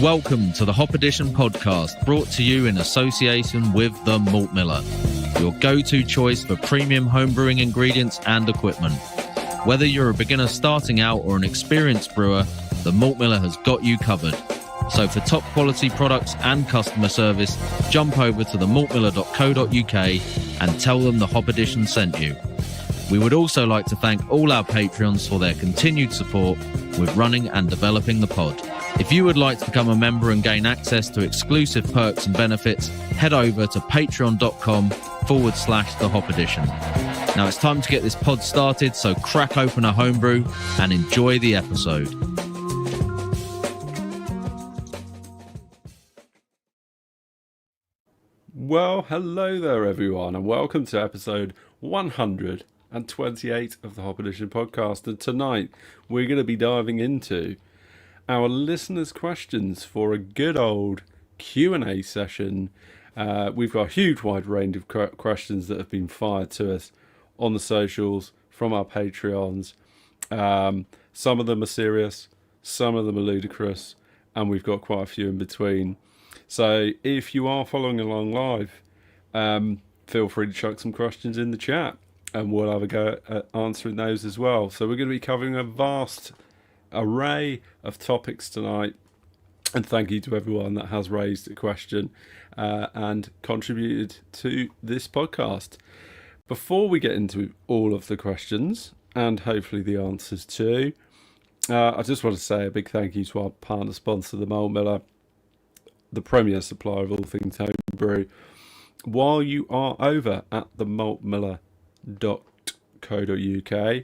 Welcome to the Hop Edition podcast, brought to you in association with The Malt Miller, your go-to choice for premium homebrewing ingredients and equipment. Whether you're a beginner starting out or an experienced brewer, The Malt Miller has got you covered. So for top quality products and customer service, jump over to themaltmiller.co.uk and tell them the Hop Edition sent you. We would also like to thank all our Patreons for their continued support with running and developing the pod. If you would like to become a member and gain access to exclusive perks and benefits, head over to patreon.com/the Hop Edition. Now it's time to get this pod started, so crack open a homebrew and enjoy the episode. Well, hello there everyone, and welcome to episode 128 of the Hop Edition podcast. And tonight we're going to be diving into our listeners' questions for a good old Q&A session. We've got a huge wide range of questions that have been fired to us on the socials from our Patreons. Some of them are serious, some of them are ludicrous, and we've got quite a few in between. So if you are following along live, feel free to chuck some questions in the chat and we'll have a go at answering those as well. So we're going to be covering a vast array of topics tonight, and thank you to everyone that has raised a question and contributed to this podcast. Before we get into all of the questions and hopefully the answers too, I just want to say a big thank you to our partner sponsor, the Malt Miller, the premier supplier of all things homebrew. While you are over at themaltmiller.co.uk,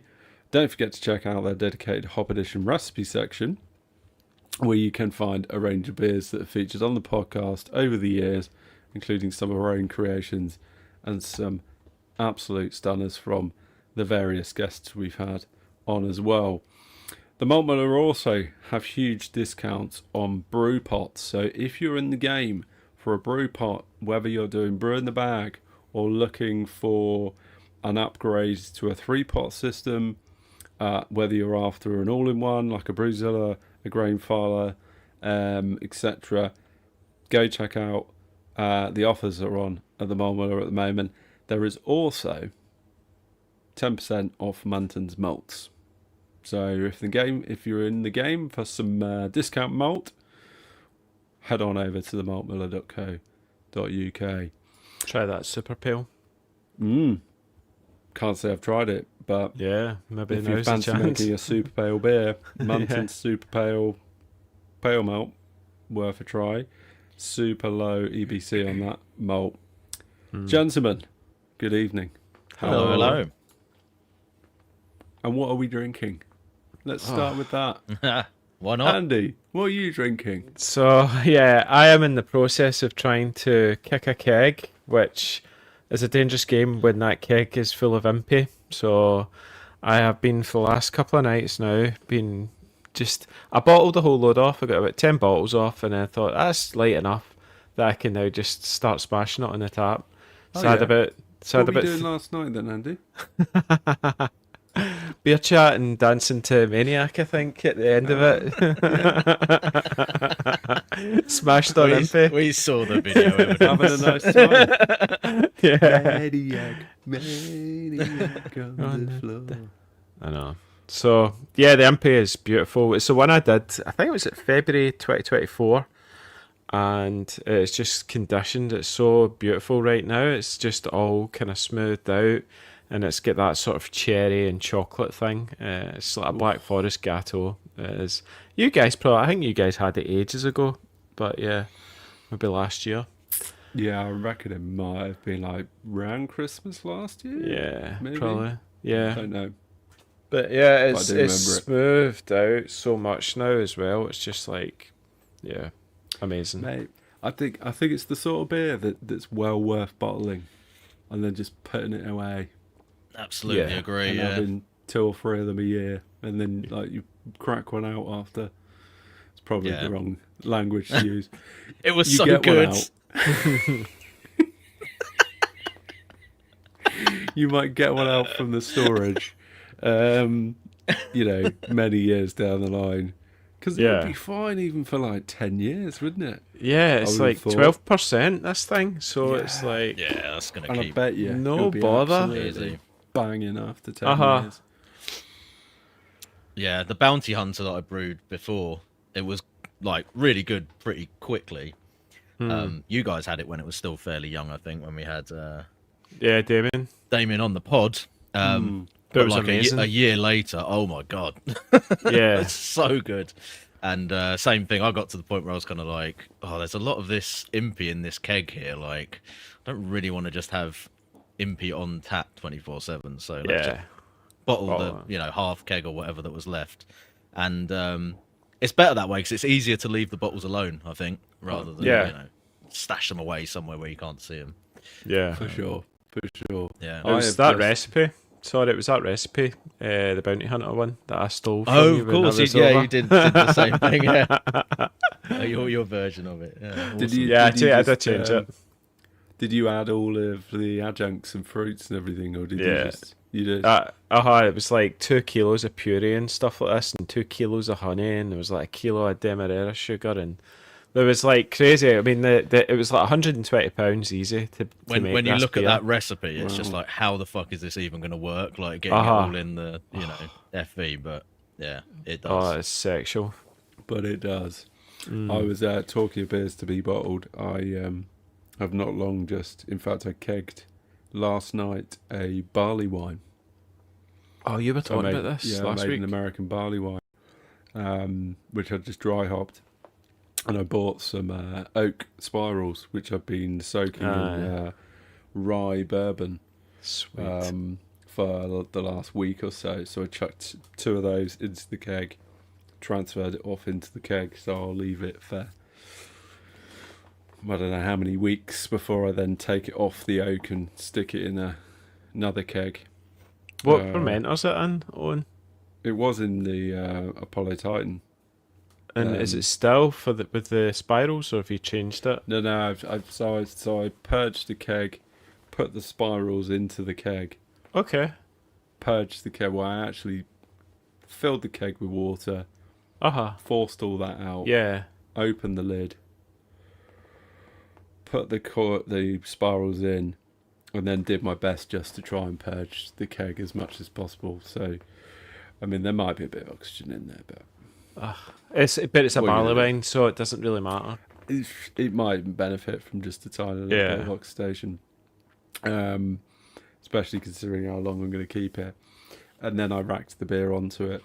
don't forget to check out their dedicated Hop Edition recipe section, where you can find a range of beers that have featured on the podcast over the years, including some of our own creations and some absolute stunners from the various guests we've had on as well. The Malt Miller also have huge discounts on brew pots, so if you're in the game for a brew pot, whether you're doing brew in the bag or looking for an upgrade to a 3-pot system, whether you're after an all-in-one like a Brewzilla, a grain filer, etc., go check out the offers that are on at the Malt Miller at the moment. There is also 10% off Manton's malts. So if you're in the game for some discount malt, head on over to themaltmiller.co.uk. Try that super pale. Can't say I've tried it, but yeah, maybe if you now's the fancy chance. making a super pale beer, Manton's super pale malt, worth a try. Super low EBC on that malt. Gentlemen, good evening. Hello. And what are we drinking? Let's start with that. Why not? Andy, what are you drinking? So, yeah, I am in the process of trying to kick a keg, which is a dangerous game when that keg is full of impy. So I have been for the last couple of nights now, I bottled the whole load off. I got about 10 bottles off, and I thought that's light enough that I can now just start smashing it on the tap. What were you doing last night then, Andy? Beer chat and dancing to Maniac, I think, at the end of it. Smashed on impy. We saw the video. Having a nice time. Yeah. Maniac on the floor. I know. So, yeah, the impy is beautiful. It's the one I did, I think it was at February 2024. And it's just conditioned. It's so beautiful right now. It's just all kind of smoothed out. And it's got that sort of cherry and chocolate thing. It's like a Black Forest Gateau. It is. I think you guys had it ages ago. But yeah, maybe last year. Yeah, I reckon it might have been like around Christmas last year. Yeah, maybe. probably. Yeah. I don't know. But yeah, But I it's do remember it. smoothed out so much now as well. It's just like, yeah, amazing. Mate, I think it's the sort of beer that's well worth bottling and then just putting it away. Absolutely Yeah. agree. And Yeah. having 2 or 3 of them a year, and then like you crack one out after. It's probably Yeah. the wrong language to use. It was You so get one good. out. You might get one out from the storage, many years down the line, Because it Yeah. would be fine even for like 10 years, wouldn't it? Yeah, it's would like have thought. 12% this thing, so it's Yeah. like Yeah, that's gonna And I keep. bet you No it'll be bother. absolutely Easy. banging after 10 Uh-huh. years. Yeah, the bounty hunter that I brewed before, it was like really good pretty quickly. You guys had it when it was still fairly young, I think, when we had yeah, Damien. Damien on the pod. But But it was like amazing. a year later, oh my god, Yeah, it's so good. And same thing, I got to the point where I was kind of like, oh, there's a lot of this impy in this keg here. Like, I don't really want to just have impy on tap 24/7. So let's just yeah, bottle Bottle the half keg or whatever that was left. And it's better that way because it's easier to leave the bottles alone, I think, rather than Yeah. stash them away somewhere where you can't see them. yeah. For sure. For sure. Yeah. It was have that just- recipe. Sorry, it was that recipe, the bounty hunter one that I stole from Oh, you. of when I course, was yeah, over. you did the same thing. Yeah, your version of it. Yeah, Did awesome. you, Yeah, did you I did just, change it. Did you add all of the adjuncts and fruits and everything, or did you Yeah. just... You did? It was like 2 kilos of puree and stuff like this, and 2 kilos of honey, and there was like a kilo of demerara sugar, and there was like crazy. I mean, it was like £120 easy to when make you this look beer. at that recipe, it's Wow. just like, how the fuck is this even going to work? Like getting it Uh-huh. all in the FV, but yeah, it does. Oh, it's sexual. But it does. I was talking of beers to be bottled. I have not long just... In fact, I kegged last night a barley wine. Oh, you were So I talking made, about this I last made week. an American barley wine, which I just dry hopped, and I bought some oak spirals, which I've been soaking in rye bourbon Sweet. for the last week or so. So I chucked 2 of those into the keg, transferred it off into the keg. So I'll leave it for I don't know how many weeks before I then take it off the oak and stick it in another keg. What fermenters it in, Owen? It was in the Apollo Titan. And is it still with the spirals, or have you changed it? No. So I purged the keg, put the spirals into the keg, Okay. purged the keg. Well, I actually filled the keg with water, forced all that out, Yeah. opened the lid, put the spirals in, and then did my best just to try and purge the keg as much as possible. So, I mean, there might be a bit of oxygen in there, but It's a What are you barley gonna do? wine, so it doesn't really matter. it might benefit from just a tiny little bit of oxidation, especially considering how long I'm going to keep it. And then I racked the beer onto it.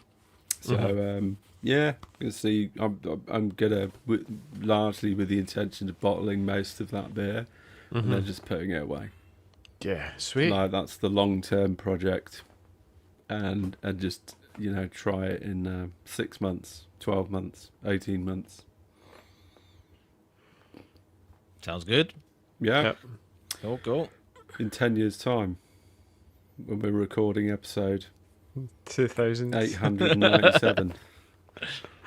So yeah, you see, I'm gonna largely with the intention of bottling most of that beer and then just putting it away. Yeah, sweet. Like that's the long-term project, and just try it in 6 months, 12 months, 18 months. Sounds good. Yeah. Yep. Cool. In 10 years' time, when we're recording episode 2000. 897,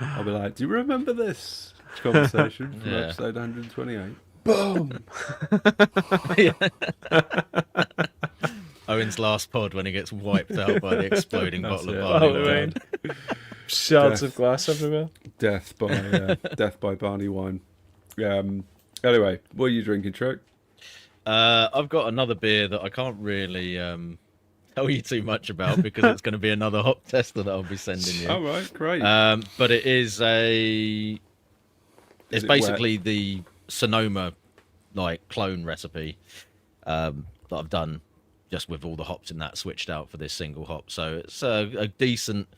I'll be like, do you remember this conversation from Yeah. episode 128? Owen's last pod when he gets wiped out by the exploding That's bottle of it. barley Oh, wine. Shards Death. of glass everywhere. Death by barley wine. Anyway, what are you drinking, Trek? I've got another beer that I can't really tell you too much about because it's going to be another hop tester that I'll be sending you. All right, great. But it is it's it basically the Sonoma clone recipe that I've done just with all the hops in that switched out for this single hop. So it's a decent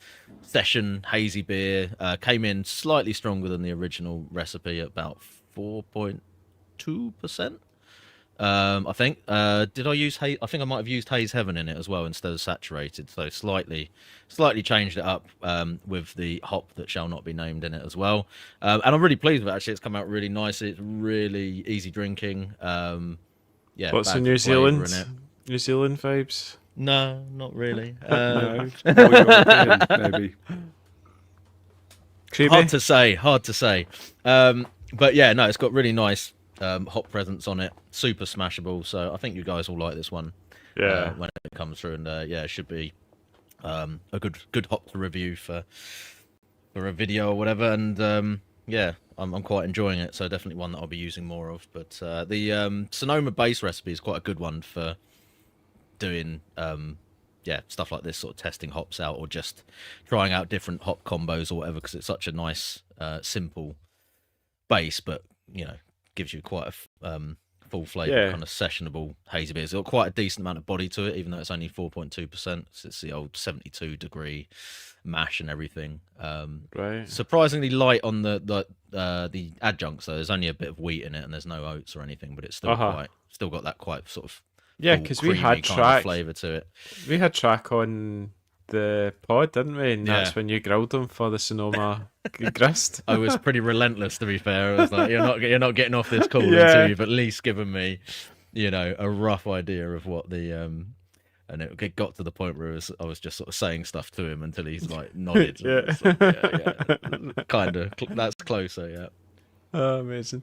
session hazy beer. Came in slightly stronger than the original recipe at about 4.2%. I think. Did I use I think I might have used Haze Heaven in it as well instead of saturated. So slightly changed it up with the hop that shall not be named in it as well. And I'm really pleased with it. Actually, it's come out really nice. It's really easy drinking. Yeah. What's the bags New of flavour in Zealand? it. New Zealand vibes? No, not really. No, more European, maybe. Creamy? Hard to say. But yeah, no, it's got really nice hop presence on it. Super smashable. So I think you guys will like this one. Yeah. When it comes through, and yeah, it should be a good hop to review for for a video or whatever, and yeah, I'm quite enjoying it. So definitely one that I'll be using more of. But the Sonoma base recipe is quite a good one for doing yeah, stuff like this, sort of testing hops out or just trying out different hop combos or whatever, because it's such a nice simple base, but you know, gives you quite a full flavour, kind of sessionable hazy beer. It's got quite a decent amount of body to it, even though it's only 4.2%. It's the old 72-degree mash and everything. Right. Surprisingly light on the adjuncts, though. There's only a bit of wheat in it, and there's no oats or anything, but it's still still got that quite sort of because we had track flavour to it. We had track on the pod, didn't we? And that's when you grilled them for the Sonoma grist. I was pretty relentless, to be fair. I was like, you're not getting off this call until you've at least given me, you know, a rough idea of what the and it got to the point where I was just sort of saying stuff to him until he's like nodded. Like, kind of. That's closer, yeah. Oh, amazing.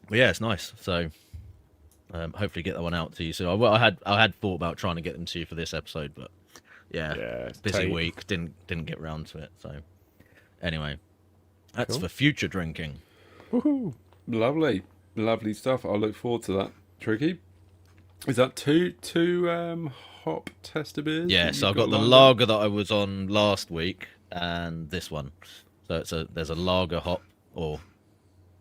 But yeah, it's nice. So hopefully get that one out to you. So I had thought about trying to get them to you for this episode, but busy week, didn't get round to it. So anyway, that's for future drinking. Woohoo! Lovely stuff. I look forward to that. Tricky. Is that two hop tester beers? Yeah, so I've got the lager that I was on last week and this one. So there's a lager hop, or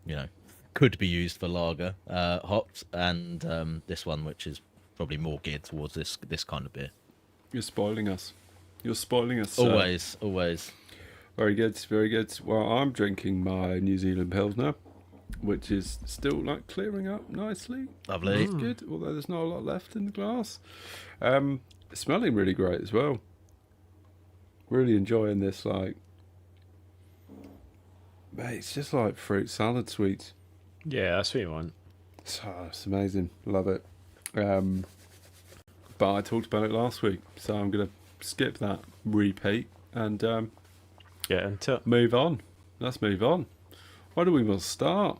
you know, could be used for lager hops, and this one, which is probably more geared towards this kind of beer. You're spoiling us. Always. Very good, very good. Well, I'm drinking my New Zealand Pilsner, which is still like clearing up nicely. Lovely. It's good, although there's not a lot left in the glass. Smelling really great as well. Really enjoying this, like, mate, it's just like fruit salad sweets. Yeah, that's what you want. It's amazing. Love it. But I talked about it last week, so I'm going to skip that repeat and get into it. Move on. Let's move on. Where do we want to start?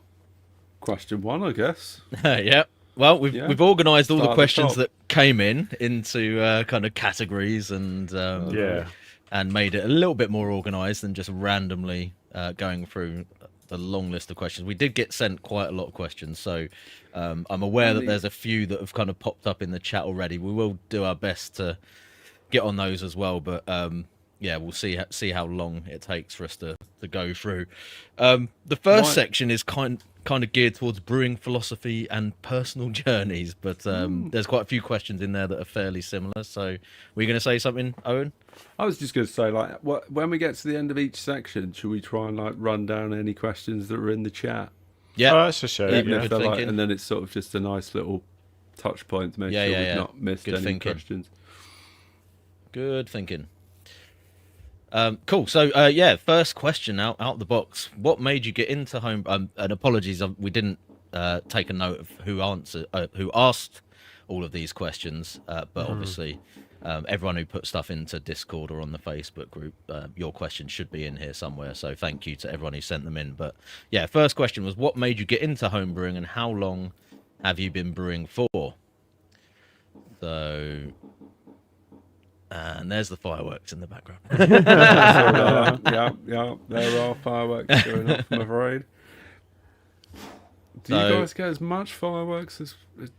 Question 1, I guess. Yep. Well, we've organised all the questions that came into kind of categories and made it a little bit more organised than just randomly going through the long list of questions. We did get sent quite a lot of questions, so I'm aware that there's a few that have kind of popped up in the chat already. We will do our best to get on those as well, but yeah, we'll see how long it takes for us to go through. The first section is kind of geared towards brewing philosophy and personal journeys, but there's quite a few questions in there that are fairly similar. So, were you going to say something, Owen? I was just going to say, like, when we get to the end of each section, should we try and like run down any questions that are in the chat? Yeah, that's for sure. Even if they're like, and then it's sort of just a nice little touch point to make sure we've not missed any questions. Good thinking. Cool. So, first question out the box. What made you get into home? And apologies, we didn't take a note of who asked all of these questions. But obviously, everyone who put stuff into Discord or on the Facebook group, your question should be in here somewhere. So, thank you to everyone who sent them in. But yeah, first question was, what made you get into home brewing, and how long have you been brewing for? So. And there's the fireworks in the background. Yeah, there are fireworks going off, I'm afraid. Do you guys get as much fireworks as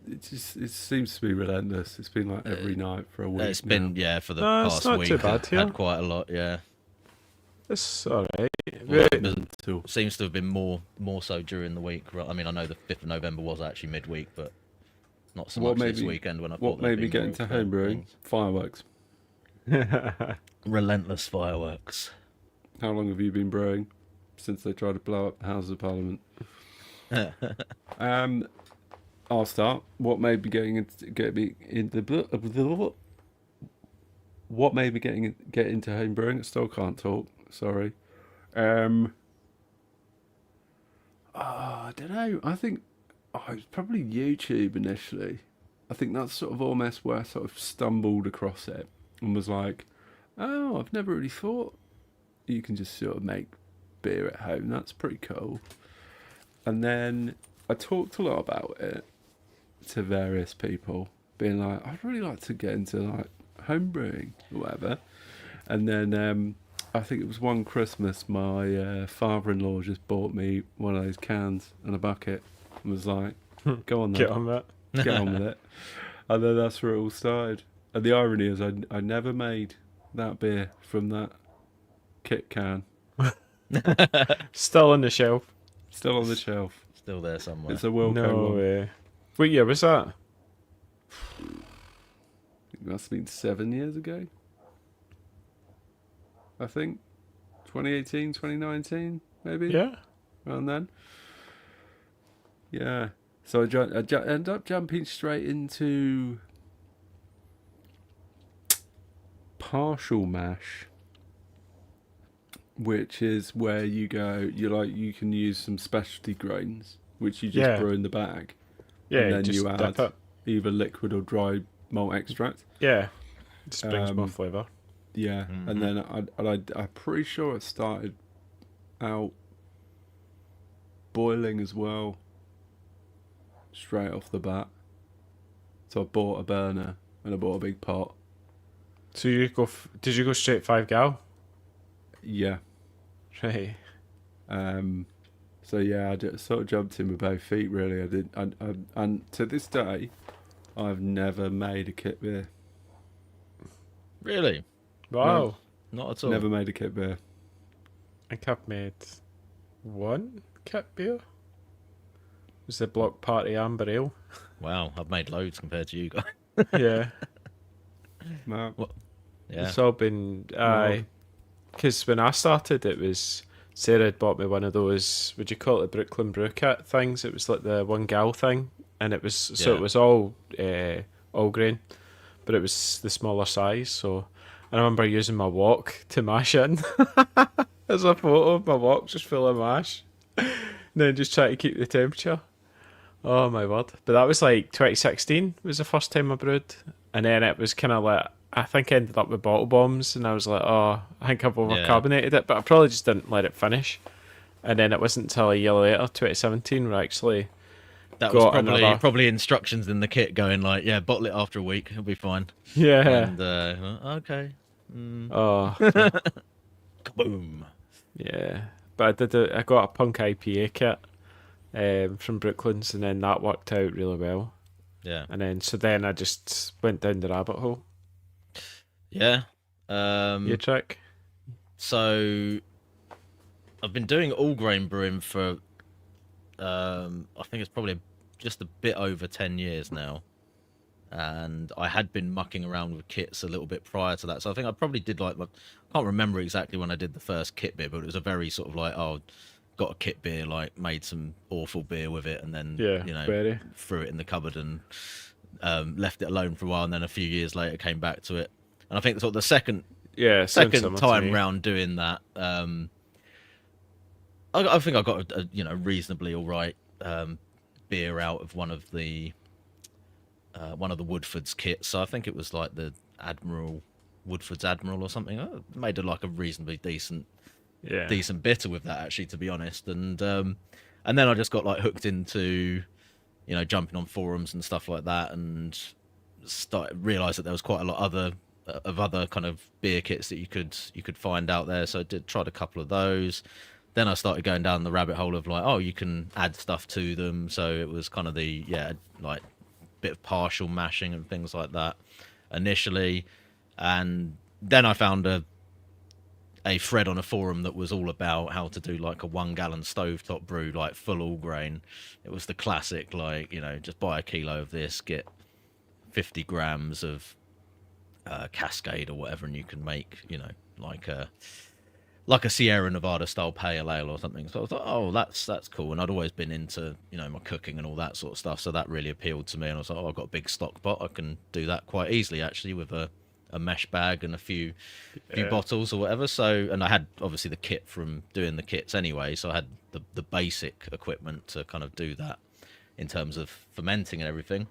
it seems to be relentless? It's been like every night for a week. It's been for the past week. Too bad, had quite a lot. Yeah, it's all right. It seems to have been more so during the week. I mean, I know the 5th of November was actually midweek, but not so much this weekend when I thought. What made me get into home brewing? Fireworks. Relentless fireworks. How long have you been brewing? Since they tried to blow up the Houses of Parliament. I'll start. What made me get into home brewing? I still can't talk. Sorry. I don't know. I think it was probably YouTube initially. I think that's sort of almost where I sort of stumbled across it. And was like, oh, I've never really thought you can just sort of make beer at home. That's pretty cool. And then I talked a lot about it to various people, being like, I'd really like to get into like home brewing or whatever. And then I think it was one Christmas, my father-in-law just bought me one of those cans and a bucket and was like, go on then, Get on that. get on with it. And then that's where it all started. And the irony is I never made that beer from that kit can. Still on the shelf. Still on the shelf. Still there somewhere. It's a Wilco No one. way. What year was that? It must have been 7 years ago. I think 2018, 2019, maybe. Yeah. Around then. Yeah. So I ended up jumping straight into partial mash, which is where you can use some specialty grains, which you just brew in the bag. Yeah, and then just you add dip it. either liquid or dry malt extract. Yeah. Just brings more flavour. Yeah, and then I'm pretty sure it started out boiling as well, straight off the bat. So I bought a burner and I bought a big pot. So did you go straight 5 gal? Yeah. Right. So yeah, I sort of jumped in with both feet. Really, I did. And to this day, I've never made a kit beer. Really? Wow. Not at all. Never made a kit beer. I think I've made one kit beer. It was the Block Party Amber Ale. Wow, I've made loads compared to you guys. Yeah. No. Yeah. It's all been... Because when I started, it was... Sarah had bought me one of those, would you call it the Brooklyn Brew Kit things? It was like the 1 gal thing. And it was... So Yeah. it was all grain. But it was the smaller size, so... I remember using my wok to mash in. There's a photo of my wok just full of mash. And then just try to keep the temperature. Oh my word. But that was like 2016 was the first time I brewed. And then it was kind of like, I think I ended up with bottle bombs. And I was like, oh, I think I've overcarbonated it. But I probably just didn't let it finish. And then it wasn't until a year later, 2017, where I actually... That was got another- probably instructions in the kit going like, yeah, bottle it after a week, it'll be fine. Yeah. And okay. Oh, Kaboom. yeah. But I got a Punk IPA kit from Brooklands, and then that worked out really well. Yeah. And then I just went down the rabbit hole. Yeah. Your trick? So I've been doing all grain brewing for I think it's probably just a bit over 10 years now. And I had been mucking around with kits a little bit prior to that. So I think I probably did I can't remember exactly when I did the first kit beer, but it was a very sort of like, got a kit beer, like made some awful beer with it, and then very. threw it in the cupboard and left it alone for a while, and then a few years later came back to it. And I think sort of the second time round doing that, I think I got a reasonably all right beer out of one of the Woodford's kits. So I think it was like the Woodford's Admiral or something. I made a reasonably decent bitter with that, actually, to be honest. And then I just got hooked into jumping on forums and stuff like that, and realized that there was quite a lot of other kind of beer kits that you could find out there. So I tried a couple of those. Then I started going down the rabbit hole of you can add stuff to them. So it was kind of the bit of partial mashing and things like that initially. And then I found a thread on a forum that was all about how to do a 1 gallon stovetop brew, full all grain. It was the classic, just buy a kilo of this, get 50 grams of Cascade or whatever, and you can make, like a Sierra Nevada style pale ale or something. So I thought, oh, that's cool. And I'd always been into, my cooking and all that sort of stuff. So that really appealed to me. And I was like, oh, I've got a big stock pot. I can do that quite easily, actually, with a mesh bag and a few bottles or whatever. So, and I had obviously the kit from doing the kits anyway. So I had the basic equipment to kind of do that in terms of fermenting and everything.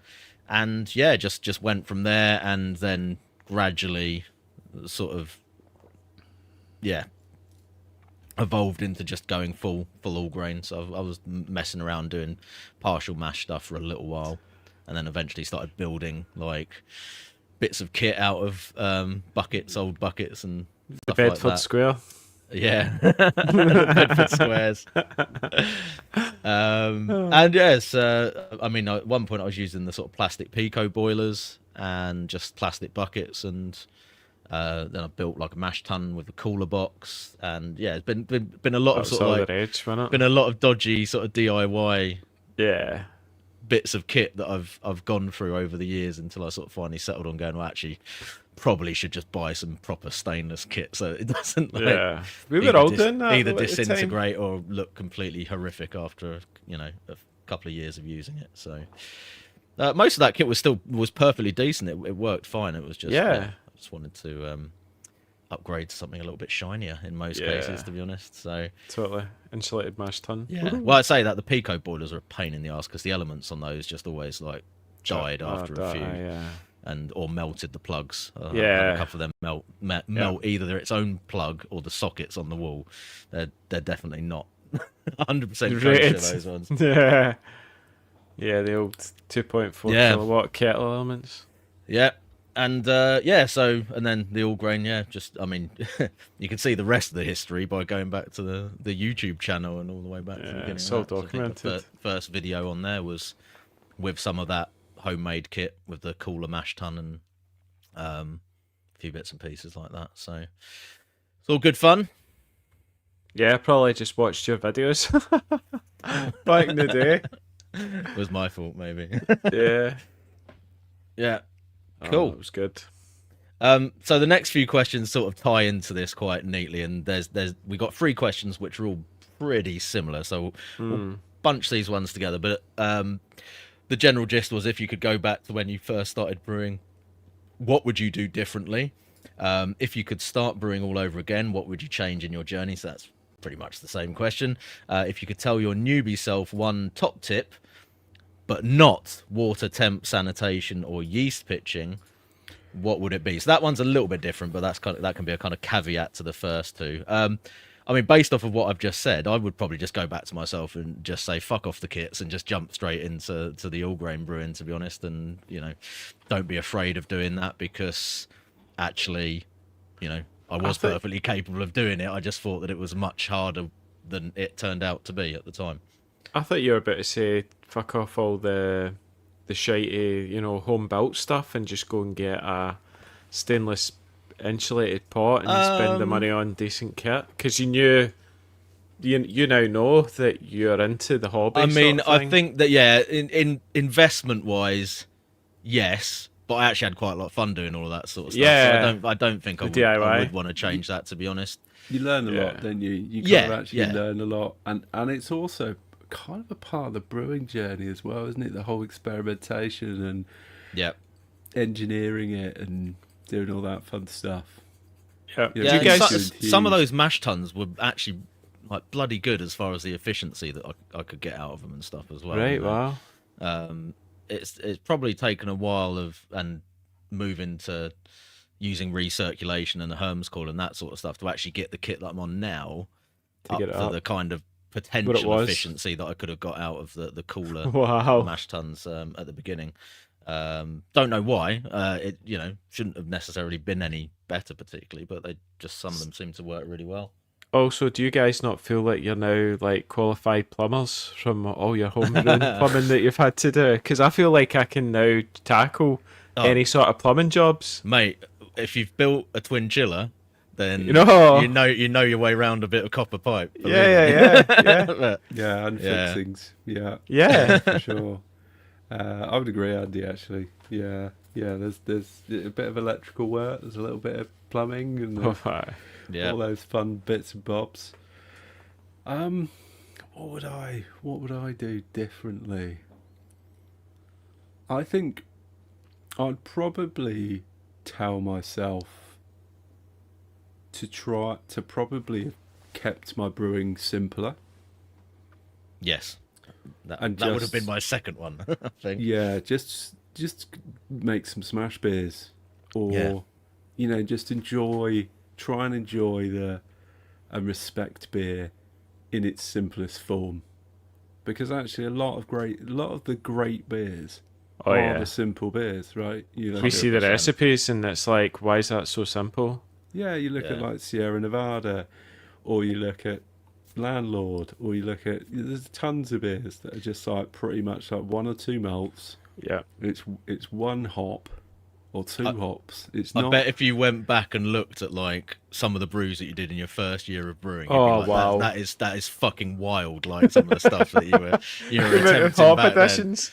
And yeah, just went from there, and then gradually sort of, evolved into just going full all grain. So I was messing around doing partial mash stuff for a little while, and then eventually started building bits of kit out of old buckets, and The stuff like Bedford that. Square. Yeah, Bedford Squares. And yes, I mean, at one point I was using the sort of plastic Pico boilers and just plastic buckets, and then I built like a mash tun with a cooler box, and yeah, it's been a lot That of was sort of all like the rage, wasn't been it? a lot of dodgy sort of DIY Yeah. bits of kit that I've gone through over the years until I sort of finally settled on going, well, actually, probably should just buy some proper stainless kit so it doesn't like Yeah. We were either all doing that either though at the time. disintegrate or look completely horrific after a couple of years of using it. So most of that kit was perfectly decent. It worked fine. It was just Yeah. I just wanted to upgrade to something a little bit shinier in most Yeah. cases, to be honest. So Totally. Insulated mash tun. yeah, Woohoo. well, I'd say that the Pico boilers are a pain in the ass because the elements on those just always like died Oh, after a few. yeah. Or melted the plugs. I've had Yeah. a couple of them melt either its own plug or the sockets on the wall. They're definitely not 100% kosher, Rated. those ones. Yeah. Yeah, the old 2.4 Yeah. kilowatt kettle elements. Yeah. And and then the all grain, just I mean, you can see the rest of the history by going back to the YouTube channel and all the way back to the beginning. It's all of that. So I think documented. the first video on there was with some of that homemade kit with the cooler mash tun and a few bits and pieces like that. So it's all good fun. Yeah, I probably just watched your videos back in the day. It was my fault, maybe. Yeah. Yeah. Oh, Cool. it was good. So the next few questions sort of tie into this quite neatly, and we got 3 questions which are all pretty similar. So we'll bunch these ones together. But the general gist was, if you could go back to when you first started brewing, what would you do differently? If you could start brewing all over again, what would you change in your journey? So that's pretty much the same question. If you could tell your newbie self one top tip, but not water temp sanitation or yeast pitching, what would it be? So that one's a little bit different, but that can be a kind of caveat to the first two. I mean, based off of what I've just said, I would probably just go back to myself and just say fuck off the kits and just jump straight into the all grain brewing, to be honest. And don't be afraid of doing that, because actually, I was perfectly capable of doing it. I just thought that it was much harder than it turned out to be at the time. I thought you were about to say fuck off all the shitey, home built stuff and just go and get a stainless insulated pot and spend the money on decent kit, because you now know that you're into the hobby. I mean, sort of thing. I think that in investment wise, yes, but I actually had quite a lot of fun doing all of that sort of stuff. Yeah. So I don't think I The would DIY. want to change that, to be honest. You learn a Yeah. lot, don't you? You kind Yeah, of actually yeah. learn a lot, and it's also kind of a part of the brewing journey as well, isn't it? The whole experimentation and Yeah. engineering it and doing all that fun stuff. Yeah. Yeah, Yeah, Do you and guys? some of those mash tuns were actually like bloody good as far as the efficiency that I could get out of them and stuff as well. Right. Wow. It's probably taken a while and moving to using recirculation and the Herms coil and that sort of stuff to actually get the kit that I'm on now To up get it for up. the kind of What it potential was. efficiency that I could have got out of the cooler Wow. mash tuns at the beginning. Don't know why. It shouldn't have necessarily been any better particularly, but some of them seem to work really well. Also, do you guys not feel like you're now like qualified plumbers from all your homegrown plumbing that you've had to do? Because I feel like I can now tackle any sort of plumbing jobs. Mate, if you've built a twin chiller, then You know. you know your way around a bit of copper pipe. believe me. Yeah. But, Yeah, and Yeah. fixings. Yeah, Yeah. for sure. I would agree, Andy. Actually, yeah. There's a bit of electrical work. There's a little bit of plumbing and yeah. all those fun bits and bobs. What would I do differently? I think I'd probably tell myself to probably have kept my brewing simpler. Yes. That And would have just- been my second one, I think. Yeah, just make some smash beers, or just try and enjoy and respect beer in its simplest form, because actually a lot of the great beers Oh are yeah. the simple beers, right? We see the recipes and it's like, why is that so simple? Yeah, you look at like Sierra Nevada, or you look at Landlord, or you look at, there's tons of beers that are just like pretty much like 1 or 2 malts. Yeah. It's 1 hop or 2 hops. It's I not. bet if you went back and looked at like some of the brews that you did in your first year of brewing, you'd Oh, be like, wow. that is fucking wild. Like some of the stuff that you were Amount of attempting hop back then. additions.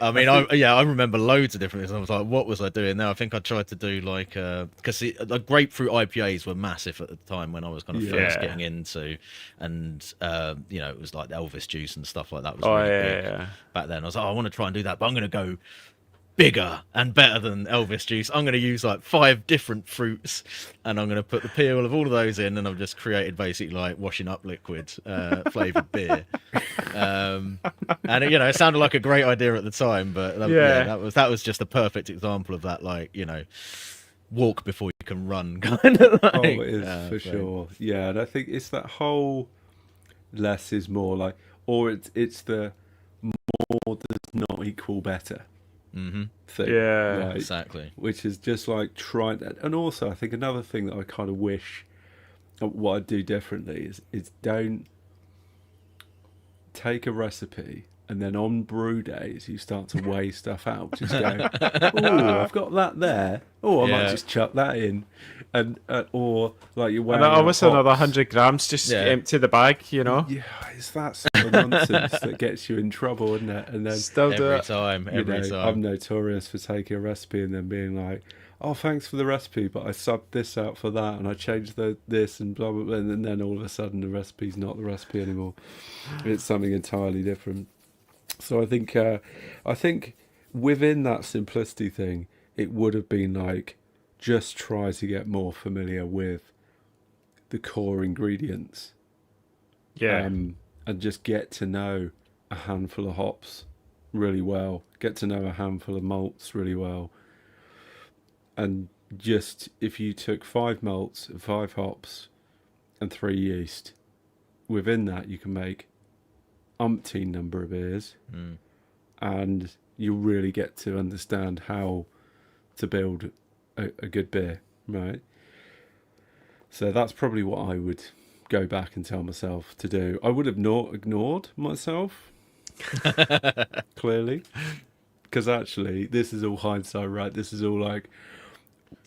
I mean, I remember loads of different things. I was like, what was I doing now? I think I tried to do like, because the grapefruit IPAs were massive at the time when I was kind of first Yeah. getting into, and it was like the Elvis juice and stuff like that was Oh, really yeah, big yeah. back then. I was like, I want to try and do that, but I'm going to go bigger and better than Elvis juice. I'm going to use like 5 different fruits, and I'm going to put the peel of all of those in, and I've just created basically like washing up liquid flavored beer. And it sounded like a great idea at the time, but that was just a perfect example of that, like, walk before you can run kind of like, Oh, it is for sure. Yeah, and I think it's that whole less is more, like, or it's the more does not equal better thing. Yeah, like, exactly. which is just like trying. And also, I think another thing that I kind of wish what I'd do differently is don't take a recipe and then on brew days you start to weigh stuff out. Just go, oh, I've got that there. Oh, I might just chuck that in, and or like you're weighing and out almost another hops. 100 grams, just empty the bag, Yeah, it's that sort of nonsense that gets you in trouble, isn't it? And then Still do Every it. time. I'm notorious for taking a recipe and then being like, oh, thanks for the recipe, but I subbed this out for that, and I changed this and blah, blah, blah, and then all of a sudden the recipe's not the recipe anymore. It's something entirely different. So I think within that simplicity thing, it would have been like, just try to get more familiar with the core ingredients. Yeah. And just get to know a handful of hops really well, get to know a handful of malts really well. And just, if you took 5 malts, 5 hops, and 3 yeast, within that you can make umpteen number of beers, and you really get to understand how to build a good beer, right? So that's probably what I would go back and tell myself to do. I would have not ignored myself, clearly, because actually this is all hindsight, right? This is all like,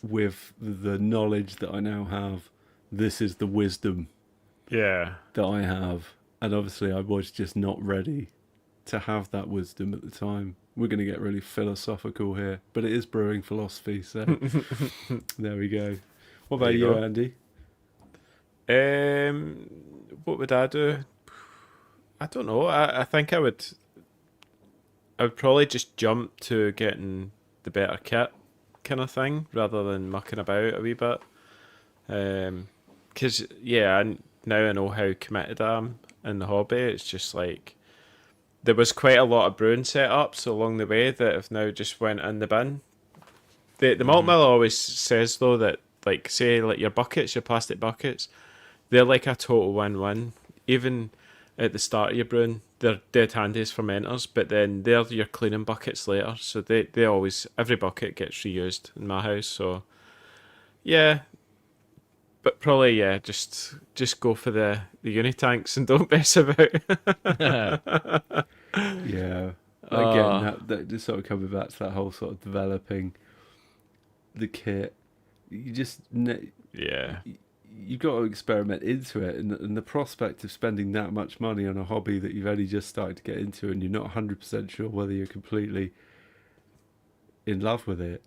with the knowledge that I now have, this is the wisdom Yeah. that I have. And obviously I was just not ready to have that wisdom at the time. We're going to get really philosophical here, but it is brewing philosophy, so there we go. What about There you you, go. Andy? What would I do? I don't know. I think I would probably just jump to getting the better kit kind of thing rather than mucking about a wee bit. Because now I know how committed I am in the hobby. It's just like there was quite a lot of brewing setups along the way that have now just went in the bin. The malt mill always says though that, like, say like your buckets, your plastic buckets, they're like a total win-win. Even at the start of your brewing, they're dead handy as fermenters, but then they're your cleaning buckets later. So they always, every bucket gets reused in my house. So yeah, but probably just go for the uni tanks and don't mess about. Yeah. Again, that just sort of coming back to that whole sort of developing the kit. You just... Yeah. You've got to experiment into it, and the prospect of spending that much money on a hobby that you've only just started to get into and you're not 100% sure whether you're completely in love with it.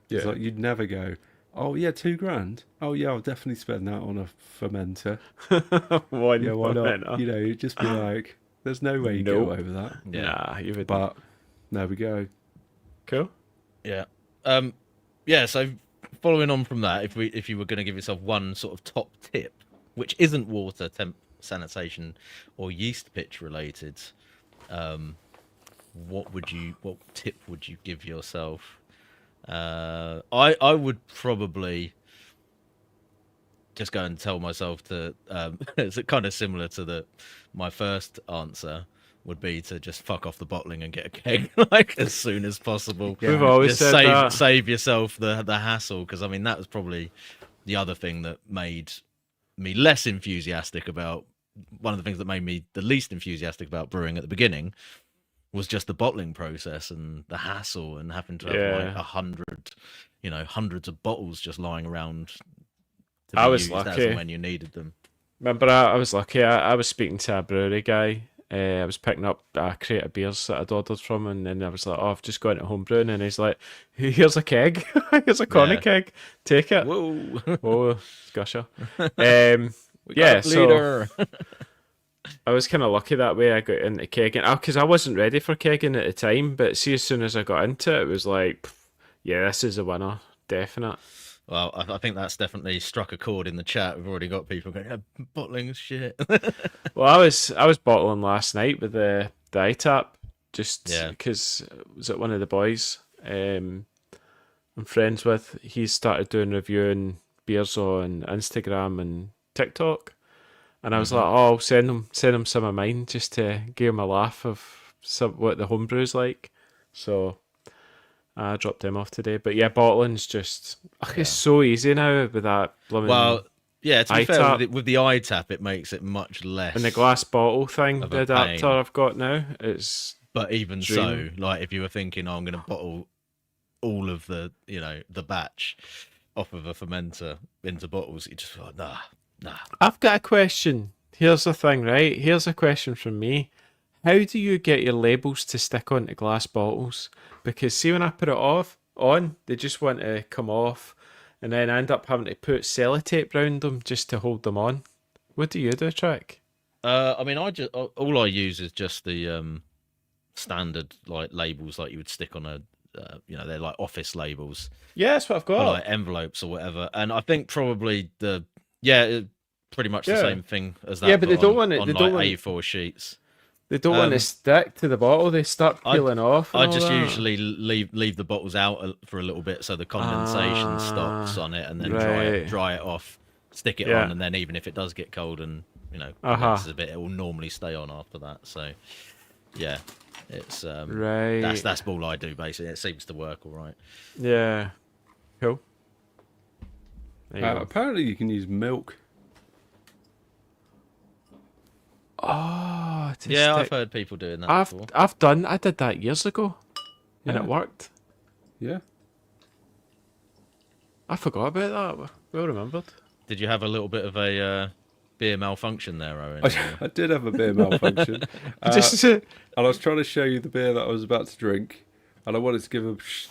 It's like you'd never go, oh yeah, $2,000. Oh yeah, I'll definitely spend that on a fermenter. One Yeah, why not? fermenter. You'd just be like, there's no way you Nope. go over that. Nah, you would. But there we go. Cool. Yeah. So following on from that, if you were going to give yourself one sort of top tip, which isn't water, temp, sanitation, or yeast pitch related, what tip would you give yourself? I would probably just go and tell myself to. It's kind of similar to my first answer. Would be to just fuck off the bottling and get a keg like as soon as possible. We've always Just said that. save yourself the hassle, because I mean that was probably the other thing that made me less enthusiastic about one of the things that made me the least enthusiastic about brewing at the beginning was just the bottling process and the hassle and having to have like 100, hundreds of bottles just lying around to be used as and when you needed them. Remember, I was lucky. I was speaking to a brewery guy. I was picking up a crate of beers that I'd ordered from, and then I was like, "Oh, I've just gone to homebrewing," and he's like, "Here's a keg. Here's a corny keg. Take it." Whoa, whoa, gusher. So I was kind of lucky that way. I got into kegging because I wasn't ready for kegging at the time. But see, as soon as I got into it, it was like, yeah, this is a winner, definite. Well, I think that's definitely struck a chord in the chat. We've already got people going, yeah, bottling is shit. Well, I was bottling last night with the ITAP, just because was it one of the boys I'm friends with. He started doing reviewing beers on Instagram and TikTok, and I was like, oh, I'll send him some of mine just to give him a laugh of what the homebrew's like. So I dropped them off today. But yeah, bottling's just it's so easy now with that blooming. Well, yeah, to be ITAP. fair, with the iTap, it makes it much less. And the glass bottle thing, the adapter I've got now, it's. But even so, like if you were thinking, oh, I'm going to bottle all of the batch off of a fermenter into bottles, you just thought, nah. I've got a question. Here's the thing, right? Here's a question from me. How do you get your labels to stick onto glass bottles? Because see, when I put it on, they just want to come off, and then I end up having to put sellotape around them just to hold them on. What do you do, Trick? I mean, all I use is just the standard like labels, like you would stick on a, they're like office labels. Yeah, that's what I've got. Or like envelopes or whatever. And I think probably pretty much the same thing as that. Yeah, but they don't want it. On they like don't want A4 sheets. They don't want to stick to the bottle. They start peeling off. I just usually leave the bottles out for a little bit so the condensation stops on it, and then dry it off, stick it on, and then even if it does get cold and condenses a bit, it will normally stay on after that. So yeah, it's that's all I do basically. It seems to work all right. Yeah, cool. Apparently, you can use milk. Oh, I've heard people doing that before. I did that years ago, and it worked. Yeah. I forgot about that. Well remembered. Did you have a little bit of a beer malfunction there, Owen? I did have a beer malfunction. And I was trying to show you the beer that I was about to drink, and I wanted to give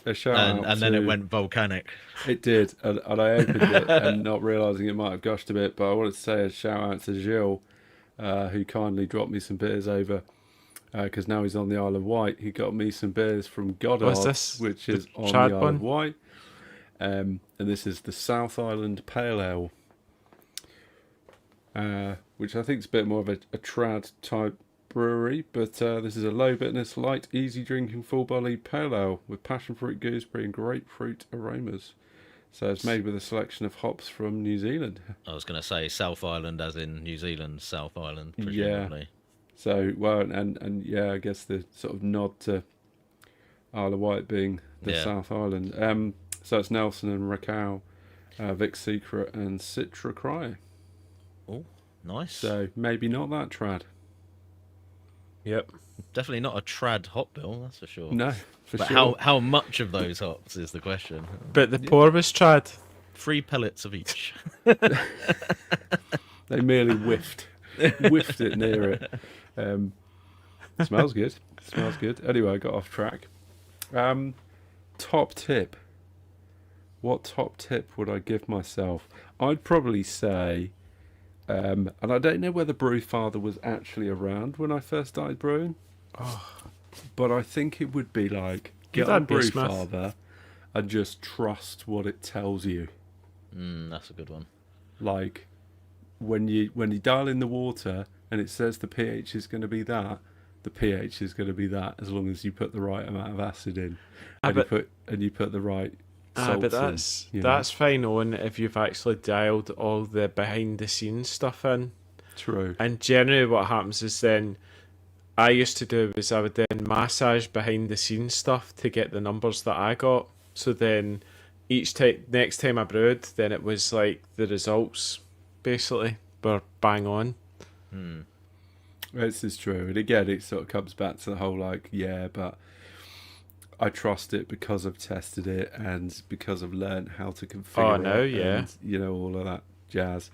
a shout out. And then it went volcanic. It did, and I opened it and not realising it might have gushed a bit, but I wanted to say a shout out to Gilles, who kindly dropped me some beers over, because now he's on the Isle of Wight. He got me some beers from Goddard, which is on the Isle of Wight. And this is the South Island Pale Ale, which I think is a bit more of a trad type brewery, but this is a low bitterness, light, easy drinking, full bodied pale ale with passion fruit, gooseberry and grapefruit aromas. So it's made with a selection of hops from New Zealand. I was going to say South Island as in New Zealand, South Island, presumably. Yeah. So, well, and I guess the sort of nod to Isle of Wight being the South Island. So it's Nelson and Raquel, Vic Secret and Citra Cryo. Oh, nice. So maybe not that trad. Yep. Definitely not a trad hop bill, that's for sure. No, but sure. How much of those hops is the question? But the pour was trad. 3 pellets of each. They merely whiffed it near it. Smells good. Smells good. Anyway, I got off track. Top tip. What top tip would I give myself? I'd probably say, and I don't know whether Brewfather was actually around when I first started brewing, but I think it would be like, get on Brewfather and just trust what it tells you. That's a good one. Like, when you dial in the water and it says the pH is going to be that, the pH is going to be that, as long as you put the right amount of acid in, and you put the right salts but that's in, fine on if you've actually dialed all the behind the scenes stuff in. True. And generally what happens is then I used to do was I would then massage behind the scenes stuff to get the numbers that I got. So then next time I brewed, then it was like the results basically were bang on. This is true, and again, it sort of comes back to the whole like, yeah, but I trust it because I've tested it and because I've learned how to configure Oh, no, it, yeah. and, you know, all of that jazz.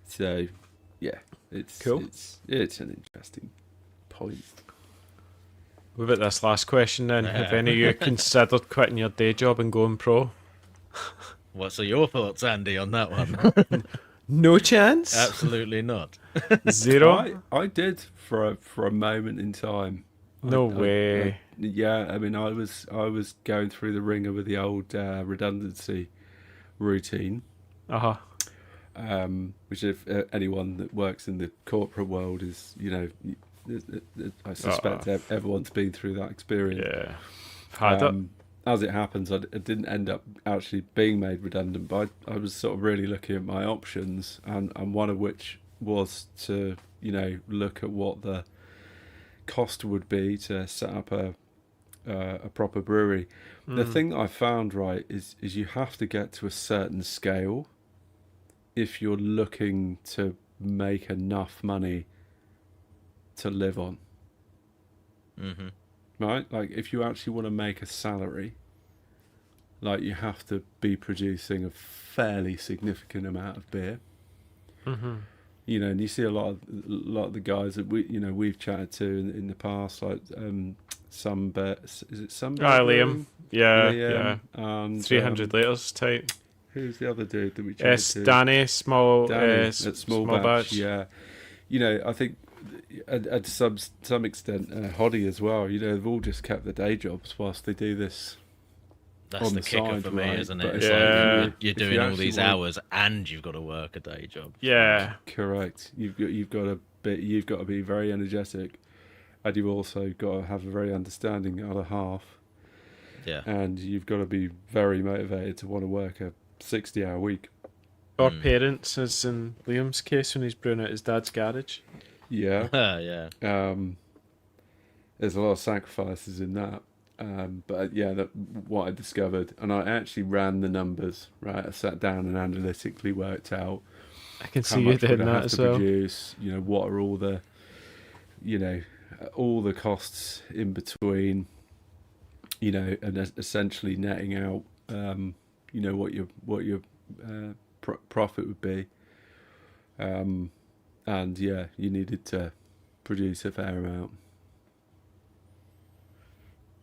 So, yeah, it's Cool. It's an interesting point. What about this last question then? Have any of you considered quitting your day job and going pro? What's your thoughts, Andy, on that one? No chance. Absolutely not. Zero. I did for a moment in time. No way. Yeah, I mean, I was going through the ringer with the old redundancy routine, which if anyone that works in the corporate world is, you know, I suspect everyone's been through that experience. Yeah. Had it. As it happens, I didn't end up actually being made redundant, but I was sort of really looking at my options, and one of which was to, you know, look at what the cost would be to set up a proper brewery. The thing that I found, right, is you have to get to a certain scale if you're looking to make enough money to live on. Mm-hmm. Right? Like, if you actually want to make a salary, like, you have to be producing a fairly significant amount of beer. Mm-hmm. You know, and you see a lot of the guys that we've chatted to in the past, like Sunbird. Is it Sunbird? Liam. Yeah. And 300 litres type. who's the other dude that we chatted It's to? Danny, small Danny at Small Batch. Batch. Yeah. You know, I think at some extent, Hoddy as well. You know, they've all just kept their day jobs whilst they do this. That's On the the kicker side, for me, right? isn't But it? it's It's like, like Yeah. you're if doing you all actually these want- hours and you've got to work a day job. Yeah. Correct. You've got to be very energetic, and you've also got to have a very understanding other half, Yeah. and you've got to be very motivated to want to work a 60-hour week. Or parents, as in Liam's case when he's brewing at his dad's garage. Yeah. Yeah. There's a lot of sacrifices in that. But yeah, what I discovered, and I actually ran the numbers, right? I sat down and analytically worked out I can how see you much would doing I that have as to well. produce, you know, what are all the, you know, all the costs in between, you know, and essentially netting out, you know, what your profit would be. And yeah, you needed to produce a fair amount.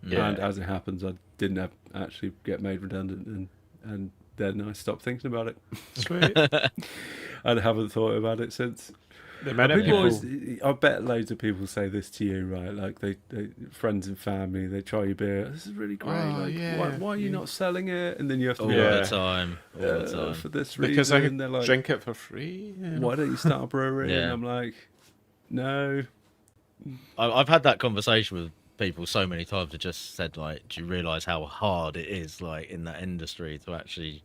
Yeah. And as it happens, I didn't actually get made redundant, and then I stopped thinking about it. Sweet. I haven't thought about it since. The minute People people... always, I bet loads of people say this to you, right? Like they friends and family, they try your beer. This is really great. Oh, like, yeah, why are you not selling it? And then you have to All be Yeah. the like, time. All the time. for this Because I reason. could They're like, drink it for free. why don't you start a brewery? And Yeah. I'm like, no. I've had that conversation with people so many times. I just said, like, do you realise how hard it is, like, in that industry to actually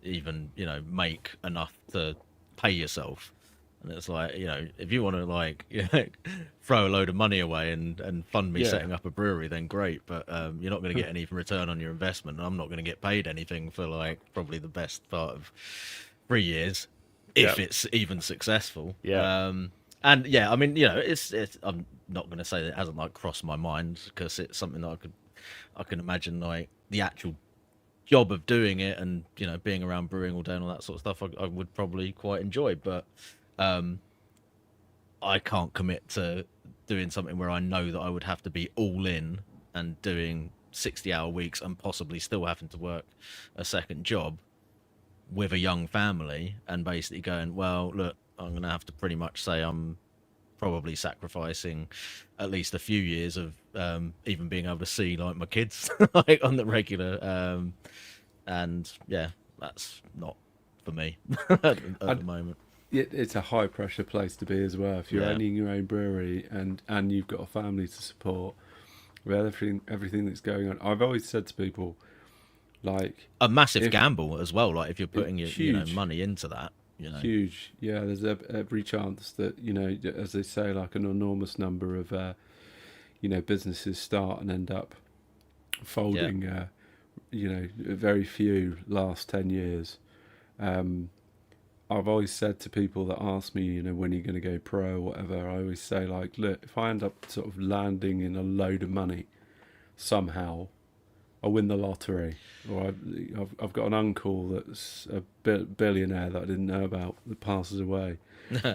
even, you know, make enough to pay yourself? And it's like, you know, if you want to, like, you know, throw a load of money away and fund me Yeah. setting up a brewery, then great. But you're not going to get any return on your investment. And I'm not going to get paid anything for, like, probably the best part of 3 years, if Yeah. it's even successful. Yeah. And yeah, I mean, you know, it's I'm not going to say that it hasn't, like, crossed my mind, because it's something that I can imagine, like, the actual job of doing it and, you know, being around brewing all day and all that sort of stuff, I would probably quite enjoy. But I can't commit to doing something where I know that I would have to be all in and doing 60-hour weeks and possibly still having to work a second job with a young family, and basically going, well, look, I'm going to have to pretty much say I'm probably sacrificing at least a few years of even being able to see, like, my kids like on the regular. And yeah, that's not for me at the moment. It's a high pressure place to be as well. If you're Yeah. owning your own brewery and you've got a family to support, with everything that's going on, I've always said to people, like, A massive if- gamble as well. Like, if you're putting your huge. money into that, you know. huge, yeah. There's every chance that, you know, as they say, like, an enormous number of you know, businesses start and end up folding, very few last 10 years. I've always said to people that ask me, when are you going to go pro or whatever, I always say, like, look, if I end up sort of landing in a load of money somehow, I win the lottery, or I've got an uncle that's a billionaire that I didn't know about that passes away,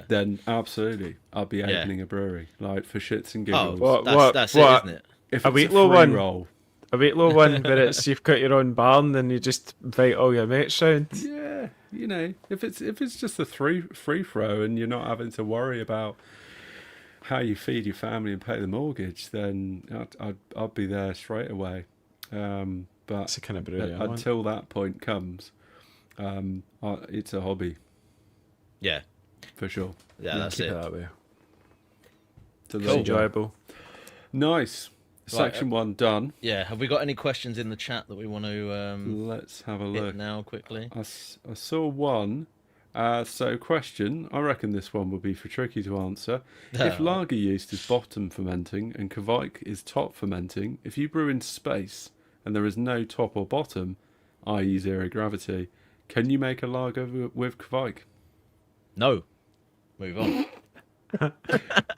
then absolutely I'll be opening a brewery, like, for shits and giggles. That's it, isn't it? If A it's wheat a low free one. roll, A Wheatlow one where it's you've got your own barn and you just invite all your mates round. yeah, if it's just a free throw and you're not having to worry about how you feed your family and pay the mortgage, then I'd be there straight away. But That's the kind of brewery I want. until that point comes, it's a hobby Yeah, for sure. yeah, that's Keep it it. that way. So It's there you go. enjoyable. Nice. Section 1 done. Yeah, have we got any questions in the chat that we want to Let's have a hit look. now quickly? I saw one. So, question. I reckon this one would be for Tricky to answer. If lager yeast is bottom fermenting and Kvike is top fermenting, if you brew in space and there is no top or bottom, i.e. zero gravity, can you make a lager with Kvike? No. Move on.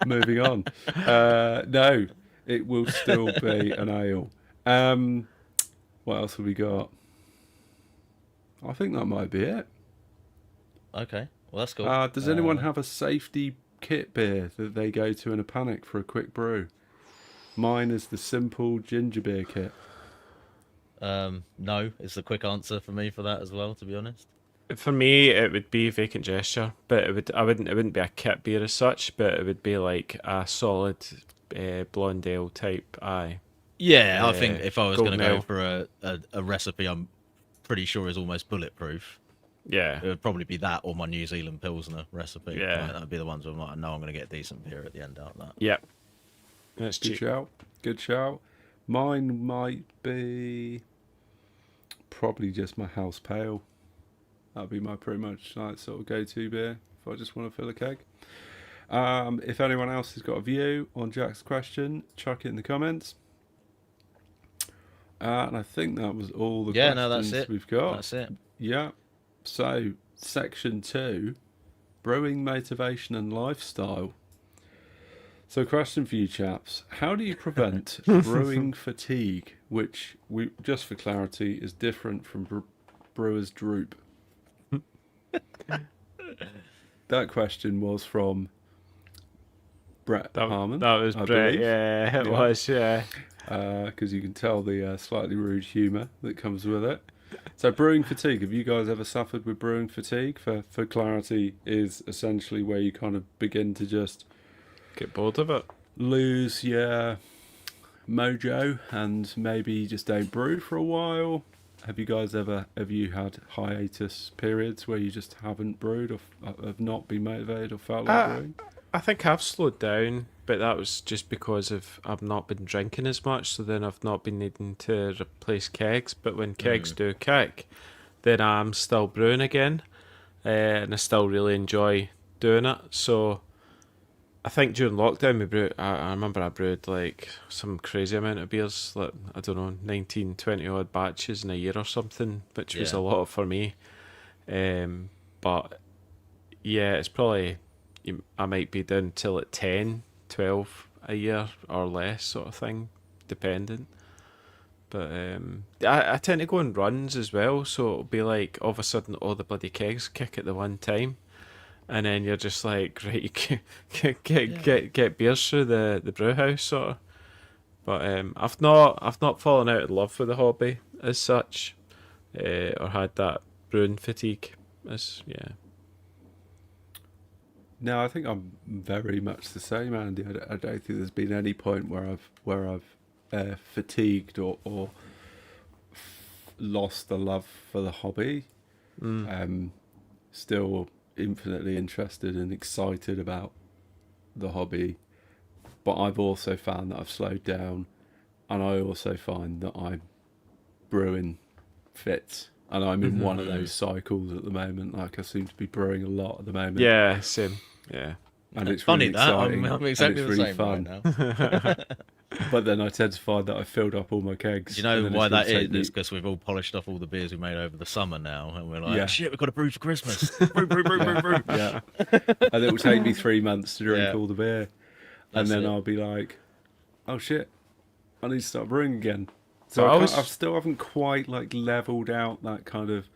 Moving on. No, it will still be an ale. What else have we got? I think that might be it. Okay, well that's cool. Does anyone have a safety kit beer that they go to in a panic for a quick brew? Mine is the simple ginger beer kit. No, it's the quick answer for me for that as well, to be honest. For me, it would be Vacant Gesture, but it wouldn't be a kit beer as such, but it would be like a solid blonde ale type. Aye. Yeah, I think if I was going to Golden go ale. for a recipe I'm pretty sure is almost bulletproof, Yeah. it would probably be that or my New Zealand Pilsner recipe. Yeah. Like, that would be the ones where I'm like, I know I'm going to get decent beer at the end out of that. Yep. That's Good cheap. shout. Good shout. Mine might be probably just my house pale. That'd be my pretty much like sort of go-to beer if I just want to fill a keg. If anyone else has got a view on Jack's question, chuck it in the comments. And I think that was all the Yeah, questions no, that's it. we've got. That's it. Yeah. So, section 2, brewing motivation and lifestyle. So, question for you chaps: how do you prevent brewing fatigue, which, we just for clarity, is different from brewer's droop? That question was from Brett Harmon. That was I Brett. believe. Yeah, it Yeah. was. Yeah. Because you can tell the slightly rude humour that comes with it. So, brewing fatigue. Have you guys ever suffered with brewing fatigue? For clarity, is essentially where you kind of begin to just Get bored of it. lose your mojo and maybe just don't brew for a while. Have you had hiatus periods where you just haven't brewed or have not been motivated or felt like brewing? I think I've slowed down, but that was just because I've not been drinking as much, so then I've not been needing to replace kegs. But when kegs do kick, then I'm still brewing again, and I still really enjoy doing it. So I think during lockdown, I remember I brewed like some crazy amount of beers, like I don't know, 19, 20 odd batches in a year or something, which was Yeah. a lot for me. But yeah, it's probably I might be down till at 10, 12 a year or less, sort of thing, depending. But I tend to go on runs as well, so it'll be like all of a sudden all the bloody kegs kick at the one time. And then you're just like, right, you get beers through the brew house, sort of. But I've not fallen out of love with the hobby as such, or had that brewing fatigue. Yeah. No, I think I'm very much the same, Andy. I don't think there's been any point where I've fatigued or lost the love for the hobby. Still infinitely interested and excited about the hobby, but I've also found that I've slowed down, and I also find that I'm brewing fits, and I'm in one of those cycles at the moment. Like, I seem to be brewing a lot at the moment. Yeah, same. Yeah. And it's funny really that exciting, I'm and exactly it's the really same fun. right now. But then I tend to find that I filled up all my kegs. Do you know and then why it's gonna that is? take me- It's because we've all polished off all the beers we made over the summer now, and we're like, Yeah. shit, we've got to brew for Christmas. Brew, brew, brew, brew, brew. Yeah. And it will take me 3 months to drink Yeah. all the beer. And That's then it. I'll be like, oh shit, I need to start brewing again. But So I I was- still haven't quite like leveled out that kind of,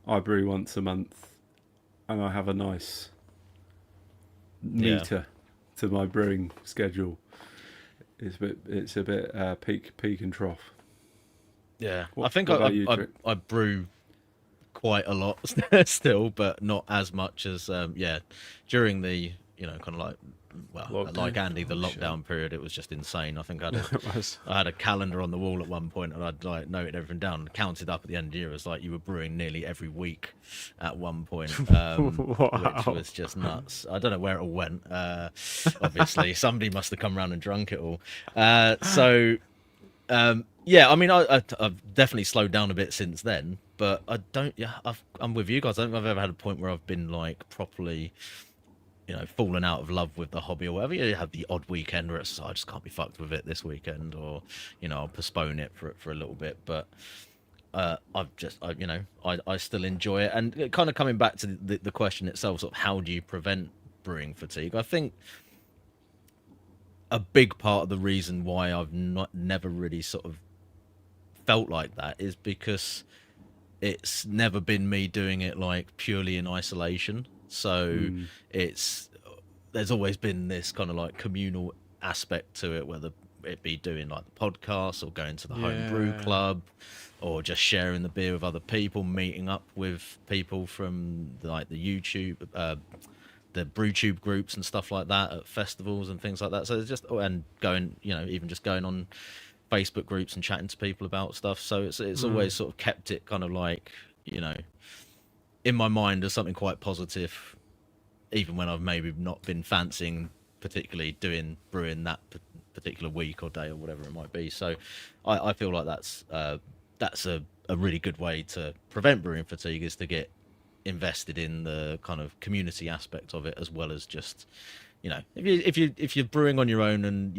I brew once a month and I have a nice Yeah. meter to my brewing schedule. It's a bit peak and trough. Yeah, What- I think what about you, Trick? I brew quite a lot still, but not as much as during the kind of like Lockdown. like Andy, the Oh, shit. lockdown period. It was just insane. I think I had It was. I had a calendar on the wall at one point, and I'd like noted everything down and counted up at the end of the year. It was like you were brewing nearly every week at one point, which Wow. was just nuts. I don't know where it all went. Obviously, somebody must have come around and drunk it all. Yeah, I mean, I've definitely slowed down a bit since then, but I don't. Yeah, I'm with you guys. I don't think I've ever had a point where I've been like properly, fallen out of love with the hobby or whatever. You have the odd weekend where it's, I just can't be fucked with it this weekend, or I'll postpone it for a little bit. But I still enjoy it. And kind of coming back to the question itself, sort of how do you prevent brewing fatigue? I think a big part of the reason why I've never really sort of felt like that is because it's never been me doing it like purely in isolation. So there's always been this kind of like communal aspect to it, whether it be doing like the podcast or going to the home brew Yeah. club or just sharing the beer with other people, meeting up with people from like the YouTube, the BrewTube groups and stuff like that at festivals and things like that. So it's just, and going, even just going on Facebook groups and chatting to people about stuff. So it's always sort of kept it kind of like, in my mind as something quite positive, even when I've maybe not been fancying particularly doing brewing that particular week or day or whatever it might be. So I feel like that's a really good way to prevent brewing fatigue, is to get invested in the kind of community aspect of it, as well as just, if you're brewing on your own and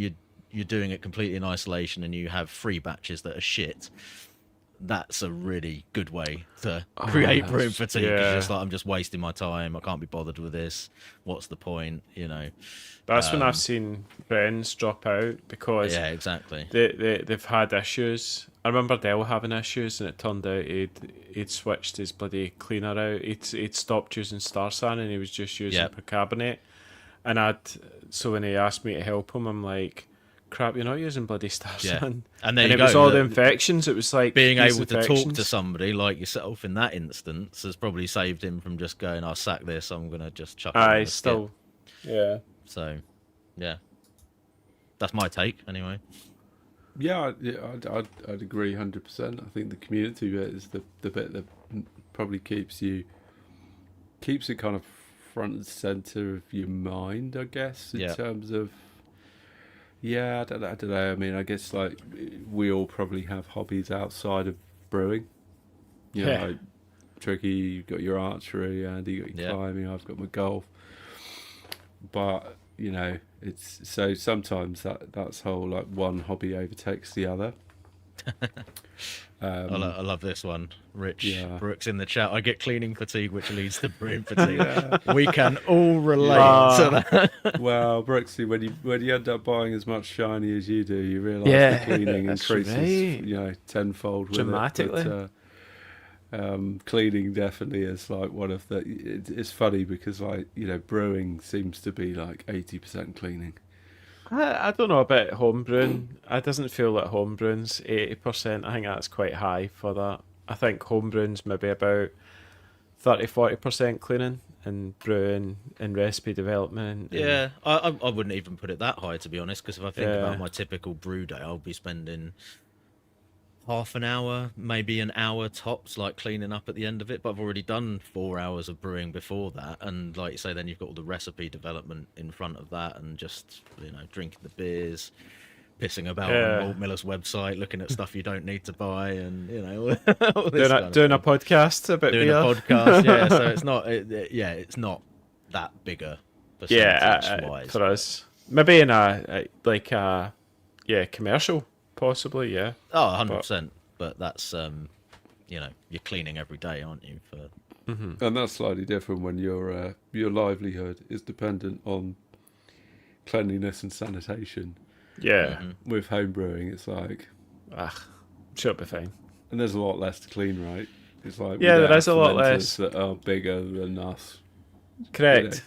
you're doing it completely in isolation and you have 3 batches that are shit, that's a really good way to create brewing that's- fatigue. 'Cause yeah. you're just like, I'm just wasting my time. I can't be bothered with this. What's the point? That's when I've seen friends drop out because Yeah, exactly. they've had issues. I remember Dell having issues, and it turned out he'd switched his bloody cleaner out. He'd stopped using Starsan, and he was just using Yep. percarbonate. And so when he asked me to help him, I'm like, crap, you're not using bloody Starsan. Yeah. And there And you it go. was all the infections. It was like Being these able to talk infections. to somebody like yourself in that instance has probably saved him from just going, I'll sack this, I'm going to just chuck it in I the skip. yeah. So, yeah. That's my take, anyway. Yeah, I'd agree 100%. I think the community bit is the bit that probably keeps it kind of front and center of your mind, I guess, in Yeah. terms of. Yeah, I don't know. I mean, I guess like we all probably have hobbies outside of brewing. You know, Yeah. like Tricky, you've got your archery, Andy, you got your Yeah. climbing, I've got my golf. But it's so sometimes that's whole like one hobby overtakes the other. I love this one. Rich Yeah. Brooks in the chat. I get cleaning fatigue, which leads to brewing fatigue. We can all relate to that. Well, Brooksy, when you end up buying as much shiny as you do, you realise Yeah, the cleaning that's increases, right. tenfold with Dramatically. It. But, cleaning definitely is like one of the. It's funny because brewing seems to be like 80% cleaning. I don't know about homebrewing. It doesn't feel like homebrewing's 80%. I think that's quite high for that. I think homebrewing's maybe about 30-40% cleaning, and brewing and recipe development. and- Yeah, I wouldn't even put it that high, to be honest, because if I think Yeah. about my typical brew day, I'll be spending half an hour, maybe an hour tops, like cleaning up at the end of it. But I've already done 4 hours of brewing before that, and like you say, then you've got all the recipe development in front of that, and just drinking the beers, pissing about Yeah. on Malt Miller's website, looking at stuff you don't need to buy, and all this Doing, kind a, of doing a stuff. podcast about Doing beer. a podcast. Yeah, so it's not. It's not that bigger Yeah, percentage wise. for us. Maybe in a yeah, commercial, possibly, yeah. Oh, 100%. But that's you're cleaning every day, aren't you? For And that's slightly different when your livelihood is dependent on cleanliness and sanitation. Yeah. With home brewing, it's like, Should be fine. and there's a lot less to clean, right? It's like Yeah, we there don't is a have lot fermenters less. that are bigger than us. Correct.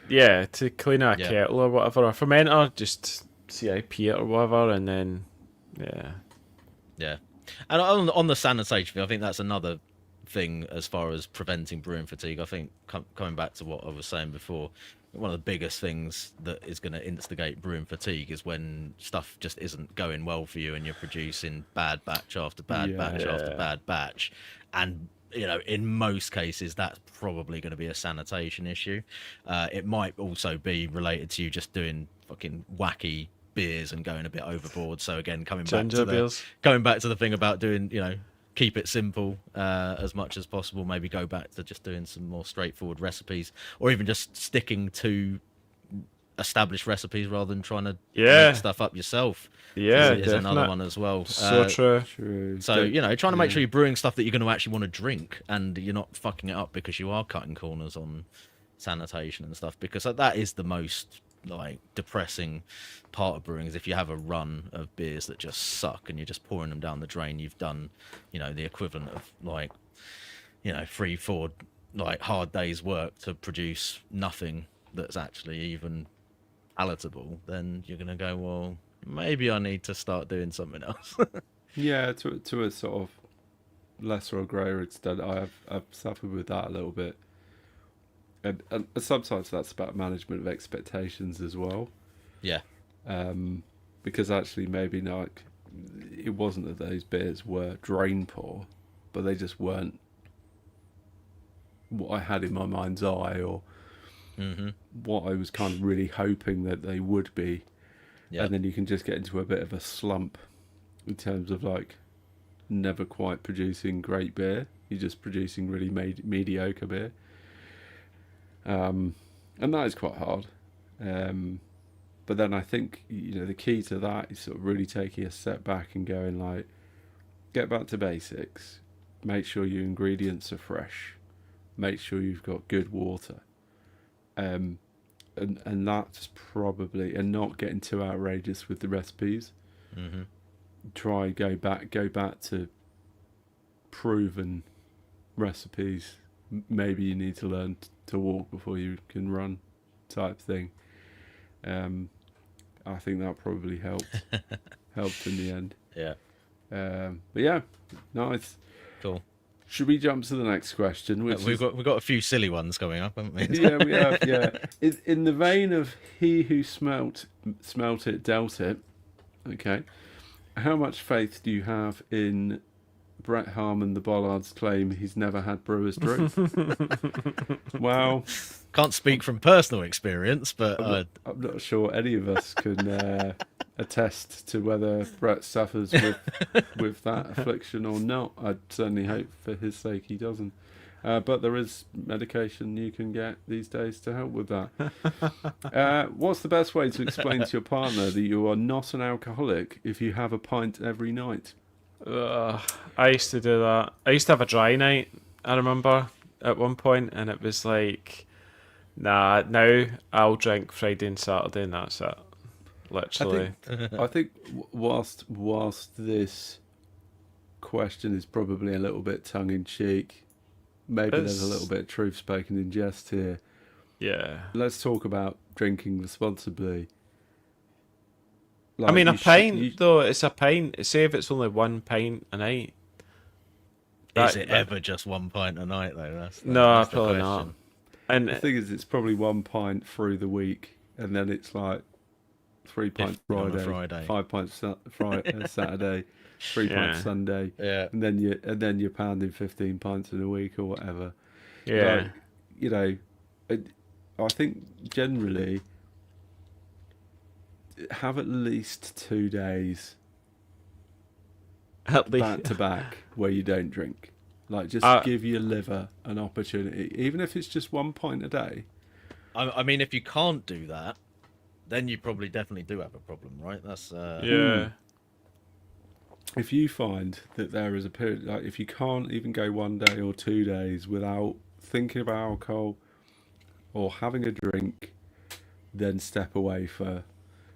Yeah, to clean a Yeah. kettle or whatever, a fermenter, just CIP it or whatever, and then, yeah. Yeah, and on the sanitation thing, I think that's another thing as far as preventing brewing fatigue. I think coming back to what I was saying before, one of the biggest things that is going to instigate brewing fatigue is when stuff just isn't going well for you and you're producing bad batch after bad batch after bad batch, and in most cases that's probably going to be a sanitation issue. It might also be related to you just doing fucking wacky beers and going a bit overboard. So again, coming back to the thing about doing, keep it simple as much as possible. Maybe go back to just doing some more straightforward recipes, or even just sticking to established recipes rather than trying to make stuff up yourself. Yeah, is another one as well. So true. True. So trying to make sure you're brewing stuff that you're going to actually want to drink, and you're not fucking it up because you are cutting corners on sanitation and stuff. Because that is the most depressing part of brewing, is if you have a run of beers that just suck and you're just pouring them down the drain. You've done the equivalent of 3-4 hard days work to produce nothing that's actually even palatable. Then you're gonna go, well, maybe I need to start doing something else. Yeah, to a sort of lesser or greater extent, I've suffered with that a little bit. And sometimes that's about management of expectations as well. Yeah. Because actually maybe it wasn't that those beers were drain poor, but they just weren't what I had in my mind's eye, or what I was kind of really hoping that they would be. Yeah. And then you can just get into a bit of a slump in terms of never quite producing great beer. You're just producing really mediocre beer. And that is quite hard. But then I think, the key to that is sort of really taking a step back and going get back to basics. Make sure your ingredients are fresh. Make sure you've got good water. And that's probably, and not getting too outrageous with the recipes. Go back to proven recipes. Maybe you need to learn to walk before you can run, type thing. I think that probably helped in the end. Yeah. But yeah, nice. Cool. Should we jump to the next question? We've got a few silly ones coming up, haven't we? Yeah, we have. Yeah, in the vein of he who smelt it dealt it. Okay, how much faith do you have in Brett Harmon the Bollard's claim he's never had Brewer's Brew? Well, can't speak from personal experience, but I'm not sure any of us can attest to whether Brett suffers with that affliction or not. I'd certainly hope for his sake he doesn't. But there is medication you can get these days to help with that. What's the best way to explain to your partner that you are not an alcoholic if you have a pint every night? I used to do that. I used to have a dry night, I remember, at one point, and it was like, nah, now I'll drink Friday and Saturday and that's it. Literally. I think whilst this question is probably a little bit tongue-in-cheek, maybe there's a little bit of truth spoken in jest here. Yeah. Let's talk about drinking responsibly. I mean, a pint, though, it's a pint. Say if it's only 1 pint a night. Is it ever just 1 pint a night, though? That's probably the not. And the thing is, it's probably 1 pint through the week, and then it's 3 pints Friday, 5 pints Saturday, 3 pints Sunday, and then you're pounding 15 pints in a week or whatever. Yeah, I think generally have at least 2 days back to back where you don't drink. Give your liver an opportunity, even if it's just 1 pint a day. I mean, if you can't do that, then you probably definitely do have a problem, right? That's Yeah. If you find that there is a period, like if you can't even go 1 day or 2 days without thinking about alcohol or having a drink, then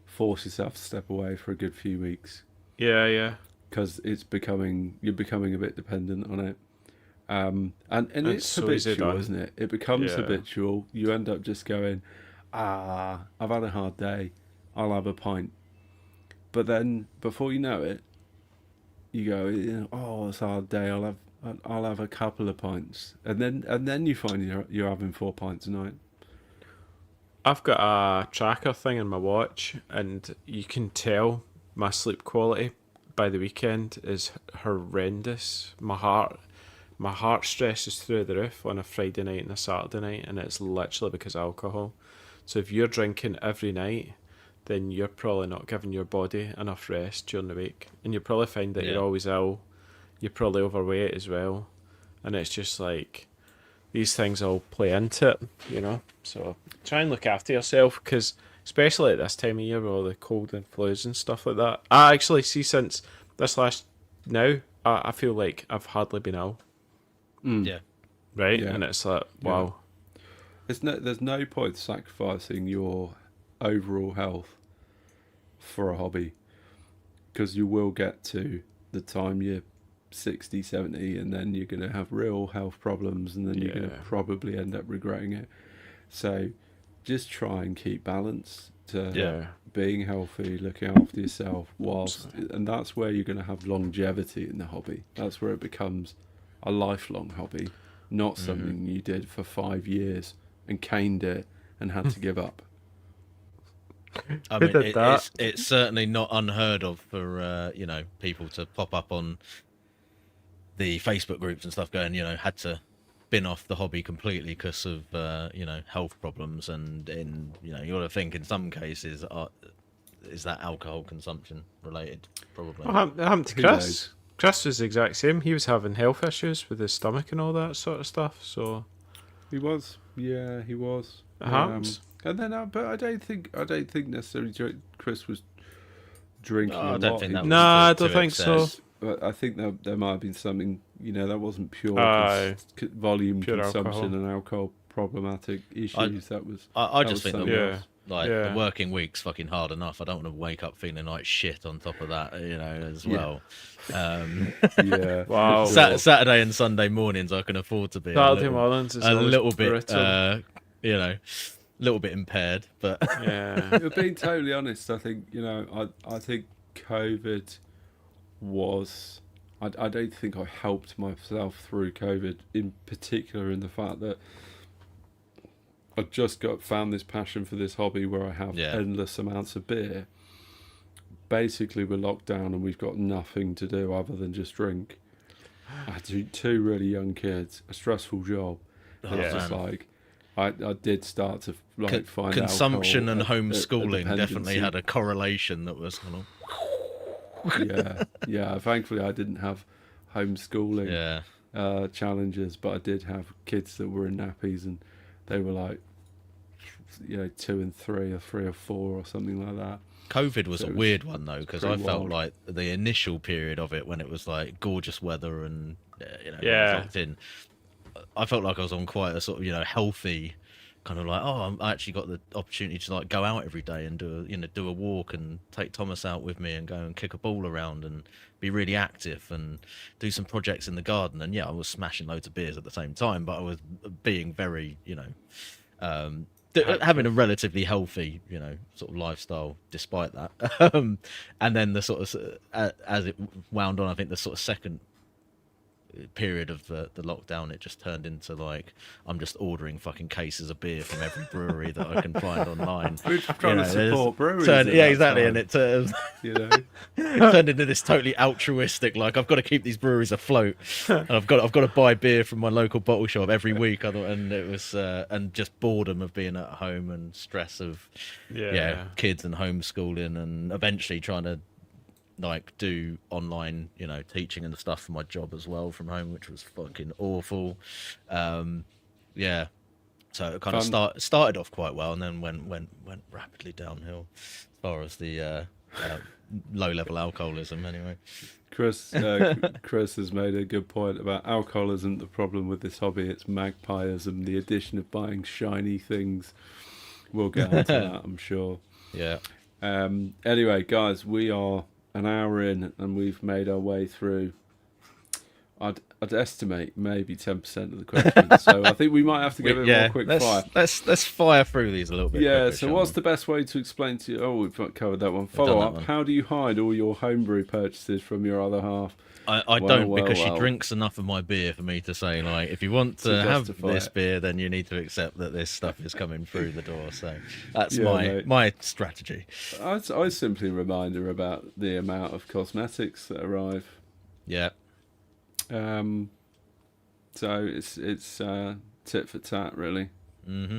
force yourself to step away for a good few weeks, Yeah. because you're becoming a bit dependent on it. And it's so easy habitual, done. isn't it? It becomes Yeah. habitual. You end up just going, I've had a hard day, I'll have a pint. But then before you know it, you go, oh, it's a hard day, I'll have a couple of pints, and then you find you're having 4 pints a night. I've got a tracker thing in my watch, and you can tell my sleep quality by the weekend is horrendous. My heart stress is through the roof on a Friday night and a Saturday night, and it's literally because of alcohol. So if you're drinking every night, then you're probably not giving your body enough rest during the week, and you'll probably find that you're always ill. You're probably overweight as well, and it's just like these things all play into it. So try and look after yourself, because especially at this time of year with all the cold and flus and stuff like that. I actually see since this I feel like I've hardly been ill. yeah. Right? Yeah. And it's like, wow. There's no point sacrificing your overall health for a hobby, because you will get to the time you're 60, 70, and then you're going to have real health problems, and then you're going to probably end up regretting it. So just try and keep balance to being healthy, looking after yourself and that's where you're going to have longevity in the hobby. That's where it becomes a lifelong hobby, not something you did for 5 years and caned it and had to give up. I mean, it's certainly not unheard of for people to pop up on the Facebook groups and stuff going, had to bin off the hobby completely because of health problems, and you got to think in some cases is that alcohol consumption related, probably. What happened to Chris? Chris was the exact same. He was having health issues with his stomach and all that sort of stuff. So he was. It happens. And then, but I don't think necessarily Chris was drinking. I don't think that was I to don't think excess. so. But I think there might have been something, that wasn't pure volume pure consumption alcohol. and alcohol problematic issues. I just think something that else. the working week's fucking hard enough. I don't want to wake up feeling like shit on top of that, as well. Yeah. Wow. Saturday and Sunday mornings, I can afford to be Saturday mornings is a always little bit, brutal. little bit impaired, but Yeah. Being totally honest, I think I think COVID was. I don't think I helped myself through COVID, in particular in the fact that I just found this passion for this hobby where I have endless amounts of beer. Basically, we're locked down and we've got nothing to do other than just drink. I had two really young kids, a stressful job. It's just like I did start to find consumption and alcohol homeschooling a definitely had a correlation that was kind of. Yeah. Thankfully, I didn't have homeschooling challenges, but I did have kids that were in nappies, and they were like, 2 and 3, or 3 or 4, or something like that. COVID was a weird one though, because I felt wild. like the initial period of it, when it was like gorgeous weather and locked in, I felt like I was on quite a sort of healthy kind of like, I actually got the opportunity to like go out every day and do a walk and take Thomas out with me and go and kick a ball around and be really active and do some projects in the garden. And I was smashing loads of beers at the same time, but I was being very having a relatively healthy sort of lifestyle despite that. And then the sort of as it wound on, I think the sort of second period of the lockdown, it just turned into like I'm just ordering fucking cases of beer from every brewery that I can find online. We're just trying to support breweries. Exactly, time. and it it turned into this totally altruistic, like I've got to keep these breweries afloat, and I've got to buy beer from my local bottle shop every week. And it was and just boredom of being at home and stress of kids and homeschooling, and eventually trying to like do online teaching and stuff for my job as well from home, which was fucking awful. So So it kind of started off quite well, and then went rapidly downhill as far as the low level alcoholism. Anyway, Chris has made a good point about alcohol isn't the problem with this hobby; it's magpieism. The addition of buying shiny things. We'll get onto that, I'm sure. yeah. Anyway, guys, we are an hour in, and we've made our way through. I'd estimate maybe 10% of the questions, so I think we might have to give it more quick fire. Let's fire through these a little bit. Yeah. quicker, So, shall what's we? the best way to explain to you? Oh, we've not covered that one. done Follow that up. one. How do you hide all your homebrew purchases from your other half? I Well, don't well, because well. she drinks enough of my beer for me to say, like, if you want To to have justify this it. beer, then you need to accept that this stuff is coming through the door. So that's Yeah, mate. my strategy. I simply remind her about the amount of cosmetics that arrive. Yeah. So it's tit for tat, really.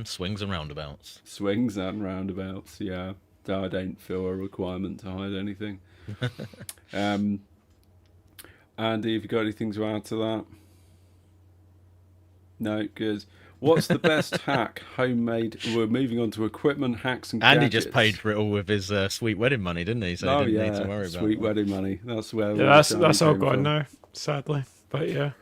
Swings and roundabouts. Swings and roundabouts, yeah. I don't feel a requirement to hide anything. Andy, have you got anything to add to that? No, good. What's the best hack? Homemade. We're moving on to equipment hacks and Andy gadgets. just paid for it all with his sweet wedding money, didn't he? So Oh he didn't yeah, need to worry about sweet that. wedding money. That's where. Yeah, that's all gone now, sadly. But yeah.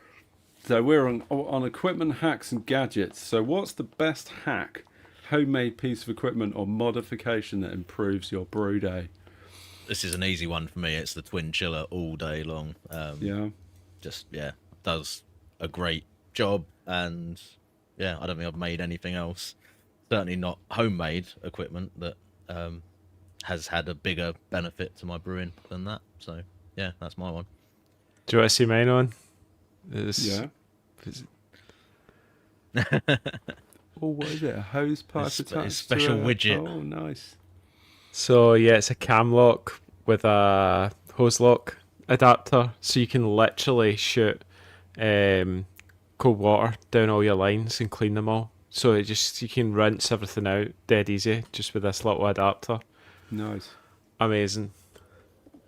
So we're on equipment hacks and gadgets. So what's the best hack, homemade piece of equipment or modification that improves your brew day? This is an easy one for me. It's the twin chiller all day long. Yeah. Does a great job, and yeah, I don't think I've made anything else. Certainly not homemade equipment that has had a bigger benefit to my brewing than that. So yeah, that's my one. Do you want to see mine on? Yeah. Oh, what is it? A hose pipe It's attached special to widget. Oh, nice. So yeah, it's a cam lock with a hose lock adapter, so you can literally shoot cold water down all your lines and clean them all. So you can rinse everything out dead easy just with this little adapter. Nice. Amazing.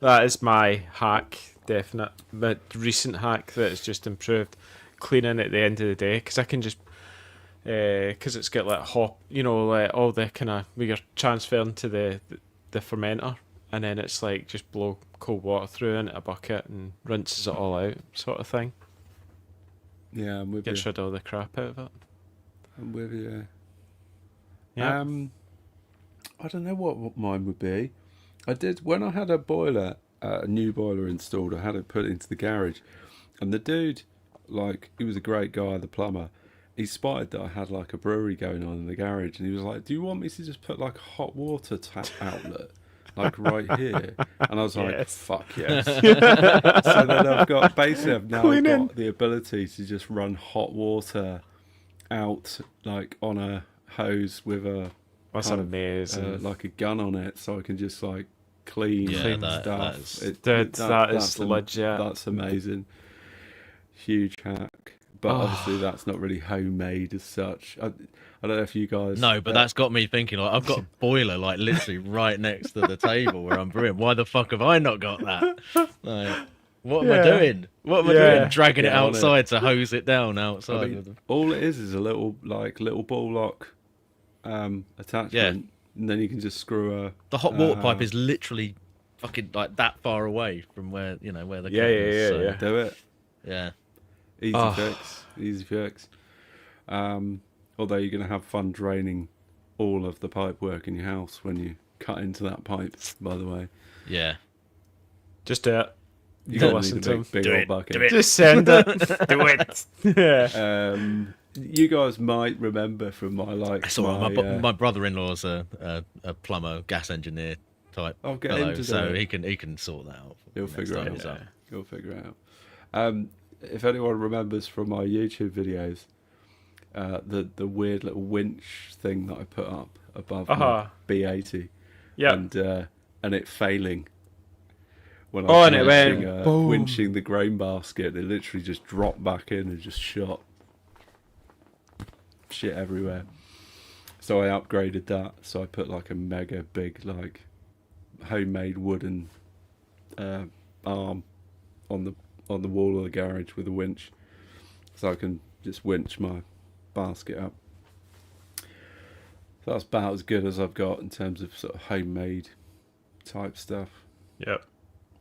That is my hack, definite. My recent hack that has just improved cleaning at the end of the day, because I can just because it's got like hop, like all the kind of we are transferring to the fermenter, and then it's like just blow cold water through into a bucket and rinses it all out, sort of thing. Yeah, I'm with Gets you. rid of all the crap out of it. I'm with you. Yeah. I don't know what mine would be. I did when I had a boiler, a new boiler installed. I had it put into the garage, and the dude, like, he was a great guy, the plumber. He spotted that I had like a brewery going on in the garage, and he was like, "Do you want me to just put like a hot water tap outlet, like right here?" And I was like, Yes. "Fuck yes!" So then I've got Cleaning. got the ability to just run hot water out like on a hose with a That's kind of, amazing. like a gun on it, so I can just like clean Yeah, stuff. that is- Dude, that is that's legit. That's amazing. Huge hack. But obviously that's not really homemade as such. I don't know if you guys... No, but that's got me thinking. Like, I've got a boiler, like literally right next to the table where I'm brewing. Why the fuck have I not got that? Like, what am I doing? What am I Yeah. doing? Dragging it Get on it. outside to hose it down I outside. mean, all it is a little ball lock attachment, Yeah. and then you can just screw a... The hot water pipe is literally fucking like that far away from where where the Yeah, kettle yeah, is, yeah, so, yeah. Do it. yeah. Easy fix. Although you're going to have fun draining all of the pipe work in your house when you cut into that pipe, by the way. Yeah. Just do it. You Don't don't listen need to a him. big Do old it, bucket. do it. Just send it. Do it. Yeah. You guys might remember from my That's all right. My brother-in-law's a plumber, gas engineer type I'll get fellow, him to so do it. he can sort that out. He'll next figure time it he's out. up. You'll figure it out. If anyone remembers from my YouTube videos, the weird little winch thing that I put up above my B80, Yeah. and it failing when I Oh, was and it went boom. winching the grain basket, it literally just dropped back in and just shot shit everywhere. So I upgraded that. So I put like a mega big like homemade wooden arm on the wall of the garage with a winch, so I can just winch my basket up. So that's about as good as I've got in terms of sort of homemade type stuff. Yep.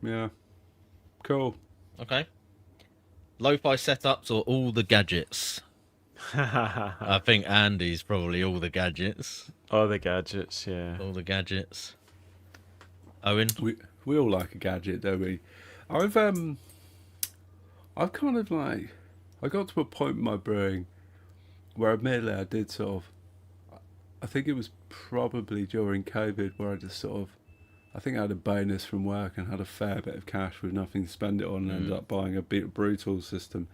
Yeah. Cool. Okay. Lo-fi setups or all the gadgets? I think Andy's probably all the gadgets. All the gadgets, yeah. All the gadgets. Owen? We all like a gadget, don't we? I've kind of like, I got to a point in my brewing where admittedly I did sort of, I think it was probably during COVID where I just sort of, I think I had a bonus from work and had a fair bit of cash with nothing to spend it on and ended up buying a brutal system.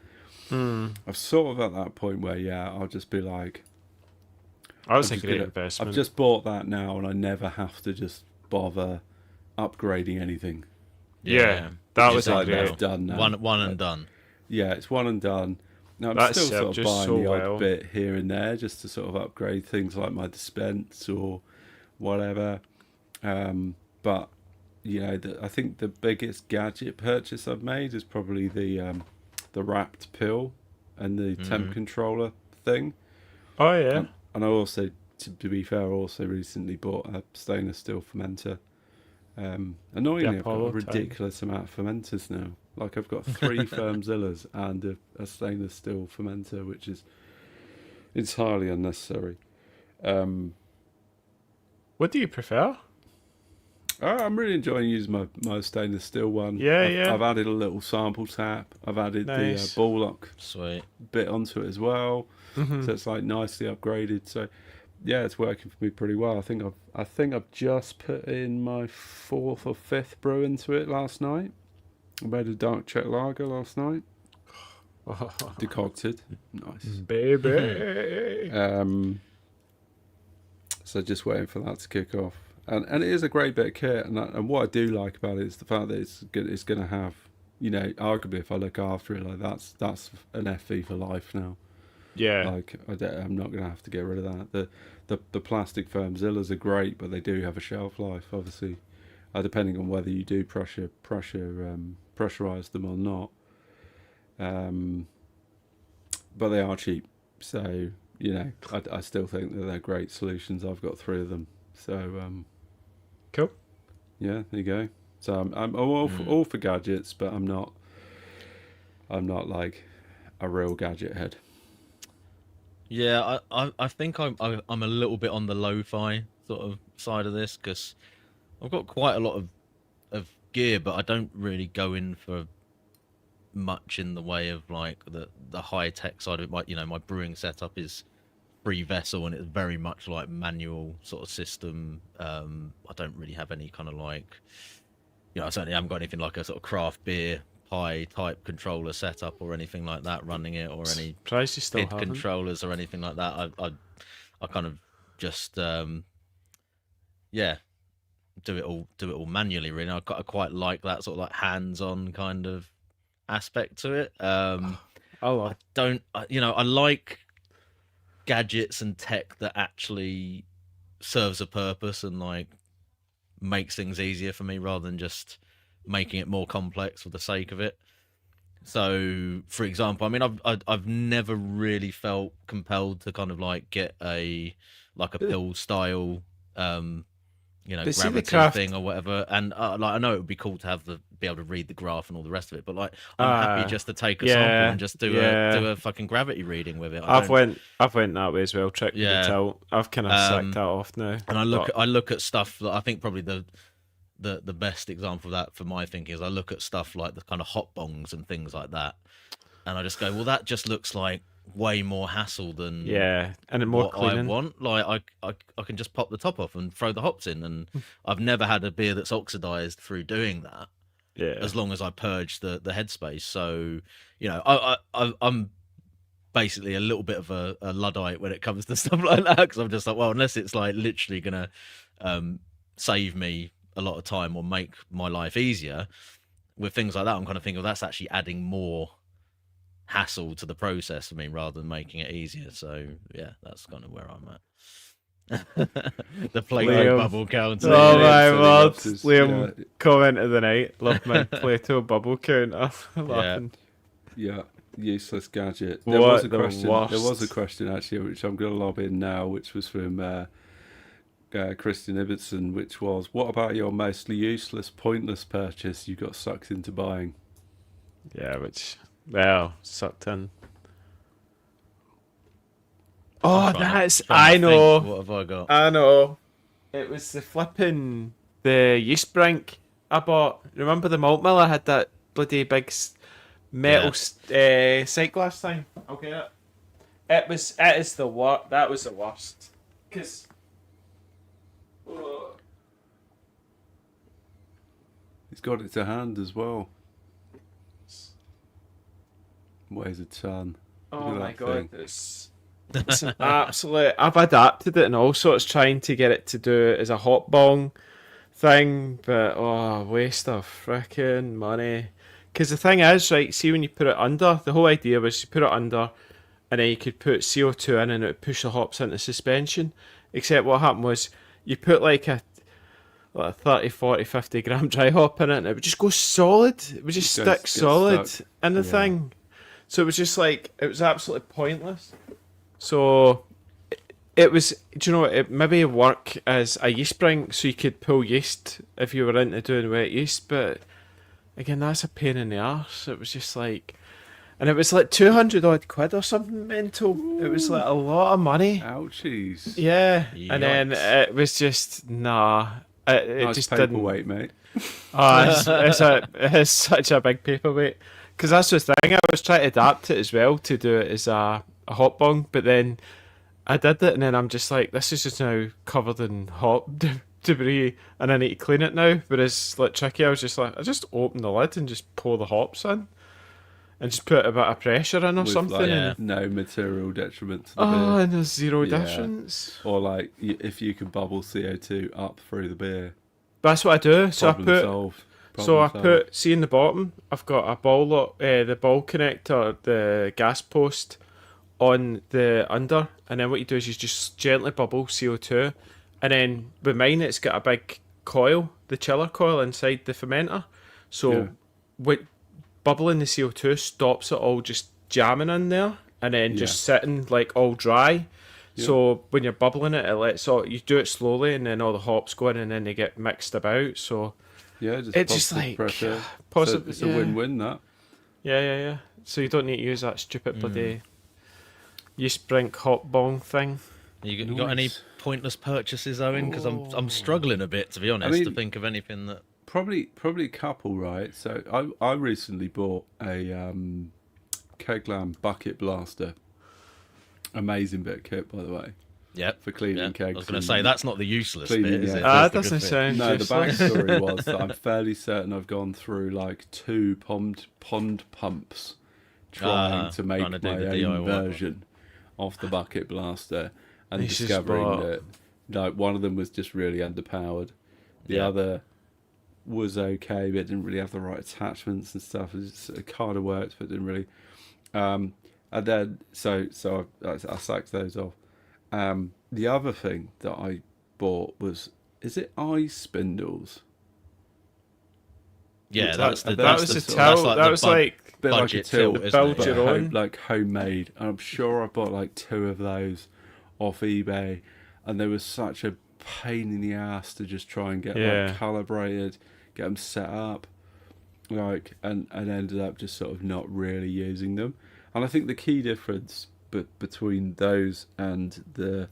I'm sort of at that point where, yeah, I'll just be like, I was I'm a just great gonna- investment. I've just bought that now and I never have to just bother upgrading anything. Yeah, that Which was is a like great. It's done now. One and done. Yeah, it's one and done. Now I'm That's still sort of just buying so the odd well. bit here and there just to sort of upgrade things like my dispense or whatever. But you know, I think the biggest gadget purchase I've made is probably the wrapped pill and the temp controller thing. Oh yeah. And I also, to be fair, I also recently bought a stainless steel fermenter. Annoyingly, I've got a Apollo type. ridiculous amount of fermenters now. Like I've got 3 Firmzillas and a stainless steel fermenter, which is entirely unnecessary. What do you prefer? I'm really enjoying using my stainless steel one. Yeah, I've added a little sample tap. I've added Nice. the ball lock Sweet. bit onto it as well, so it's like nicely upgraded. So yeah, it's working for me pretty well. I think I've just put in my 4th or 5th brew into it last night. I made a dark Czech lager last night, decocted, nice. Baby. So just waiting for that to kick off, and it is a great bit of kit. And what I do like about it is the fact that it's going to have, you know, arguably if I look after it, like that's an FE for life now. Yeah. Like I'm not going to have to get rid of that. The plastic Firmzillas are great, but they do have a shelf life, obviously, depending on whether you do pressurize them or not. But they are cheap, so you know I still think that they're great solutions. I've got 3 of them, so Cool. yeah, there you go. So I'm all for gadgets, but I'm not like a real gadget head. Yeah, I think I'm a little bit on the lo-fi sort of side of this because I've got quite a lot of gear, but I don't really go in for much in the way of like the high tech side of it. My brewing setup is free vessel and it's very much like manual sort of system. I don't really have any kind of like, I certainly haven't got anything like a sort of craft beer pie type controller setup or anything like that running it, or any Surprised you still PID haven't. controllers or anything like that. I kind of just do it all manually. Really, I quite like that sort of like hands-on kind of aspect to it. I love. I like gadgets and tech that actually serves a purpose and like makes things easier for me rather than just making it more complex for the sake of it. So, for example, I mean, I've never really felt compelled to kind of like get a pill style, But see the gravity craft- thing or whatever. And like I know it would be cool to be able to read the graph and all the rest of it, but like I'm happy just to take a sample and just do a fucking gravity reading with it. I've went that way as well. Trick with Yeah. the tilt. I've kind of sacked that off now. And I look at stuff that I think probably the best example of that for my thinking is I look at stuff like the kind of hot bongs and things like that, and I just go, well, that just looks like way more hassle than and more what cleaning. I want. Like I can just pop the top off and throw the hops in, and I've never had a beer that's oxidized through doing that. Yeah, As long as I purge the headspace. So I'm basically a little bit of a Luddite when it comes to stuff like that, because I'm just like, well, unless it's like literally gonna save me a lot of time or make my life easier with things like that, I'm kind of thinking, well, that's actually adding more hassle to the process for me rather than making it easier. So yeah, that's kind of where I'm at. The Play-Doh Liam. bubble counter. Oh Liam my said he word, loves his- Liam, comment of the night. Love my Play-Doh bubble counter. Laughing. Yeah, useless gadget. What There was the a question. There was a worst. question actually, which I'm going to lob in now, which was from Christian Ibbotson, which was, what about your mostly useless, pointless purchase you got sucked into buying? Yeah, sucked in. Oh, I know. What have I got? I know. It was the yeast brink I bought. Remember the malt mill? I had that bloody big metal sight glass thing. I'll get it. It is the worst. That was the worst. Because. He's got it to hand as well. Weighs a ton. Oh Look my at that god, thing. it's an absolute. I've adapted it and all sorts, trying to get it to do it as a hot bong thing, but waste of frickin' money. Because the thing is, right, see when you put it under, the whole idea was you put it under and then you could put CO2 in and it would push the hops into suspension. Except what happened was you put like a 30, 40, 50 gram dry hop in it and it would just go solid. It would just It stick gets solid stuck. in the Yeah. thing. So it was just like, it was absolutely pointless. So it was, do you know, it maybe work as a yeast brink so you could pull yeast if you were into doing wet yeast, but again, that's a pain in the arse. It was just like, and it was like 200 odd quid or something mental. It was like a lot of money. Ouchies. Yeah, and then Yikes. it was just, nah. It Nice just didn't. paperweight, mate. It's such a big paperweight. Because that's the thing, I was trying to adapt it as well to do it as a hot bung, but then I did it and then I'm just like, this is just now covered in hop debris and I need to clean it now. Whereas like Tricky, I was just like, I just open the lid and just pour the hops in and just put a bit of pressure in or With, something. like, And, no material detriment to the oh, beer. and there's zero Yeah. difference. Or like, if you can bubble CO2 up through the beer, That's what I do. So problem solved. So I Problem solved. see in the bottom, I've got a the ball connector, the gas post on the under, and then what you do is you just gently bubble CO2, and then with mine it's got a big coil, the chiller coil inside the fermenter, so Yeah. with bubbling the CO2 stops it all just jamming in there, and then just sitting like all dry. Yeah. So when you're bubbling it, it lets all, you do it slowly, and then all the hops go in, and then they get mixed about. So Yeah, just it's just positive like pressure. positive. It's a win-win, that. Yeah. So you don't need to use that stupid bloody yeast brink hot bong thing. You got any Nice. pointless purchases, Owen? Because I'm struggling a bit, to be honest, to mean- think of anything that. Probably a couple, right? So I recently bought a Keglam bucket blaster. Amazing bit of kit, by the way, Yep. for cleaning Yeah. kegs. I was going and- to say that's not the useless Cleaning, bit, is yeah. it? That That's the doesn't good bit. sound No, the useless. backstory was that I'm fairly certain I've gone through like 2 pond pumps trying to make trying to do my the own DIY. version of the bucket blaster and You should discovering spot- that like one of them was just really underpowered. The Yeah. other was okay, but it didn't really have the right attachments and stuff. It kind of worked, but didn't really. And then so I sacked those off. The other thing that I bought was, is it eye spindles? Yeah, That- that's the. that that's was the a sort- towel. that's like That the was bud- like Bit like a budget till, tilt, isn't build it? your Yeah. own. like homemade. And I'm sure I bought like 2 of those off eBay, and they were such a pain in the ass to just try and get Yeah. like calibrated, get them set up, like, and ended up just sort of not really using them. And I think the key difference between those and the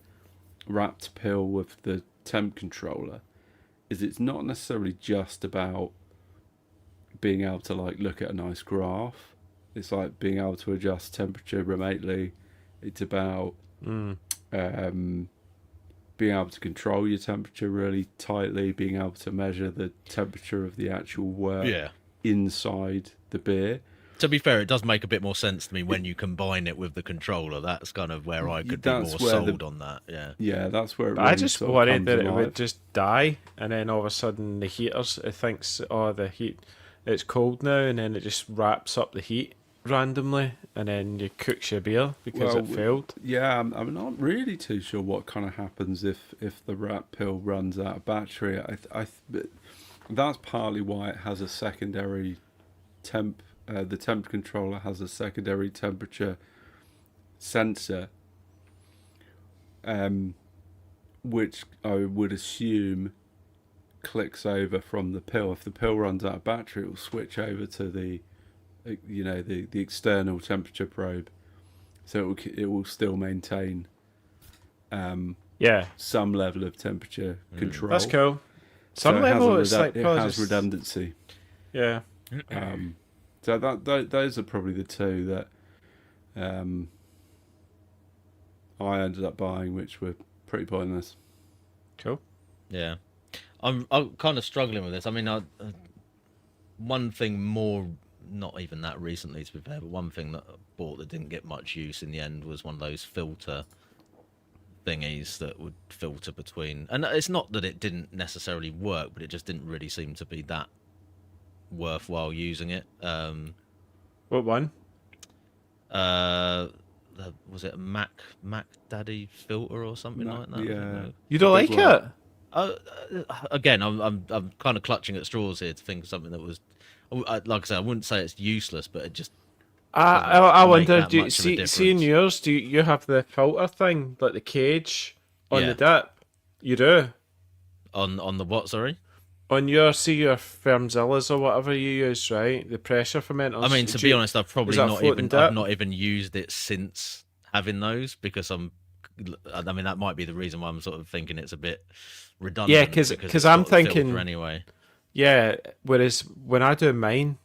wrapped pill with the temp controller is it's not necessarily just about being able to like look at a nice graph. It's like being able to adjust temperature remotely. It's about being able to control your temperature really tightly, being able to measure the temperature of the actual work Yeah. inside the beer. To be fair, it does make a bit more sense to me when you combine it with the controller. That's kind of where I could be That's more where the- sold on that. Yeah. Yeah, that's where it I really just sort of worried comes that it alive. would just die, and then all of a sudden the heaters, it thinks, oh, the heat, it's cold now, and then it just wraps up the heat randomly, and then you cooks your beer because Well, it failed. Yeah, I'm not really too sure what kind of happens if the rat pill runs out of battery. But that's partly why it has a secondary temp. The temp controller has a secondary temperature sensor, which I would assume clicks over from the pill. If the pill runs out of battery, it will switch over to the external temperature probe, so it will still maintain Yeah, some level of temperature control. that's cool. Some So level, it it's has, like it has redundancy. Yeah, So those are probably the two that I ended up buying, which were pretty pointless. cool. Yeah, I'm kind of struggling with this. I mean, one thing more, not even that recently to be fair, but one thing that I bought that didn't get much use in the end was one of those filter thingies that would filter between. And it's not that it didn't necessarily work, but it just didn't really seem to be that worthwhile using it. What one? Was it a Mac Daddy filter or something like that? Yeah. You don't like Big one. it? Again, I'm kind of clutching at straws here to think of something that was, like I said, I wouldn't say it's useless, but it just I make wonder. that Do you much of a see in difference. yours? Do you have the filter thing, like the cage on Yeah. the dip? You do. on the what? Sorry. On your Firmzillas or whatever you use, right? The pressure fermenters. I mean, to be honest, I've probably that not floating even I've dip? not even used it since having those because I mean, that might be the reason why I'm sort of thinking it's a bit redundant. Yeah, 'cause it's I'm got the filter thinking- anyway. Yeah. Whereas when I do mine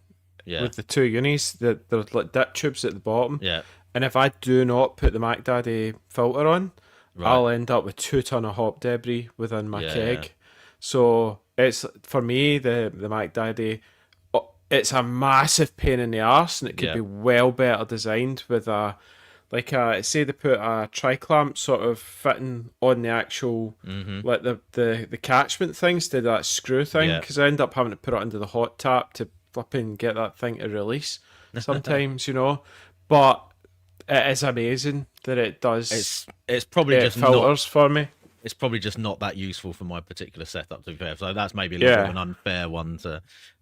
Yeah, with the two unis, there's like dip tubes at the bottom, yeah, and if I do not put the Mac Daddy filter on, right. I'll end up with 2 ton of hop debris within my Yeah, keg. yeah. So it's for me the Mac Daddy. It's a massive pain in the arse, and it could Yeah. be well better designed with say they put a tri-clamp sort of fitting on the actual like the catchment thing instead of that screw thing, Yeah. because I end up having to put it under the hot tap to flipping get that thing to release sometimes, but it is amazing that it does. It's probably It just not. filters for me. It's probably just not that useful for my particular setup, to be fair. So that's maybe a little bit of an unfair one to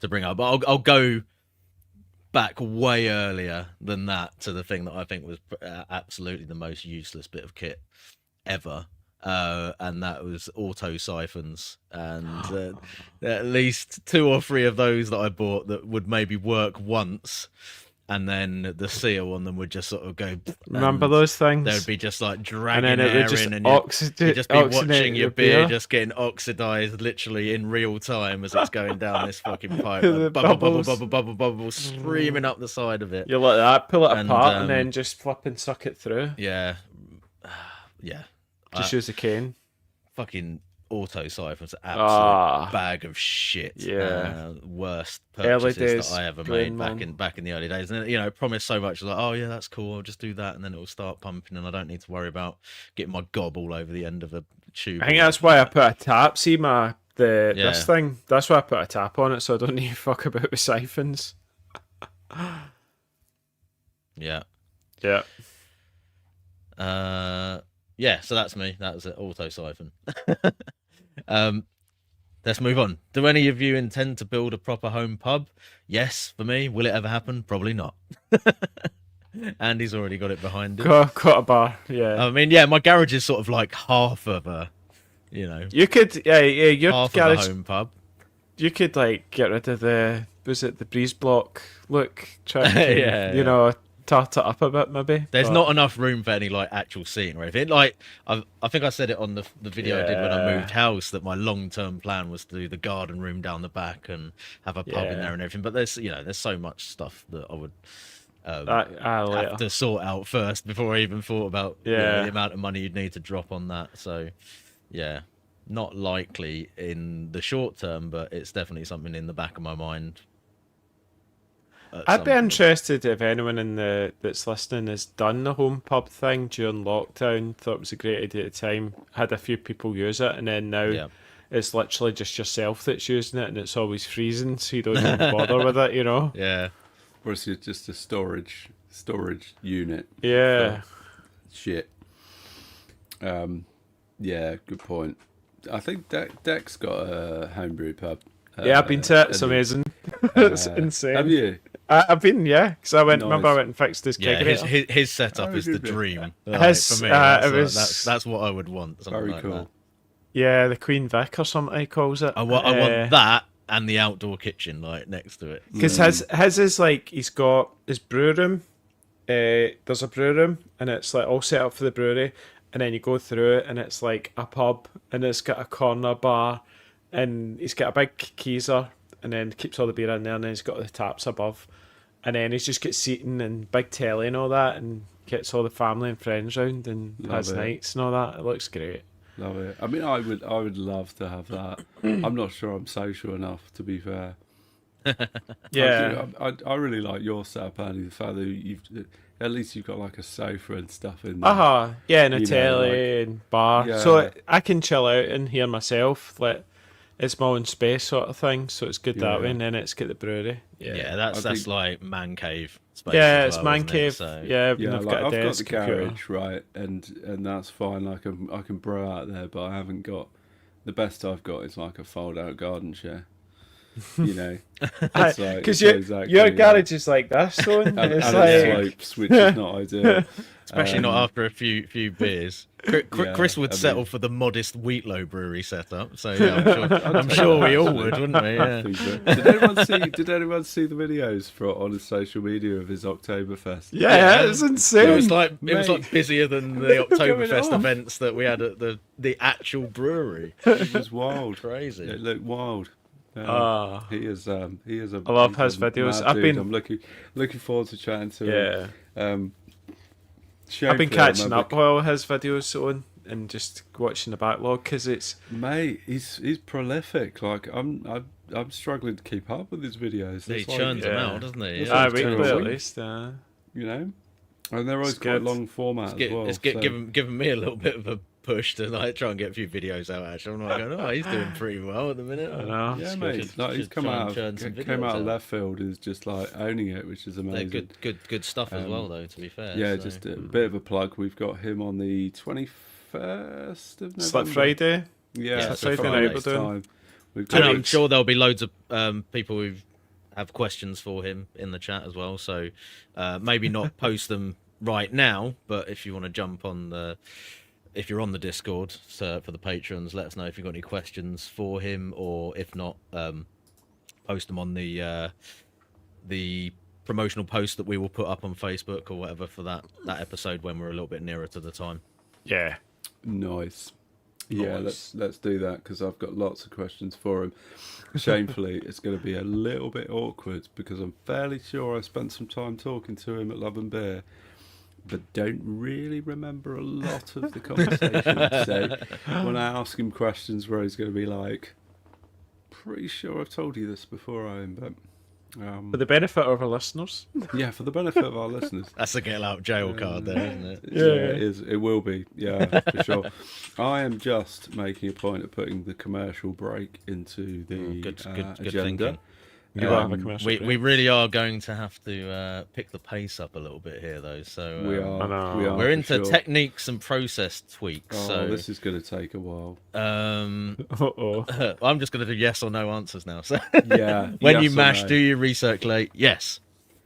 bring up. But I'll go back way earlier than that to the thing that I think was absolutely the most useless bit of kit ever. And that was auto siphons. And at least 2 or 3 of those that I bought that would maybe work once. And then the seal on them would just sort of go. Remember and those things? They would be just like and dragging then it air would just in, and you'd just be oxidate watching your your beer just getting oxidized literally in real time as it's going down this fucking pipe. Like, bubble, bubble, bubble, bubble, screaming up the side of it. You like that, pull it And, apart, and then just flip and suck it through. Yeah. Yeah. Just use a cane. Fucking auto siphons, absolute Ah. bag of shit. Yeah. Worst Early purchases days that I ever going, made back in the early days. And promised so much, like, oh yeah, that's cool, I'll just do that, and then it'll start pumping, and I don't need to worry about getting my gob all over the end of a tube. I think that's why I put a tap. See Yeah. this thing. That's why I put a tap on it, so I don't need to fuck about with siphons. Yeah. Yeah. Yeah, so that's me. That was an auto siphon. Let's move on. Do any of you intend to build a proper home pub? Yes, for me. Will it ever happen? Probably not. Andy's already got it behind him. Got a bar. Yeah. I mean, yeah, my garage is sort of like half of a, You could, your half garage. of a home pub. You could like get rid of the breeze block look, try Yeah, and yeah. tart it up a bit maybe. There's but- not enough room for any like actual seating or anything. Like I think I said it on the video I did when I Yeah. moved house that my long term plan was to do the garden room down the back and have a pub in Yeah. there and everything. But there's so much stuff that I would later. have to sort out first before I even thought about Yeah. the amount of money you'd need to drop on that. So yeah, not likely in the short term, but it's definitely something in the back of my mind. at I'd some be point. interested if anyone that's listening has done the home pub thing during lockdown. Thought it was a great idea at the time. Had a few people use it, and then now Yeah. it's literally just yourself that's using it, and it's always freezing, so you don't even bother with it. Yeah. Or it's just a storage unit. Yeah. Shit. Yeah, good point. I think Deck's got a homebrew pub. Yeah, I've been to it. It's and, amazing. It's insane. Have you? I've been, yeah, because I went. Remember, I Nice. went and fixed his Yeah, kegerator. his setup Oh, is the good bit. dream. His, for me, it was- that's what I would want. Something Very like cool. Yeah, the Queen Vic or something he calls it. I want that and the outdoor kitchen like next to it. Because his is like, he's got his brew room. There's a brew room, and it's like all set up for the brewery. And then you go through it, and it's like a pub, and it's got a corner bar, and he's got a big keezer, and then keeps all the beer in there, and then he's got the taps above, and then he's just got seating and big telly and all that, and gets all the family and friends round and has nights and all that. It looks great. Love it. I mean, I would love to have that. I'm not sure I'm social enough, to be fair. Yeah. I really like your setup, Andy. The fact that at least you've got like a sofa and stuff in there. Yeah, and a You know, telly and bar. Yeah. So I can chill out in here myself. Like, it's my own space sort of thing, so it's good that way. And then it's got the brewery. Yeah, that's think- like man cave space. Yeah, as it's well, man isn't it? cave. So, Yeah, Yeah, I've like, got a I've got desk, the computer. garage, right, and that's fine. I can brew out there, but I haven't got. The best I've got is like a fold-out garden chair. You know, it's like, Because it's exactly, your garage is like this, so and it's it like slopes, which is not ideal. especially not after a few beers. Chris would I mean- settle for the modest Wheatlow brewery setup. So yeah, I'm sure we all would, wouldn't we? Yeah. Did anyone see the videos on his social media of his Oktoberfest? yeah, it's insane. It was like Mate. busier than the going Oktoberfest on? events that we had at the actual brewery. It was wild. Crazy. It looked wild. He is a. I love he's his a videos. mad I've dude. been- I'm looking forward to chatting to him. Yeah. Shamefully, I've been I catching remember- up while his videos on and just watching the backlog because it's Mate, he's prolific. Like I'm struggling to keep up with his videos. He It's like, churns them yeah. out, doesn't he? It's Yeah, like weekly two a at week. least. you know, and they're always It's quite good. long format as well. It's so- giving me a little bit of a push to like try and get a few videos out. Actually, I'm like going, oh, he's doing pretty well at the minute. I know. Yeah, Should- mate. should- Like, he's should come try and out churn some came videos out of out. left field is just like owning it, which is They're amazing. good stuff as well, though. To be fair, Yeah, so. just a bit of a plug. We've got him on the 21st of November. It's like Friday. Yeah, Yeah, so so Friday Friday night we're doing. time. We've And got I'm sure there'll be loads of people who have questions for him in the chat as well. So maybe not post them right now, but if you want to jump on if you're on the Discord for the patrons, let us know if you've got any questions for him, or if not, post them on the promotional post that we will put up on Facebook or whatever for that episode when we're a little bit nearer to the time. Yeah. Nice. Yeah, Nice. let's do that because I've got lots of questions for him. Shamefully, it's going to be a little bit awkward because I'm fairly sure I spent some time talking to him at Love and Beer, but don't really remember a lot of the conversation. So when I ask him questions where he's going to be like, pretty sure I've told you this before, Owen, but For the benefit of our listeners. yeah, for the benefit of our listeners. That's a get out of jail card there, isn't it? Yeah, it is. It will be. Yeah, for sure. I am just making a point of putting the commercial break into the Good agenda. thinking. You gotta have a commercial We break. really are going to have to pick the pace up a little bit here, though. So We I are. know. We are. we're for into sure. techniques and process tweaks. Oh, so this is going to take a while. Uh-oh. I'm just going to do yes or no answers now. So Yeah. when yes you or mash, no? do you recirculate? Yes.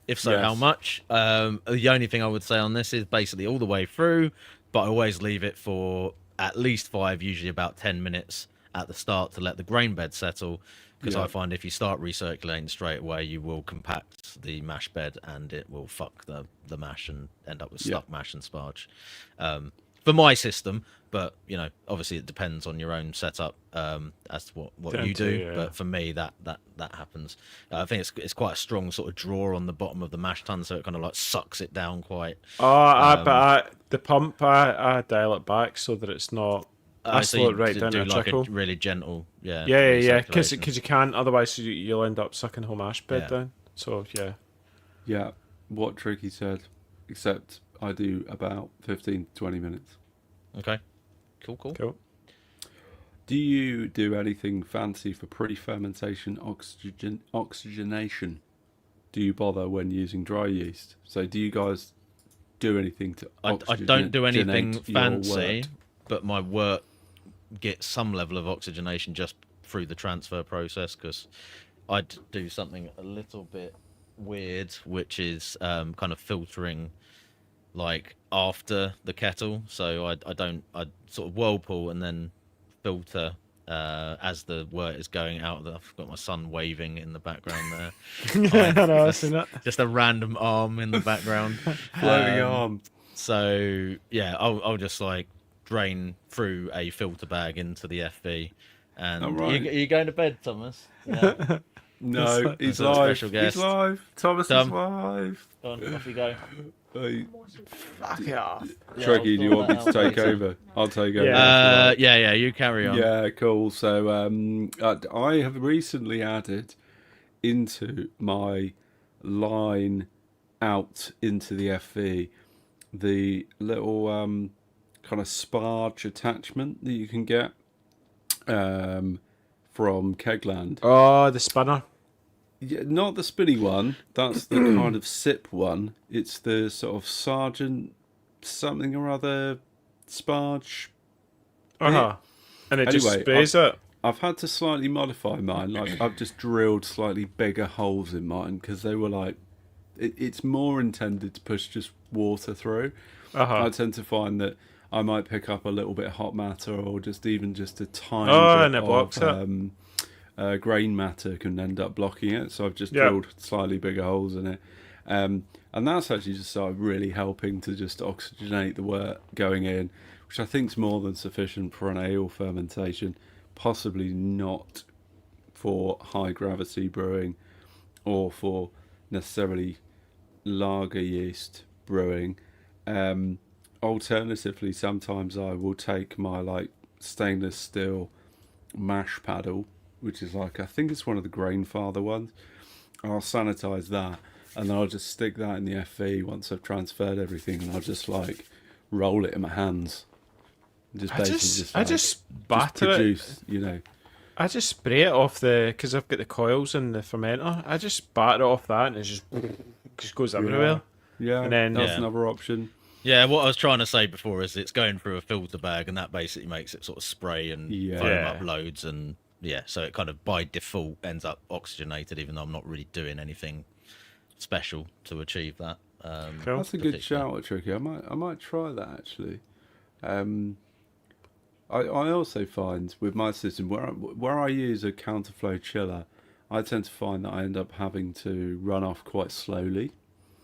If so, Yes. how much? The only thing I would say on this is basically all the way through, but I always leave it for at least 5, usually about 10 minutes at the start to let the grain bed settle. Because Yeah. I find if you start recirculating straight away, you will compact the mash bed and it will fuck the mash and end up with Yeah. stuck mash and sparge. For my system, but you know, obviously it depends on your own setup as to what Down you to, do. yeah. But for me, that happens. I think it's quite a strong sort of draw on the bottom of the mash tun, so it kind of like sucks it down quite. The pump, I dial it back so that it's not. I So slow you it right do down to a like trickle. a really gentle, yeah. Yeah, recirculation. because you can't. Otherwise, you'll end up sucking whole mash bed Yeah. down. So yeah. Yeah. What Tricky said, except I do about 15 to 20 minutes. Okay, cool. Cool. Do you do anything fancy for pre-fermentation oxygenation? Do you bother when using dry yeast? So do you guys do anything to I don't do anything oxygenate your fancy, wort? but my wort gets some level of oxygenation just through the transfer process because I do something a little bit weird, which is kind of filtering like after the kettle. So I sort of whirlpool and then filter as the wort is going out. I've got my son waving in the background there. I know, I've seen it. Just a random arm in the background. Floating arm. So yeah, I'll just like drain through a filter bag into the FV. And All right. you going to bed, Thomas? Yeah. No, he's That's a live. special guest. He's live. Thomas is Tom. live. Go on, off you go. Hey, Fuck it off. Yeah, Treggy, I'll do you sort want me that to out take later. over? I'll take over. Yeah. Yeah, you carry on. Yeah, cool. So I have recently added into my line out into the FV the little kind of sparge attachment that you can get from Kegland. Oh, the spinner. Yeah, not the spinny one. That's the kind of sip one. It's the sort of Sergeant something or other sparge. Uh-huh. And it just Anyway, sprays it. I've had to slightly modify mine. Like I've just drilled slightly bigger holes in mine because they were like, it's more intended to push just water through. Uh-huh. I tend to find that I might pick up a little bit of hot matter or just even just a tiny And bit it blocks of grain matter can end up blocking it. So I've just Yeah. drilled slightly bigger holes in it. And that's actually just started really helping to just oxygenate the wort going in, which I think is more than sufficient for an ale fermentation, possibly not for high gravity brewing or for necessarily lager yeast brewing. Alternatively, sometimes I will take my like stainless steel mash paddle, which is like, I think it's one of the Grainfather ones. I'll sanitize that and then I'll just stick that in the FV once I've transferred everything, and I'll just like roll it in my hands. Just I just batter it. produce, you know. I just spray it off because I've got the coils in the fermenter. I just batter it off that and it just goes everywhere. Yeah, And then- that's Yeah. another option. Yeah, what I was trying to say before is it's going through a filter bag, and that basically makes it sort of spray and Yeah. foam Yeah. up loads, and yeah, so it kind of by default ends up oxygenated, even though I'm not really doing anything special to achieve that. Cool. That's a good particularly. shout, Tricky. I might try that actually. I also find with my system where I use a counterflow chiller, I tend to find that I end up having to run off quite slowly.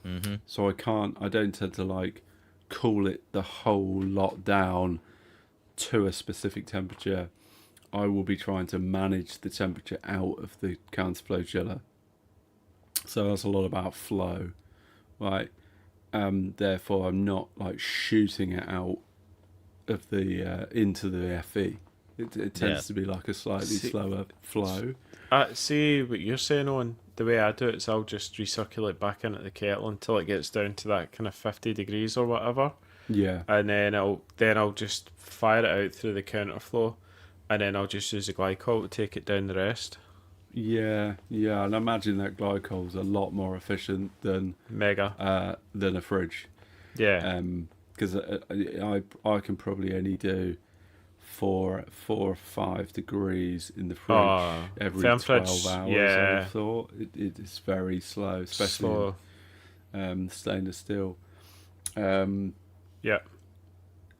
Mm-hmm. So I don't tend to like cool it the whole lot down to a specific temperature. I will be trying to manage the temperature out of the counterflow chiller. So that's a lot about flow, right? Therefore, I'm not like shooting it out of the into the FE. It tends Yeah. to be like a slightly See- slower flow. See what you're saying on the way I do it is I'll just recirculate back into the kettle until it gets down to that kind of 50 degrees or whatever, Yeah, and then I'll just fire it out through the counterflow, and then I'll just use the glycol to take it down the rest. yeah, and I imagine that glycol's a lot more efficient than Mega. a fridge. Yeah. Because I can probably only do 4 or 5 degrees in the fridge Oh, every firm 12 fridge, hours. I yeah. would thought it is very slow, especially Slow. in stainless steel. Yeah.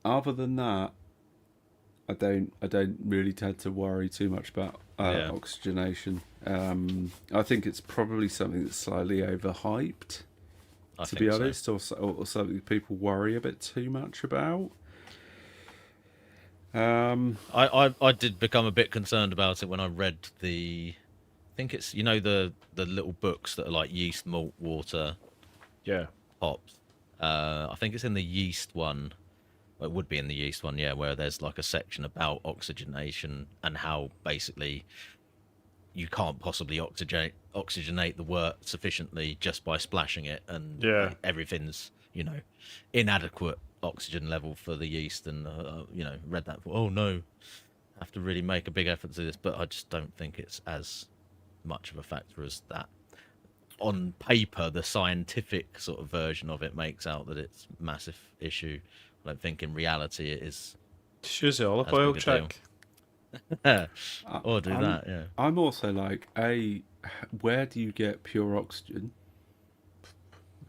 Other than that, I don't really tend to worry too much about Yeah. oxygenation. I think it's probably something that's slightly overhyped, I to think be so. honest, or something people worry a bit too much about. I did become a bit concerned about it when I read I think it's the little books that are like yeast, malt, water, Yeah. hops. I think it's in the yeast one. Well, it would be in the yeast one, yeah, where there's like a section about oxygenation and how basically you can't possibly oxygenate the wort sufficiently just by splashing it, and Yeah. everything's inadequate oxygen level for the yeast, and read that. Oh no, have to really make a big effort to this, but I just don't think it's as much of a factor as that. On paper, the scientific sort of version of it makes out that it's a massive issue. I don't think in reality it is. Just use the olive That's oil a good deal. trick. Or do I'm- that, yeah. I'm also like, where do you get pure oxygen?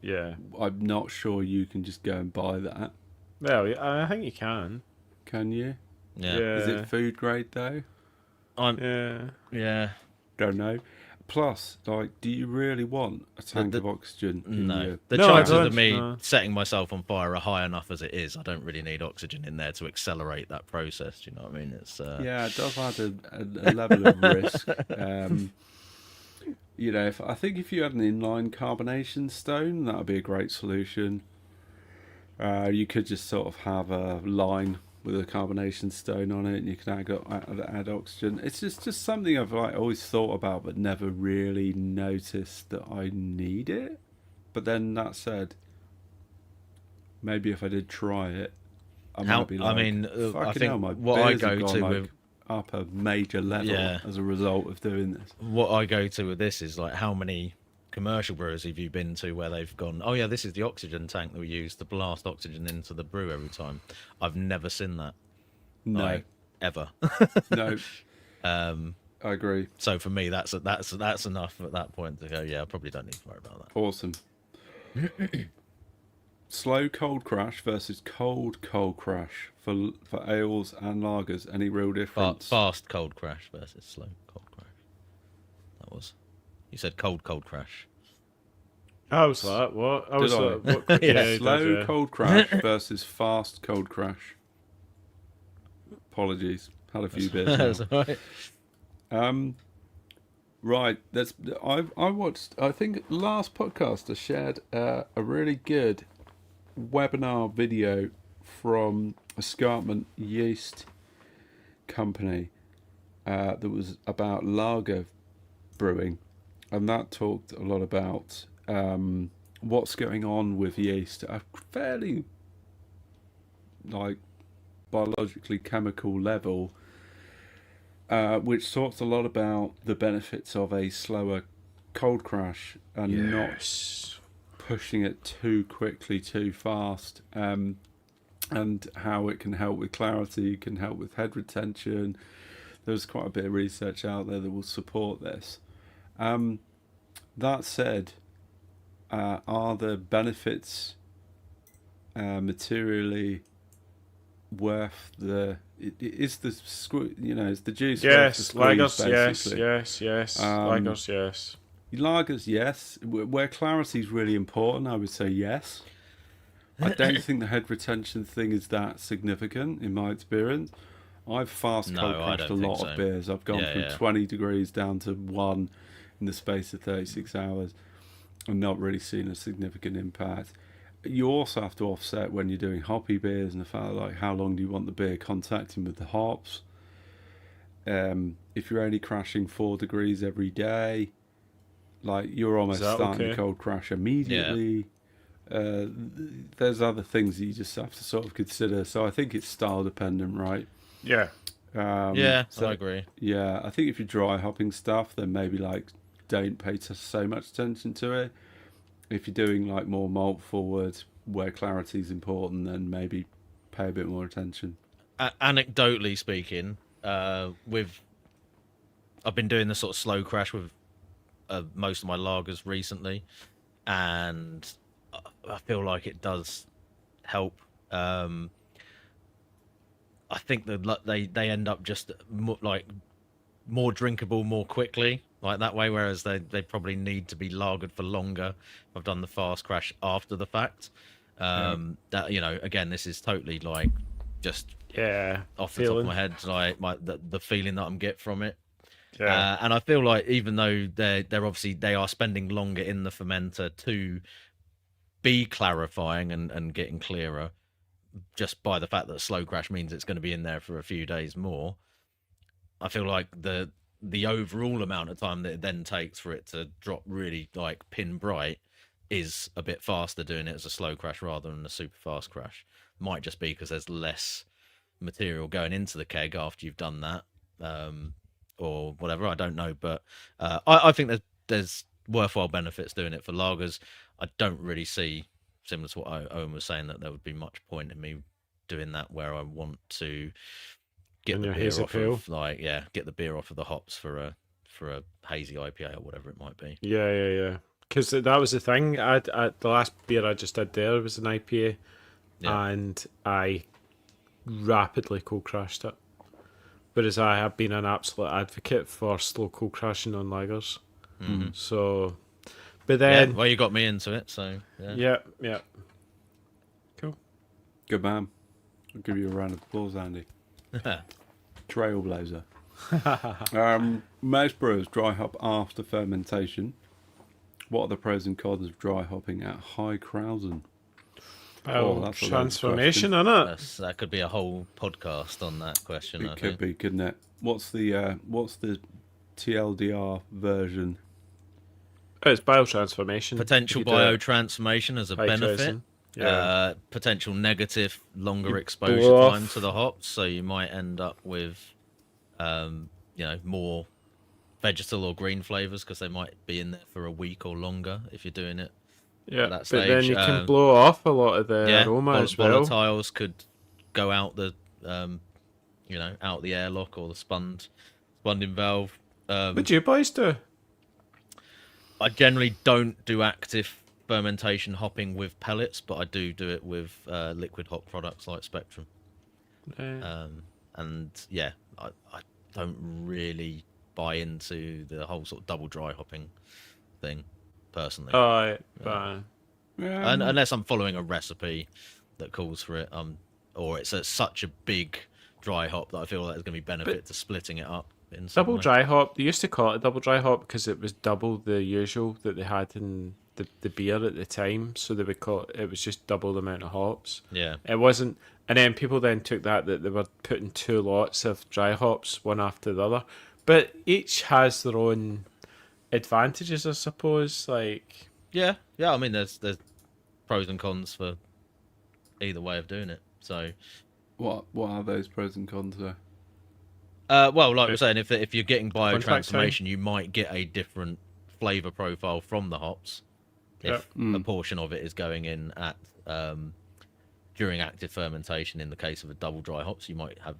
Yeah. I'm not sure you can just go and buy that. Well, I think you can. Can you? Yeah. Is it food grade though? Yeah. Don't know. Plus, like, do you really want a tank of oxygen? No. The No, I chances don't, of me no. setting myself on fire are high enough as it is. I don't really need oxygen in there to accelerate that process. Do you know what I mean? It's Yeah, it does add a level of risk. You know, I think if you had an inline carbonation stone, that would be a great solution. You could just sort of have a line with a carbonation stone on it, and you can add oxygen. It's just something I've like always thought about, but never really noticed that I need it. But then that said, maybe if I did try it, I might be like, I fucking think hell, my what I beers have go gone, to like, with up a major level as a result of doing this. what I go to with this is like, how many commercial brewers have you been to where they've gone, oh yeah, this is the oxygen tank that we use to blast oxygen into the brew every time? I've never seen that. No, Like, ever. no, I agree. So for me, that's enough at that point to go, yeah, I probably don't need to worry about that. Awesome. Slow cold crash versus cold crash for ales and lagers. Any real difference? Fast cold crash versus slow cold crash. That was. You said cold crash. I was like, what? I was Did I? like, what? Yeah, he Slow does, yeah. cold crash versus fast cold crash. Apologies, had a few beers. That's now. all right. Right, I watched. I think last podcast I shared a really good webinar video from Escarpment Yeast Company that was about lager brewing, and that talked a lot about what's going on with yeast at a fairly like biologically chemical level, which talks a lot about the benefits of a slower cold crash and not pushing it too quickly, too fast, and how it can help with clarity, can help with head retention. There's quite a bit of research out there that will support this. That said, are the benefits materially worth the? Is the is the juice worth the Yes, squeeze, lagers, basically? yes. Lagers, yes. Lagers, yes. Where clarity is really important, I would say yes. I don't think the head retention thing is that significant in my experience. I've fast cold crashed a lot of beers. I've gone from 20 degrees down to 1 in the space of 36 hours and not really seen a significant impact. You also have to offset when you're doing hoppy beers and the fact like how long do you want the beer contacting with the hops. If you're only crashing 4 degrees every day, like you're almost starting to cold crash immediately. There's other things that you just have to sort of consider. So I think it's style dependent, right? Yeah. I agree. Yeah, I think if you're dry hopping stuff, then maybe like don't pay so much attention to it. If you're doing like more malt forward, where clarity is important, then maybe pay a bit more attention. Anecdotally speaking, I've been doing the sort of slow crash with most of my lagers recently, and I feel like it does help. I think that they end up just more drinkable more quickly, like that way, whereas they probably need to be lagered for longer. I've done the fast crash after the fact. That again, this is totally like just off the top of my head, like the feeling that I'm get from it. And I feel like even though they're obviously they are spending longer in the fermenter to be clarifying and getting clearer, just by the fact that slow crash means it's going to be in there for a few days more. I feel like the overall amount of time that it then takes for it to drop really like pin bright is a bit faster doing it as a slow crash rather than a super fast crash. Might just be because there's less material going into the keg after you've done that, or whatever. I don't know, but I think there's worthwhile benefits doing it for lagers. I don't really see, similar to what Owen was saying, that there would be much point in me doing that where I want to get the beer off of, get the beer off of the hops for a hazy IPA or whatever it might be. Yeah. Because that was the thing. The last beer I just did there was an IPA, and I rapidly cold crashed it. Whereas I have been an absolute advocate for slow cold crushing on lagers. So, but Yeah, then, well, you got me into it, so yeah. Cool. Good man. I'll give you a round of applause, Andy. Trailblazer. Most brewers dry hop after fermentation. What are the pros and cons of dry hopping at High Krausen? Well, that's a loaded transformation, question. isn't it? that could be a whole podcast on that question. I It could think. be, couldn't it? What's the TLDR version? Oh, it's biotransformation. Potential If you do it biotransformation as a by benefit. tracing. Yeah. Potential negative, longer You exposure blow time off. to the hops, so you might end up with, more vegetal or green flavors because they might be in there for a week or longer if you're doing it. Yeah, that but then stage, you can blow off a lot of the Yeah, aroma as well. volatiles could go out the, out the airlock or the spunding valve. What do you boys do? I generally don't do active fermentation hopping with pellets, but I do it with liquid hop products like Spectrum. And yeah, I don't really buy into the whole sort of double dry hopping thing personally. Oh, but Unless I'm following a recipe that calls for it, or it's such a big dry hop that I feel like there's going to be benefit to splitting it up. In some double way. dry hop. They used to call it a double dry hop because it was double the usual that they had in the beer at the time. So they would call it was just double the amount of hops. Yeah. It wasn't, and then people then took that they were putting 2 lots of dry hops one after the other, but each has their own advantages, I suppose. Like, Yeah. I mean, there's pros and cons for either way of doing it. So, What are those pros and cons there? well, like we're saying, if you're getting Contact biotransformation, you might get a different flavor profile from the hops. If a portion of it is going in at during active fermentation, in the case of a double dry hops, you might have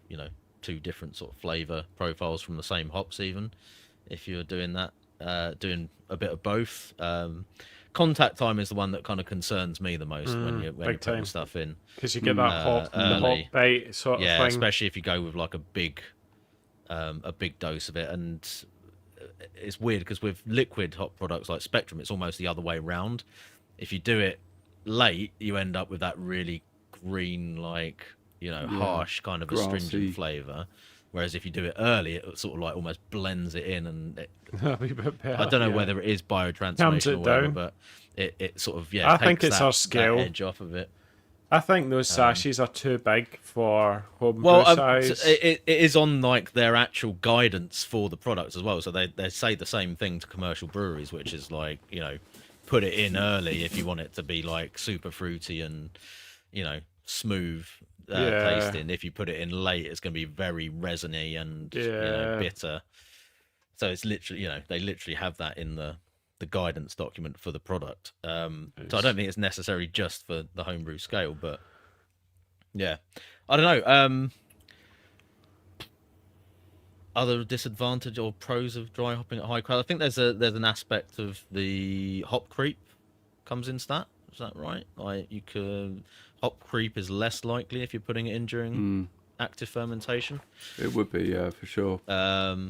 2 different sort of flavor profiles from the same hops. Even if you're doing that, doing a bit of both. Contact time is the one that kind of concerns me the most when you're big putting time. stuff in. because you get that the hop early. bite sort Yeah, of thing. especially if you go with like a big dose of it. And it's weird because with liquid hop products like Spectrum, it's almost the other way around. If you do it late, you end up with that really green, harsh kind of grassy. astringent flavor. Whereas if you do it early, it sort of like almost blends it in, and A wee bit better, I don't know yeah. whether it is Calms biotransformation it or whatever, down. but it sort of I think takes it's that, our that scale. edge off of it. I think those sachets are too big for homebrew Well, size. it is on like their actual guidance for the products as well. So they say the same thing to commercial breweries, which is like, put it in early if you want it to be like super fruity and, smooth tasting. If you put it in late, it's going to be very resiny and bitter. So it's literally, they literally have that in the guidance document for the product. So I don't think it's necessary just for the homebrew scale, but yeah, I don't know. Other disadvantage or pros of dry hopping at high crowd? I think there's an aspect of the hop creep comes into that. Is that right? Like hop creep is less likely if you're putting it in during active fermentation. It would be, yeah, for sure. I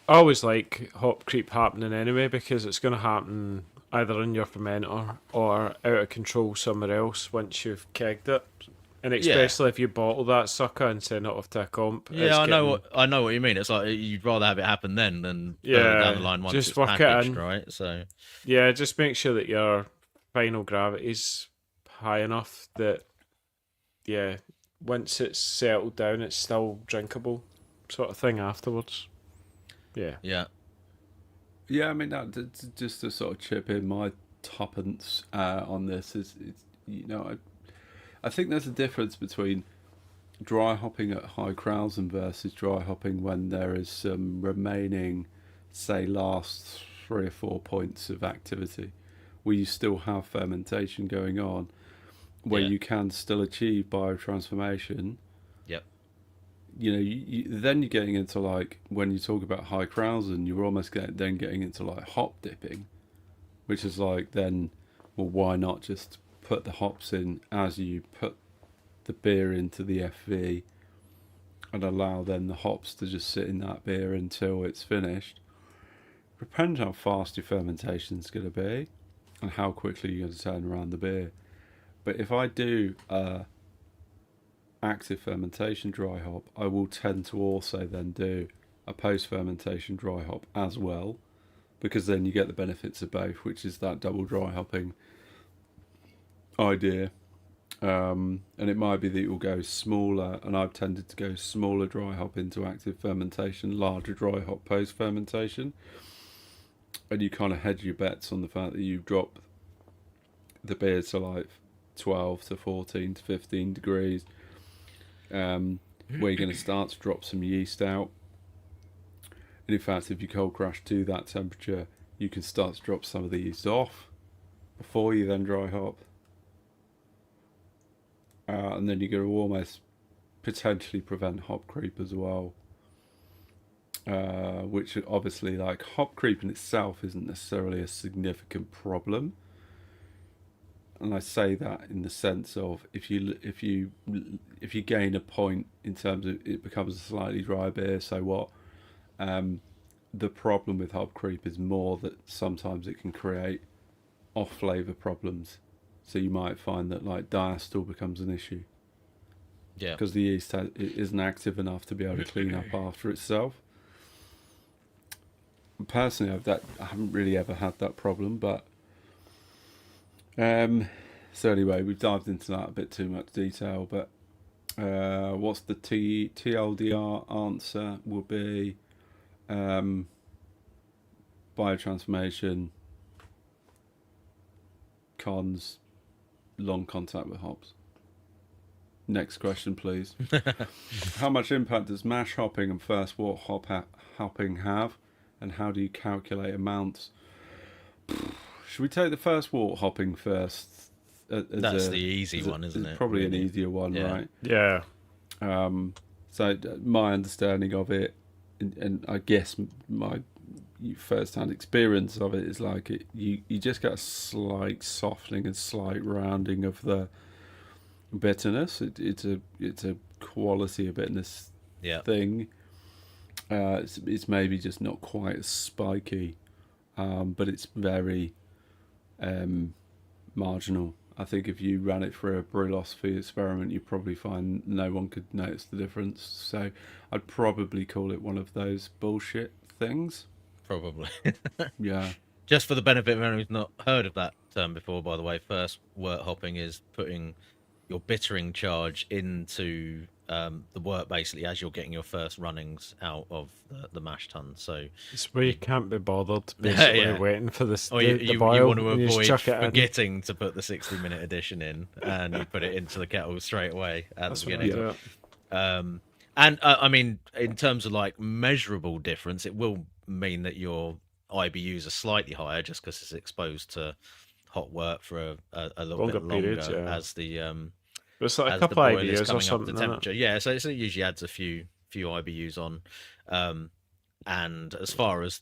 always like hop creep happening anyway because it's going to happen either in your fermenter or out of control somewhere else once you've kegged it. And especially if you bottle that sucker and send it off to a comp. Yeah, I know what you mean. It's like you'd rather have it happen then than further Yeah, down the line once just it's work it packaged, in. right? So Yeah, just make sure that your final gravity's high enough that, once it's settled down, it's still drinkable sort of thing afterwards. Yeah. yeah. Yeah, I mean, just to sort of chip in my tuppence on this is I think there's a difference between dry hopping at High Krausen versus dry hopping when there is some remaining, say, last 3 or 4 points of activity, where you still have fermentation going on, where you can still achieve biotransformation. Yep. Then you're getting into like when you talk about High Krausen, you're almost getting into like hop dipping, which is like then, well, why not just put the hops in as you put the beer into the FV, and allow then the hops to just sit in that beer until it's finished. Depends how fast your fermentation's going to be and how quickly you're going to turn around the beer. But if I do active fermentation dry hop, I will tend to also then do a post fermentation dry hop as well, because then you get the benefits of both, which is that double dry hopping idea. And it might be that you'll go smaller, and I've tended to go smaller dry hop into active fermentation, larger dry hop post fermentation, and you kind of hedge your bets on the fact that you drop the beer to like 12 to 14 to 15 degrees, where you're going to start to drop some yeast out. And in fact, if you cold crash to that temperature, you can start to drop some of the yeast off before you then dry hop. And then you're going to almost potentially prevent hop creep as well. Which obviously, like, hop creep in itself isn't necessarily a significant problem. And I say that in the sense of if you gain a point in terms of it becomes a slightly dry beer, so what? The problem with hop creep is more that sometimes it can create off flavour problems. So you might find that like diacetyl becomes an issue. Yeah. Because the yeast it isn't active enough to be able to clean up after itself. Personally, I haven't really ever had that problem, but so anyway, we've dived into that a bit too much detail, but what's the TLDR answer will be biotransformation, cons, long contact with hops. Next question, please. How much impact does mash hopping and first wort hopping have, and how do you calculate amounts? Should we take the first wort hopping first? That's the easy one, isn't it? Probably really? an easier one, Yeah. right? Yeah. So my understanding of it, and I guess my first-hand experience of it is like you just get a slight softening and slight rounding of the bitterness. It's a quality of bitterness thing. It's maybe just not quite as spiky, but it's very marginal. I think if you ran it for a Brilosophy experiment, you'd probably find no one could notice the difference. So I'd probably call it one of those bullshit things. Probably. Yeah. Just for the benefit of anyone who's not heard of that term before, by the way, first wort hopping is putting your bittering charge into the wort basically as you're getting your first runnings out of the mash tun. So it's where you can't be bothered basically waiting for this. Or the you boil, want to and you just avoid chuck it in. forgetting to put the 60-minute addition in, and you put it into the kettle straight away at That's the what I beginning. do. And I mean, in terms of like measurable difference, it will mean that your IBUs are slightly higher just because it's exposed to hot wort for a little bit longer periods, yeah. as the It's like a as the couple of boil is IBUs or coming up something. to temperature. Yeah, so it usually adds a few IBUs on. And as far as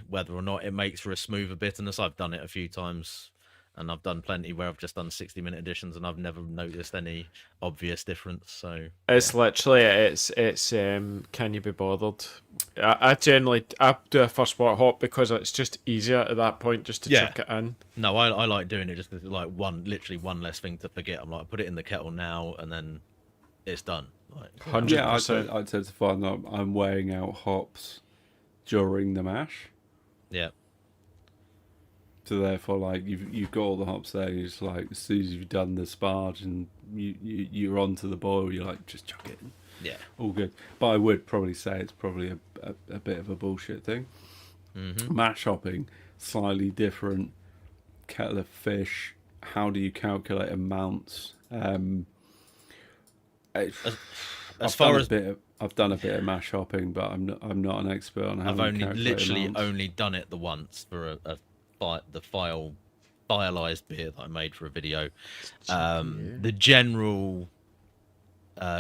whether or not it makes for a smoother bitterness, I've done it a few times, and I've done plenty where I've just done 60-minute additions, and I've never noticed any obvious difference. So It's literally it's can you be bothered? I generally do a first wort hop because it's just easier at that point just to chuck it in. No, I like doing it just like literally one less thing to forget. I'm like, I put it in the kettle now, and then it's done. Like, 100%. Yeah, I tend to find that I'm weighing out hops during the mash. Yeah. So therefore, like you've got all the hops there. You're just like, as soon as you've done the sparge and you're onto the boil, you're like, just chuck it in. Yeah. All good. But I would probably say it's probably a bit of a bullshit thing. Mm-hmm. Mash hopping, slightly different kettle of fish. How do you calculate amounts? I've done a bit of mash hopping, but I'm not an expert on how. I've only done it the once for the fialized beer that I made for a video. The general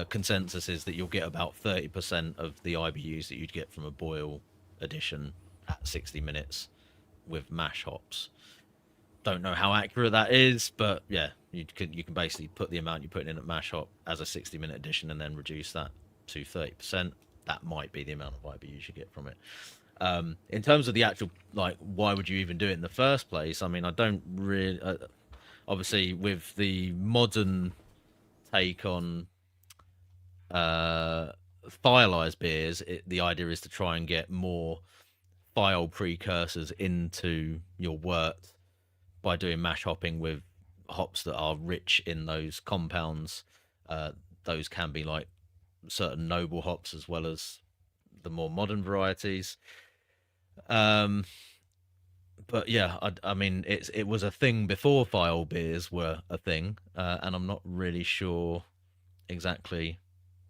consensus is that you'll get about 30% of the IBUs that you'd get from a boil addition at 60 minutes with mash hops. Don't know how accurate that is, but yeah, you can basically put the amount you're putting in at mash hop as a 60-minute addition and then reduce that to 30%, that might be the amount of IBU you should get from it. In terms of the actual, like, why would you even do it in the first place? I mean, I don't really... obviously, with the modern take on stylized beers, the idea is to try and get more file precursors into your wort by doing mash hopping with hops that are rich in those compounds. Those can be like certain noble hops as well as the more modern varieties. But yeah, I mean, it was a thing before file beers were a thing, and I'm not really sure exactly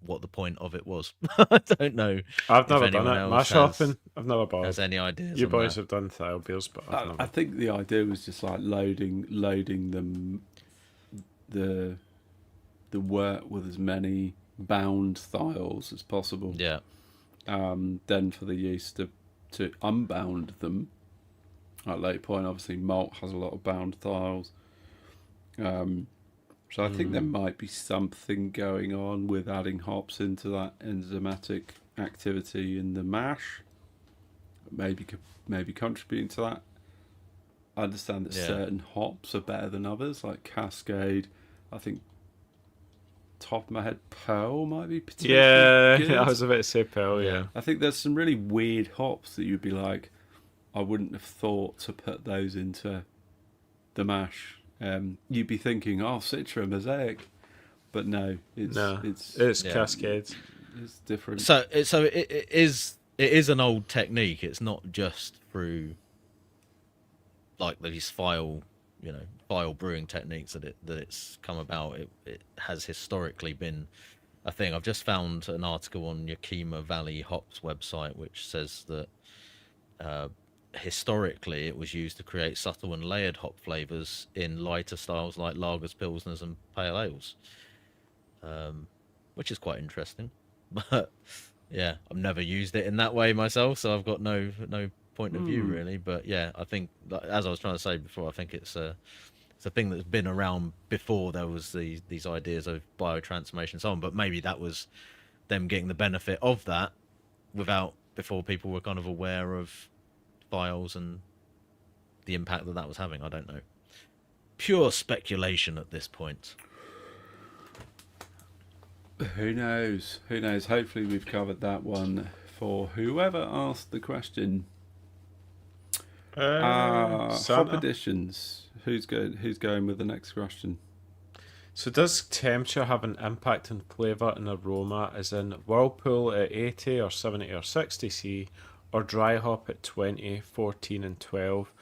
what the point of it was. I don't know. I've if never done anyone it. else Mash hopping, I've never bothered. has any ideas. You on boys that. have done style beers, but I've never. I think the idea was just like loading them the wort with as many bound thiles as possible. Yeah. Then for the yeast to unbound them at a later point. Obviously, malt has a lot of bound thiles. So I think there might be something going on with adding hops into that enzymatic activity in the mash. Maybe contributing to that. I understand that certain hops are better than others, like Cascade. I think, top of my head, Pearl might be particularly good. I was about to say Pearl. Yeah. I think there's some really weird hops that you'd be like, I wouldn't have thought to put those into the mash. You'd be thinking, oh, Citra, Mosaic, but no, it's Cascade. It's different. So it is an old technique. It's not just through like these file brewing techniques that it's come about. It has historically been a thing. I've just found an article on Yakima Valley Hops website which says that historically it was used to create subtle and layered hop flavors in lighter styles like lagers, pilsners, and pale ales, which is quite interesting. But yeah, I've never used it in that way myself, so I've got no point of view really. But yeah, I think, as I was trying to say before, I think it's a thing that's been around before there was these ideas of biotransformation and so on. But maybe that was them getting the benefit of that before people were kind of aware of files and the impact that was having. I don't know. Pure speculation at this point. Who knows? Hopefully we've covered that one for whoever asked the question. Hop additions. Who's going with the next question? So does temperature have an impact on flavour and aroma, as in Whirlpool at 80 or 70 or 60 C, or dry hop at 20, 14 and 12?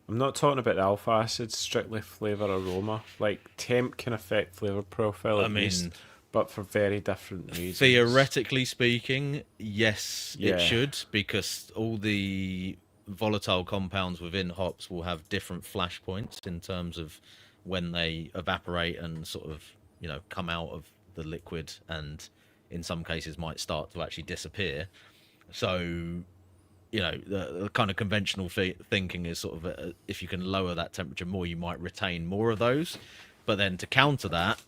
I'm not talking about the alpha acids, strictly flavour aroma. Like, temp can affect flavour profile at least, but for very different reasons. Theoretically speaking, yes, Yeah. it should, because all the volatile compounds within hops will have different flash points in terms of when they evaporate and sort of, come out of the liquid, and in some cases might start to actually disappear. So, the kind of conventional thinking is sort of if you can lower that temperature more, you might retain more of those. But then to counter that,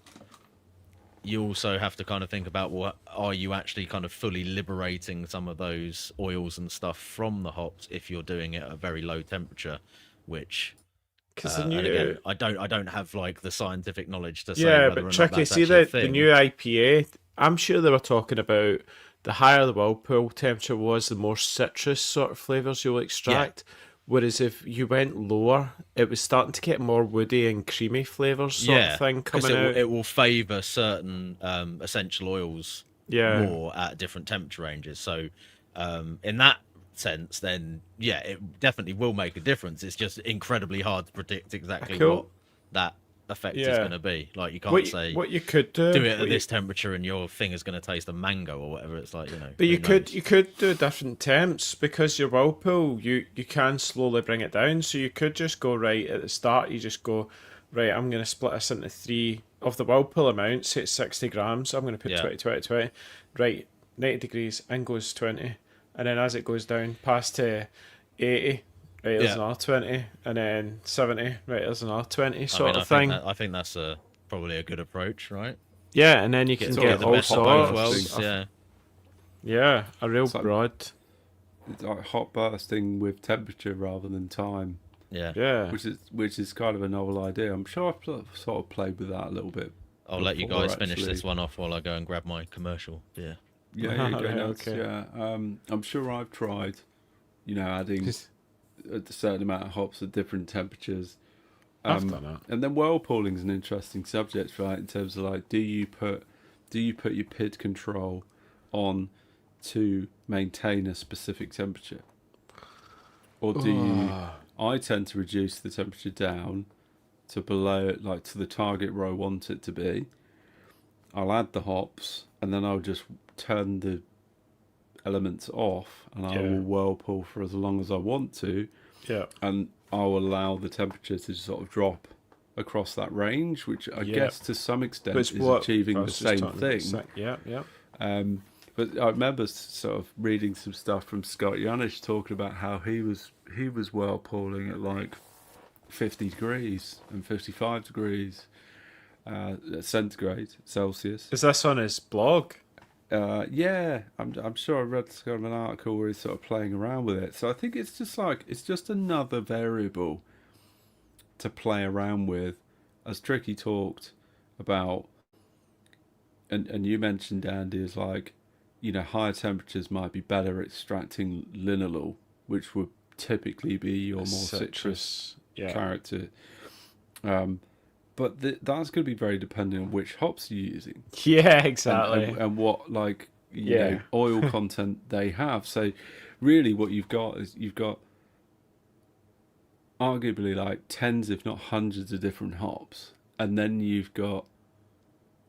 you also have to kind of think about, well, are you actually kind of fully liberating some of those oils and stuff from the hops if you're doing it at a very low temperature, which... Because and again, I don't have like the scientific knowledge to say. Yeah, whether but or not tricky. that's See actually a the thing. new IPA. I'm sure they were talking about the higher the Whirlpool temperature was, the more citrus sort of flavors you'll extract. Whereas if you went lower, it was starting to get more woody and creamy flavors sort of thing coming out. It will favour certain essential oils more at different temperature ranges. So in that sense, then it definitely will make a difference. It's just incredibly hard to predict exactly what that effect is going to be. Like, you can't say what you could do it at this temperature and your thing is going to taste a mango or whatever. It's like, but you could do different temps, because your Whirlpool you can slowly bring it down. So you could just go right at the start, you just go right, I'm going to split this into 3 of the Whirlpool amount, say it's 60 grams, I'm going to put 20 20 20, right, 90 degrees, in goes 20. And then as it goes down past 80, right, there's another 20, and then 70, right, there's another 20 sort of thing. I think that's probably a good approach, right? Yeah, and then you can get all sorts. Yeah. Yeah, a real It's like- broad. It's like hot bursting with temperature rather than time, Yeah. Yeah. which is kind of a novel idea. I'm sure I've sort of played with that a little bit. I'll let you before, guys finish actually. this one off while I go and grab my commercial beer. Yeah, go Right, nuts. okay. Yeah, I'm sure I've tried, adding a certain amount of hops at different temperatures. I've done that. And then whirlpooling is an interesting subject, right? In terms of like, do you put your PID control on to maintain a specific temperature, or do you? I tend to reduce the temperature down to below, like to the target where I want it to be. I'll add the hops, and then I'll just turn the elements off, and I Yeah. will whirlpool for as long as I want to, Yeah. and I'll allow the temperature to sort of drop across that range, which I Yeah. guess to some extent Which is what achieving I the was just same talking thing. about. Yeah, yeah. But I remember sort of reading some stuff from Scott Yanish talking about how he was whirlpooling at like 50 degrees and 55 degrees centigrade Celsius. Is this on his blog? Yeah, I'm sure I read kind of an article where he's sort of playing around with it. So I think it's just another variable to play around with, as Tricky talked about, and you mentioned, Andy, is like, higher temperatures might be better at extracting linalool, which would typically be your more citrus Yeah. character. But that's going to be very dependent on which hops you're using. Yeah, exactly. And what Yeah. oil content they have. So really what you've got is you've got arguably like tens if not hundreds of different hops, and then you've got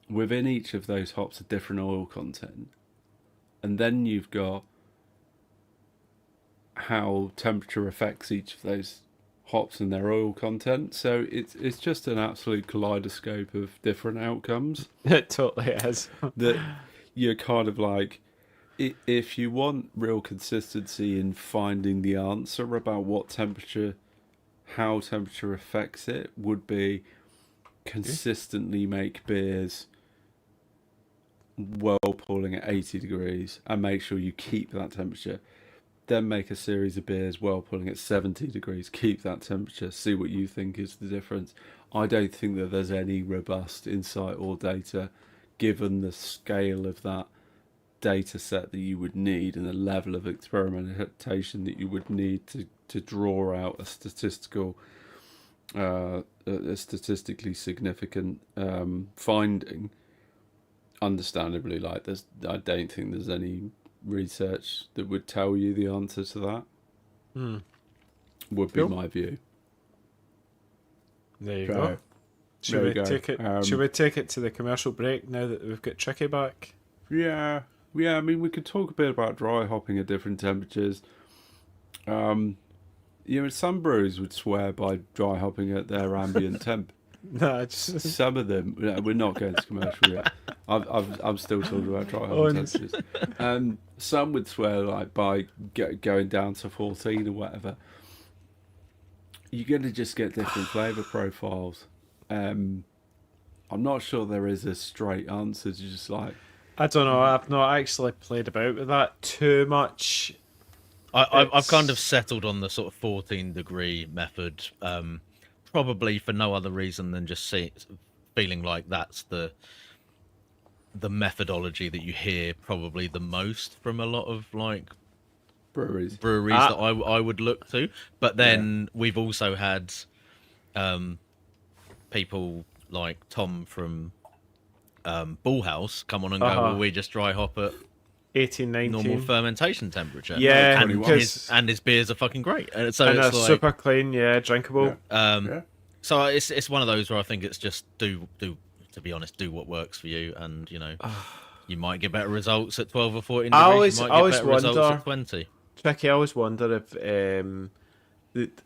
within each of those hops a different oil content, and then you've got how temperature affects each of those hops and their oil content. So it's just an absolute kaleidoscope of different outcomes It totally is. that you're kind of like, if you want real consistency in finding the answer about how temperature affects it, would be consistently make beers whirlpooling at 80 degrees and make sure you keep that temperature. Then make a series of beers whirlpooling at 70 degrees, keep that temperature, see what you think is the difference. I don't think that there's any robust insight or data, given the scale of that data set that you would need and the level of experimentation that you would need to draw out a statistically significant finding. Understandably, like I don't think there's any research that would tell you the answer to that. Would be Cool. my view. There you So, go. Should there we you go. take it? Should we take it to the commercial break now that we've got Tricky back? Yeah. I mean, we could talk a bit about dry hopping at different temperatures. Some breweries would swear by dry hopping at their ambient temp. No, just Some of them, we're not going to commercial yet. I'm still talking about dry Oh, hopping temperatures. Some would swear like by going down to 14 or whatever. You're going to just get different flavour profiles. I'm not sure there is a straight answer to just like. I don't know. I've not actually played about with that too much. I've kind of settled on the sort of 14-degree method, probably for no other reason than just feeling like that's the methodology that you hear probably the most from a lot of like Breweries. that I would look to. But then we've also had people like Tom from Bullhouse come on and go, well, we just dry hop at 18, 19. normal fermentation temperature. Yeah, and because- his beers are fucking great. And so and it's they're like, super clean, yeah, drinkable. Yeah. so it's one of those where I think it's just do to be honest, do what works for you, and you might get better results at 12 or 14 degrees. You might get better results wonder- at 20. Tricky, I always wonder if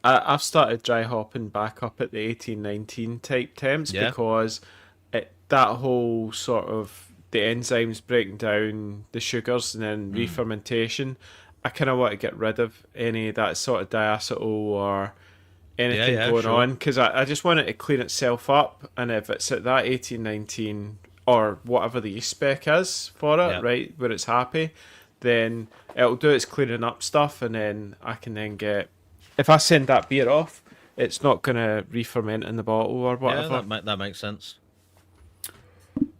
I've started dry hopping back up at the 18, 19 type temps because that whole sort of the enzymes breaking down the sugars and then re-fermentation, I kind of want to get rid of any of that sort of diacetyl or anything going sure. on, because I just want it to clean itself up, and if it's at that 18, 19 or whatever the yeast spec is for it, right, where it's happy, then it'll do its cleaning up stuff, and then I can then get. If I send that beer off, it's not gonna re-ferment in the bottle or whatever. Yeah, that makes sense.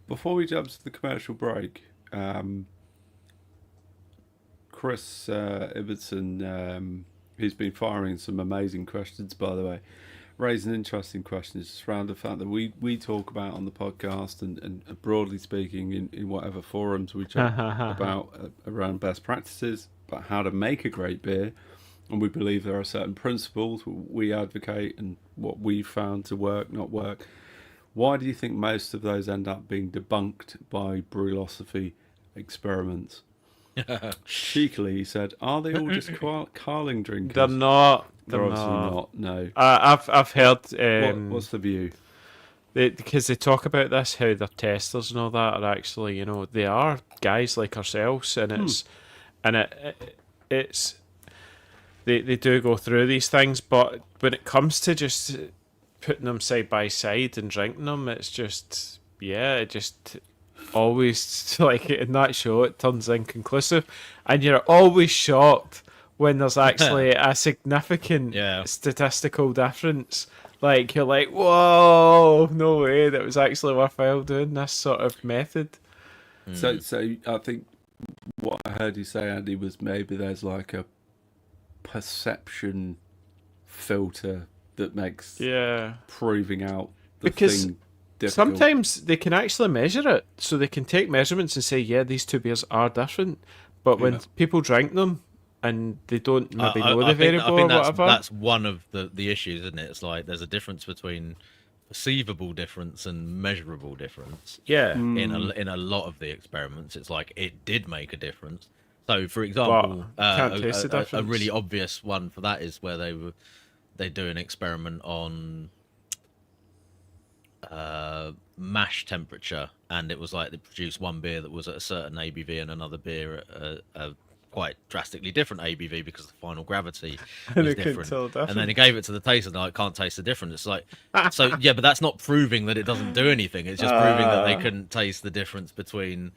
Before we jump to the commercial break, Chris Ibbotson, who's been firing some amazing questions, by the way, raising interesting questions around the fact that we talk about on the podcast and broadly speaking in whatever forums we chat about around best practices, about how to make a great beer. And we believe there are certain principles we advocate and what we've found to work, not work. Why do you think most of those end up being debunked by Brewlosophy experiments? Cheekily, he said, "Are they all just Carling drinkers?" They're not. They're obviously not. No. I've heard. What's the view? Because they talk about this, how their testers and all that are actually, they are guys like ourselves, and it's they do go through these things, but when it comes to just putting them side by side and drinking them, it's just it just always, like in that show, it turns inconclusive, and you're always shocked when there's actually a significant statistical difference. Like, you're like, whoa, no way, that was actually worthwhile doing this sort of method. So I think what I heard you say, Andy, was maybe there's like a perception filter that makes proving out the thing difficult. Sometimes they can actually measure it, so they can take measurements and say, yeah, these two beers are different, but when people drink them and they don't maybe know the variable or whatever. That's one of the issues, isn't it? It's like there's a difference between perceivable difference and measurable difference. Yeah. In a lot of the experiments, it's like it did make a difference. So, for example, a really obvious one for that is where they do an experiment on mash temperature, and it was like they produced one beer that was at a certain ABV and another beer at a quite drastically different ABV because the final gravity was different. And then he gave it to the taster, and I can't taste the difference. It's like, so yeah, but that's not proving that it doesn't do anything. It's just proving that they couldn't taste the difference between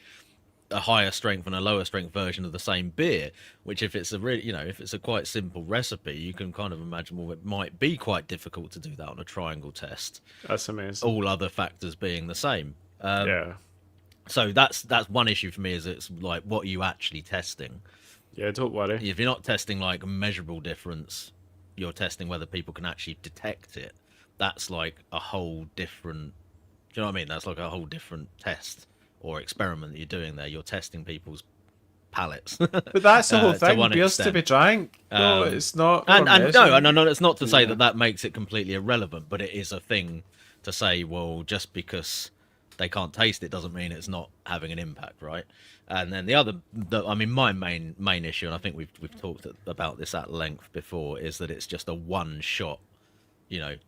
a higher strength and a lower strength version of the same beer. Which, if it's a really, if it's a quite simple recipe, you can kind of imagine, well, it might be quite difficult to do that on a triangle test. That's amazing. All other factors being the same. So that's one issue for me, is it's like, what are you actually testing? Yeah, don't worry. If you're not testing like a measurable difference, you're testing whether people can actually detect it. That's like a whole different, do you know what I mean? That's like a whole different test or experiment that you're doing there. You're testing people's palates. But that's the whole thing. Beers to be drank. No, it's not. No, it's not to say that makes it completely irrelevant, but it is a thing to say, well, just because they can't taste it doesn't mean it's not having an impact, right? And then my main issue, and I think we've talked about this at length before, is that it's just a one-shot,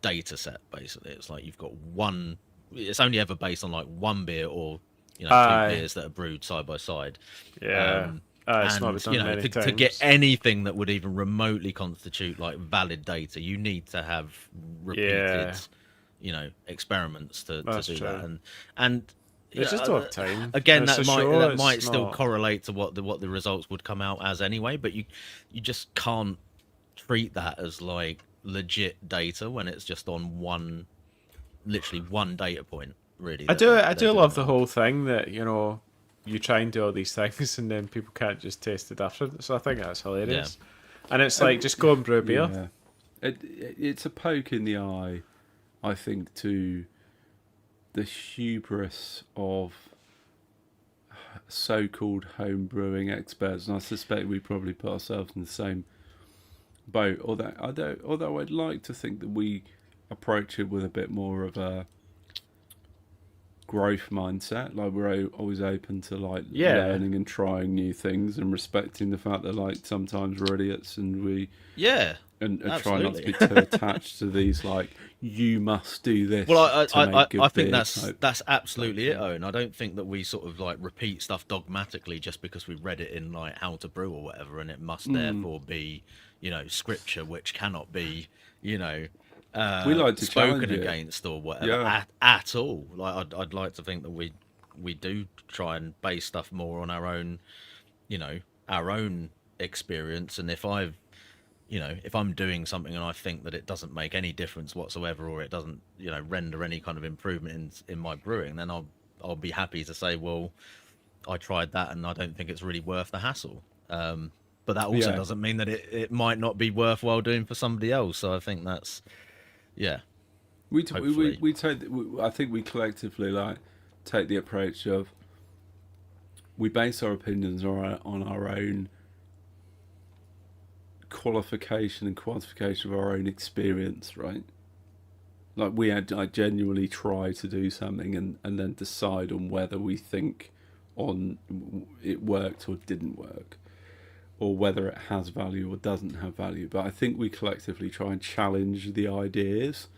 data set. Basically, it's like you've got one. It's only ever based on like one beer or two beers that are brewed side by side. Yeah. It's not done to get anything that would even remotely constitute like valid data, you need to have repeated, experiments to do true. that, and it's just don't have time. Again, that might still correlate to what the results would come out as anyway, but you just can't treat that as like legit data when it's just on literally one data point. Really, I do love the whole thing that you try and do all these things and then people can't just taste the difference. So I think that's hilarious. Yeah. And it's like, just go and brew a beer. Yeah. It's a poke in the eye, I think, to the hubris of so-called home brewing experts, and I suspect we probably put ourselves in the same boat. Although I'd like to think that we approach it with a bit more of a growth mindset, like we're always open to learning and trying new things and respecting the fact that like sometimes we're idiots and we and try not to be too attached to these like you must do this. Well, I think that's absolutely it, Owen. I don't think that we sort of like repeat stuff dogmatically just because we read it in like How to Brew or whatever, and it must therefore be scripture, which cannot be we like to spoken against or whatever at all. Like I'd like to think that we do try and base stuff more on our own, our own experience, and if I'm doing something and I think that it doesn't make any difference whatsoever, or it doesn't, render any kind of improvement in my brewing, then I'll be happy to say, well, I tried that and I don't think it's really worth the hassle. But that also doesn't mean that it might not be worthwhile doing for somebody else. So I think that's, we take. I think we collectively take the approach of we base our opinions on our own qualification and quantification of our own experience, right? Like I genuinely try to do something and then decide on whether we think on it worked or didn't work, or whether it has value or doesn't have value. But I think we collectively try and challenge the ideas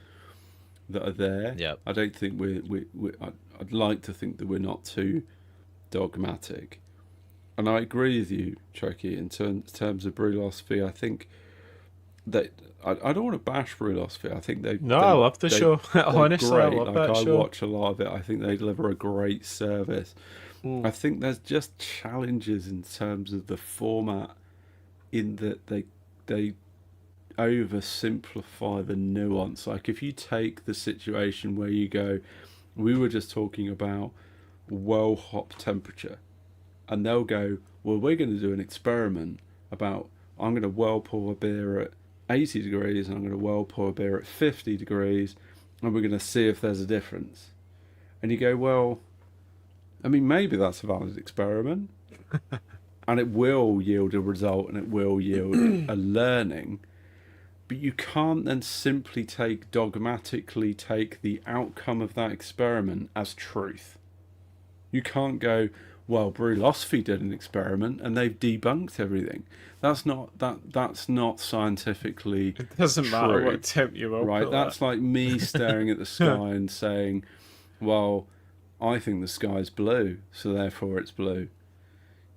that are there. Yeah. I don't think I'd like to think that we're not too dogmatic. And I agree with you, Chucky, in terms of Brewlosophy. I think that I don't want to bash Brewlosophy. I think I love the show. Honestly, great. I love that show. I watch a lot of it. I think they deliver a great service. I think there's just challenges in terms of the format, in that they oversimplify the nuance. Like if you take the situation where you go, we were just talking about well hop temperature, and they'll go, well, we're going to do an experiment about, I'm going to well pour a beer at 80 degrees and I'm going to well pour a beer at 50 degrees and we're going to see if there's a difference. And you go, well, I mean, maybe that's a valid experiment and it will yield a result and it will yield a learning, but you can't then simply dogmatically take the outcome of that experiment as truth. You can't go, well, Brewlosophy did an experiment and they've debunked everything. That's not scientifically true. It doesn't matter what temp you will. Right? That's like me staring at the sky and saying, well, I think the sky's blue, so therefore it's blue.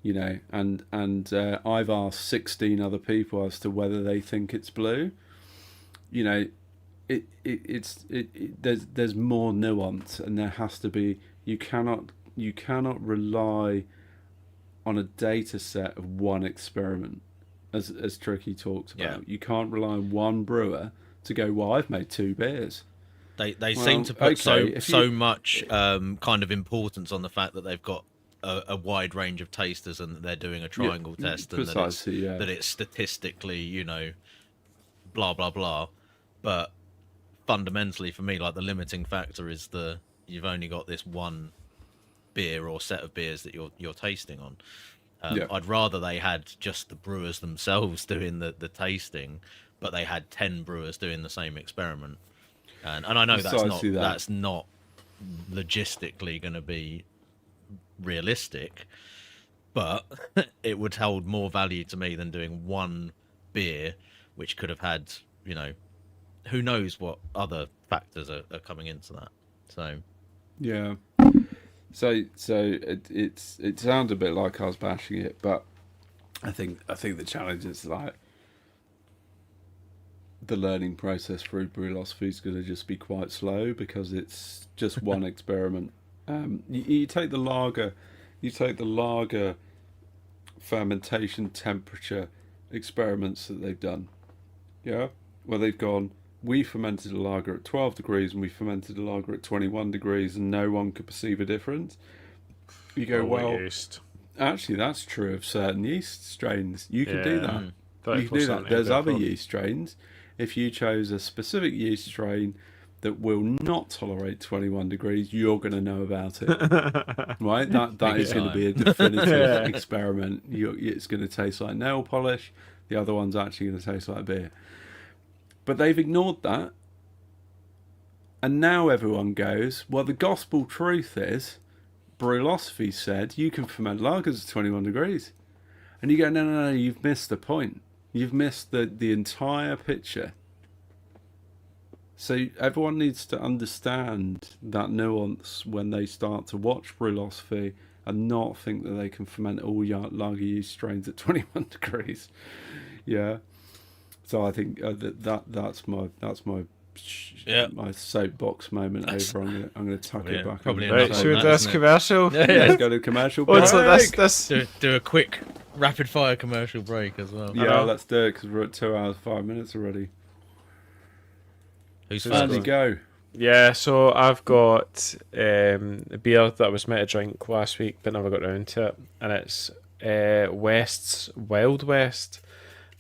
And I've asked 16 other people as to whether they think it's blue. There's more nuance, and there has to be. You cannot rely on a data set of one experiment, as Tricky talked about. You can't rely on one brewer to go, well, I've made 2 beers. They seem to put so much kind of importance on the fact that they've got a wide range of tasters and that they're doing a triangle test, and that it's statistically, blah blah blah. But fundamentally, for me, like the limiting factor is you've only got this one beer or set of beers that you're tasting on. I'd rather they had just the brewers themselves doing the tasting, but they had 10 brewers doing the same experiment. And I know that's not logistically going to be realistic, but it would hold more value to me than doing one beer, which could have had, who knows what other factors are coming into that. So yeah. So it sounds a bit like I was bashing it, but I think the challenge is like the learning process through Brewlosophy is going to just be quite slow because it's just one experiment. You take the lager fermentation temperature experiments that they've done, where they've gone, we fermented a lager at 12 degrees and we fermented a lager at 21 degrees and no one could perceive a difference. You go, well, actually that's true of certain yeast strains. You can do that. You can do that. There's other yeast strains. If you chose a specific yeast strain that will not tolerate 21 degrees, you're going to know about it. Right? That is going to be a definitive experiment. It's going to taste like nail polish. The other one's actually going to taste like beer. But they've ignored that. And now everyone goes, well, the gospel truth is, Brewlosophy said you can ferment lagers at 21 degrees. And you go, no, you've missed the point. You've missed the entire picture. So everyone needs to understand that nuance when they start to watch Brewlosophy and not think that they can ferment all lager yeast strains at 21 degrees. Yeah. So I think that's my soapbox moment over. I'm going to tuck it back. Probably right, should we do this commercial? Let's go to commercial. Oh, so this do a quick rapid fire commercial break as well. Yeah, let's do it because we're at 2 hours 5 minutes already. Who's Andy, first? go. Yeah, so I've got a beer that I was meant to drink last week but never got around to it, and it's West's Wild West,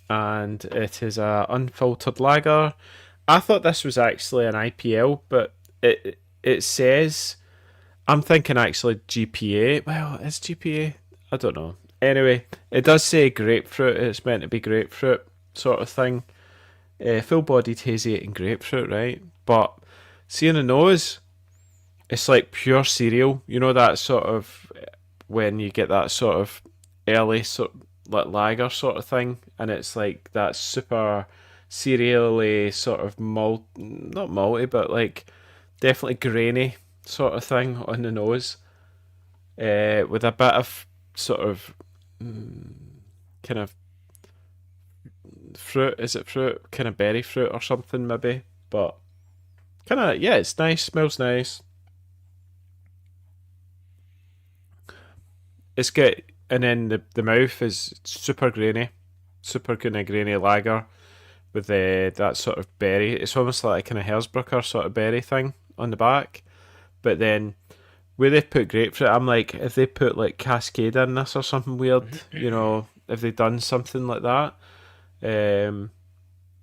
and it is a unfiltered lager. I thought this was actually an IPL, but it says, I'm thinking actually GPA. Well, is GPA? I don't know. Anyway, it does say grapefruit. It's meant to be grapefruit sort of thing. Full-bodied hazy and grapefruit, right? But see in the nose, it's like pure cereal. You know that sort of, when you get that sort of early sort of like lager sort of thing, and it's like that super cereally sort of not malty, but like definitely grainy sort of thing on the nose, with a bit of sort of kind of fruit. Is it fruit? Kind of berry fruit or something maybe, but kind of, yeah, it's nice. Smells nice. It's good, and then the mouth is super grainy, super kind of grainy lager with that sort of berry. It's almost like a kind of Hersbrucker sort of berry thing on the back, but then where they put grapefruit, I'm like, if they put like Cascade in this or something weird, you know, if they done something like that.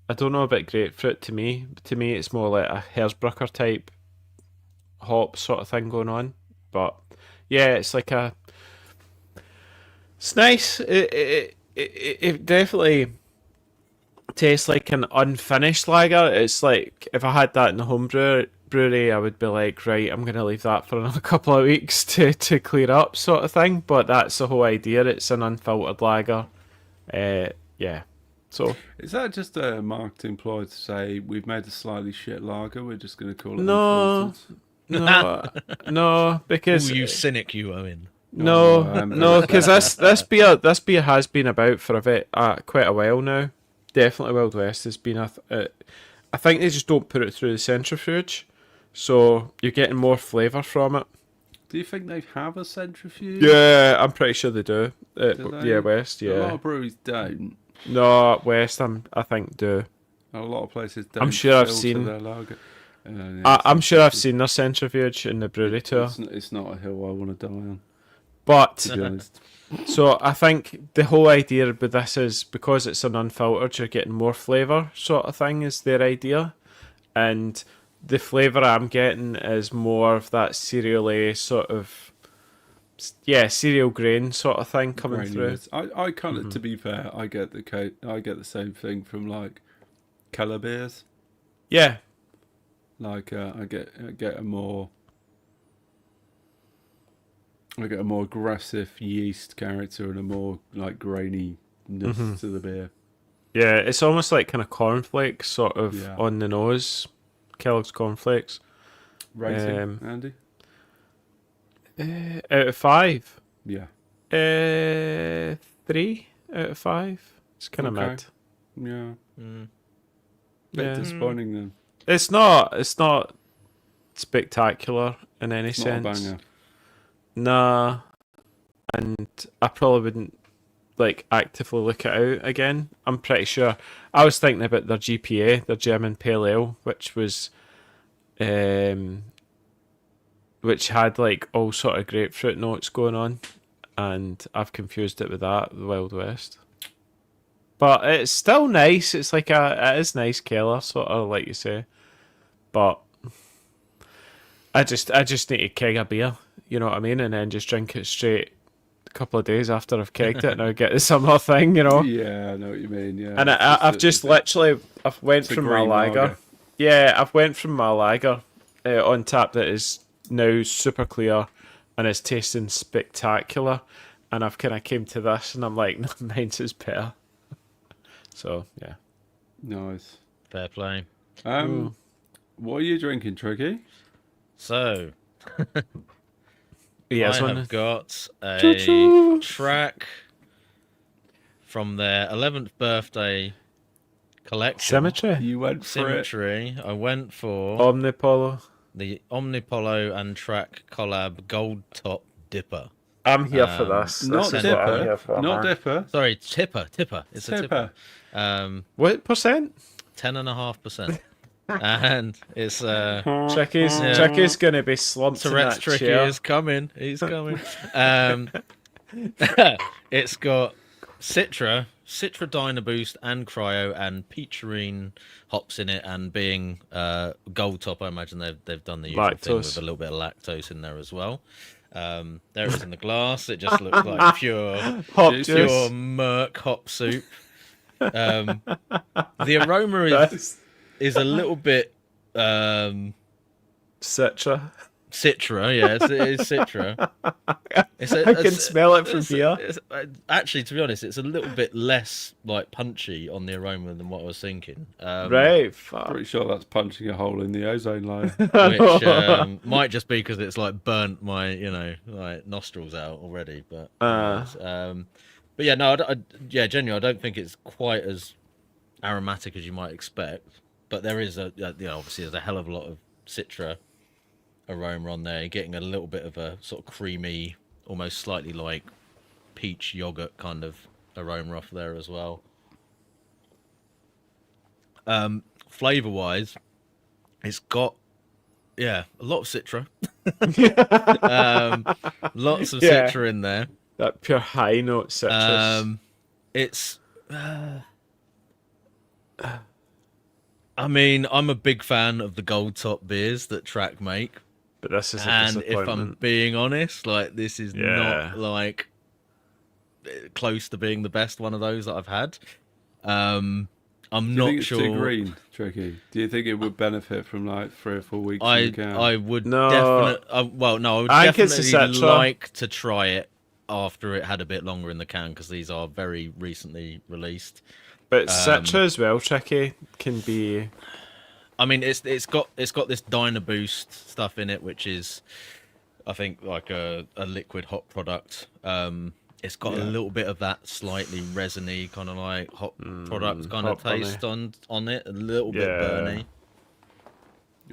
I don't know about grapefruit. To me, it's more like a Hersbrucker type hop sort of thing going on. But yeah, it's like it's nice. It definitely tastes like an unfinished lager. It's like if I had that in the home brewery, I would be like, right, I'm gonna leave that for another couple of weeks to clear up, sort of thing. But that's the whole idea. It's an unfiltered lager. Yeah. So Is that just a marketing ploy to say we've made a slightly shit lager? We're just going to call it No. unfiltered? no, because Ooh, you cynic, you Owen. no, because this beer has been about for quite a while now. Definitely, Wild West has been I think they just don't put it through the centrifuge, so you're getting more flavour from it. Do you think they have a centrifuge? Yeah, I'm pretty sure they do. Do they? Yeah, West. A lot Yeah, of breweries don't. no, West. I think do. A lot of places don't. I'm sure I've filter seen- their lager. Yeah, I'm sure I've seen their centrifuge in the brewery tour, It's not a hill I want to die on, but to be honest. so I think the whole idea with this is because it's an unfiltered, you're getting more flavour, sort of thing, is their idea, and the flavour I'm getting is more of that cereally sort of, yeah, cereal grain sort of thing coming through. Graininess. I kind of, to be fair, I get the same thing from like Keller beers. Yeah, Like I get a more aggressive yeast character and a more like graininess to the beer. yeah, it's almost like kind of cornflakes sort of Yeah. on the nose, Kellogg's cornflakes. Rating, Andy? Out of 5, Yeah. 3 out of 5. It's kind of Okay. mid. Yeah. Mm. Bit Yeah. disappointing then. It's not spectacular in any It's not a sense. banger. Nah, and I probably wouldn't like actively look it out again. I'm pretty sure. I was thinking about their GPA, their German Pale Ale, which was, which had like all sort of grapefruit notes going on, and I've confused it with that, the Wild West. But it's still nice. It's like it is nice Keller, sort of like you say. But I just need to keg a beer, you know what I mean, and then just drink it straight a couple of days after I've kegged it, and I get the summer thing, you know. Yeah, I know what you mean. Yeah. And I've just literally went it's a from my green lager. Yeah, I've went from my lager on tap that is now super clear and is tasting spectacular, and I've kind of came to this and I'm like, no, mine's is better. So yeah. Nice. Fair play. What are you drinking, Tricky? So, Yeah, I so have got a Choo-choo. track from their 11th birthday collection. Symmetry, You went for it. Symmetry. I went for Omnipolo. the Omnipolo and Track collab Gold Top Dipper. I'm here for this. Not This is what I'm here Dipper. for, Not man. Dipper. Sorry, tipper. It's a tipper. Tipper. What percent? 10.5%. And it's Tricky's gonna be slumped in Tourette's that Tricky chair. is coming. He's coming. It's got Citra Dynaboost and Cryo and Peacherine hops in it, and being Gold Top, I imagine they've done the usual thing with Lactose. a little bit of lactose in there as well. There it is in the glass. It just looks like pure Hop Juice. pure juice. Merc hop soup. The aroma That's is a little bit Citra. Citra, yes, it is Citra. I can smell it from here. Actually, to be honest, it's a little bit less like punchy on the aroma than what I was thinking. Right, fuck. Pretty sure that's punching a hole in the ozone layer. Which might just be because it's like burnt my, like nostrils out already. But yeah, no, genuinely, I don't think it's quite as aromatic as you might expect. But there is obviously there's a hell of a lot of Citra aroma on there. You're getting a little bit of a sort of creamy, almost slightly like peach yogurt kind of aroma off there as well. Flavor wise, it's got a lot of Citra. Lots of Yeah. Citra in there. That pure high note citrus. It's I mean, I'm a big fan of the Gold Top beers that Track make. But this is a And if disappointment. I'm being honest, like this is Yeah. not like close to being the best one of those that I've had. I'm Do you not think it's sure. too green, Tricky? Do you think it would benefit from like 3 or 4 weeks in I the can? I would No. definitely. I would I think it's the definitely Citra. like to try it after it had a bit longer in the can because these are very recently released. But Citra as well, Tricky, can be... I mean, it's got this Dynaboost stuff in it, which is, I think, like a liquid hop product. It's got a little bit of that slightly resiny kind of like hop product kind of hop bunny. taste on it, a little bit Yeah. burny.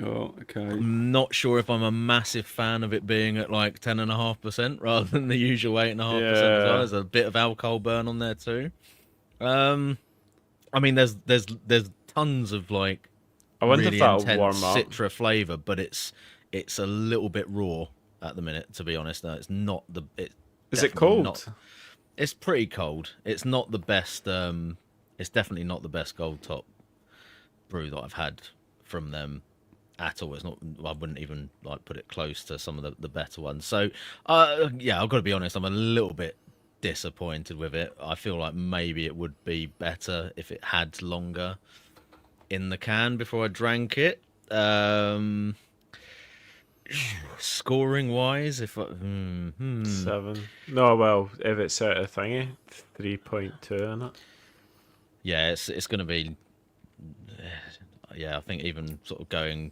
Oh, okay. I'm not sure if I'm a massive fan of it being at like 10.5% rather than the usual 8.5%. Yeah. As well. There's a bit of alcohol burn on there too. I mean, there's tons of like I wonder really if that'll intense warm up. Citra flavor, but it's a little bit raw at the minute. To be honest, no, it's not the. Is it definitely cold? not- it's pretty cold. It's not the best. It's definitely not the best Gold Top brew that I've had from them at all. It's not. I wouldn't even like put it close to some of the better ones. So, yeah, I've got to be honest. I'm a little bit disappointed with it. I feel like maybe it would be better if it had longer in the can before I drank it. Scoring wise, if I, 7. No, well, if it's out of thingy, 3.2 in it. yeah, it's going to be. Yeah, I think even sort of going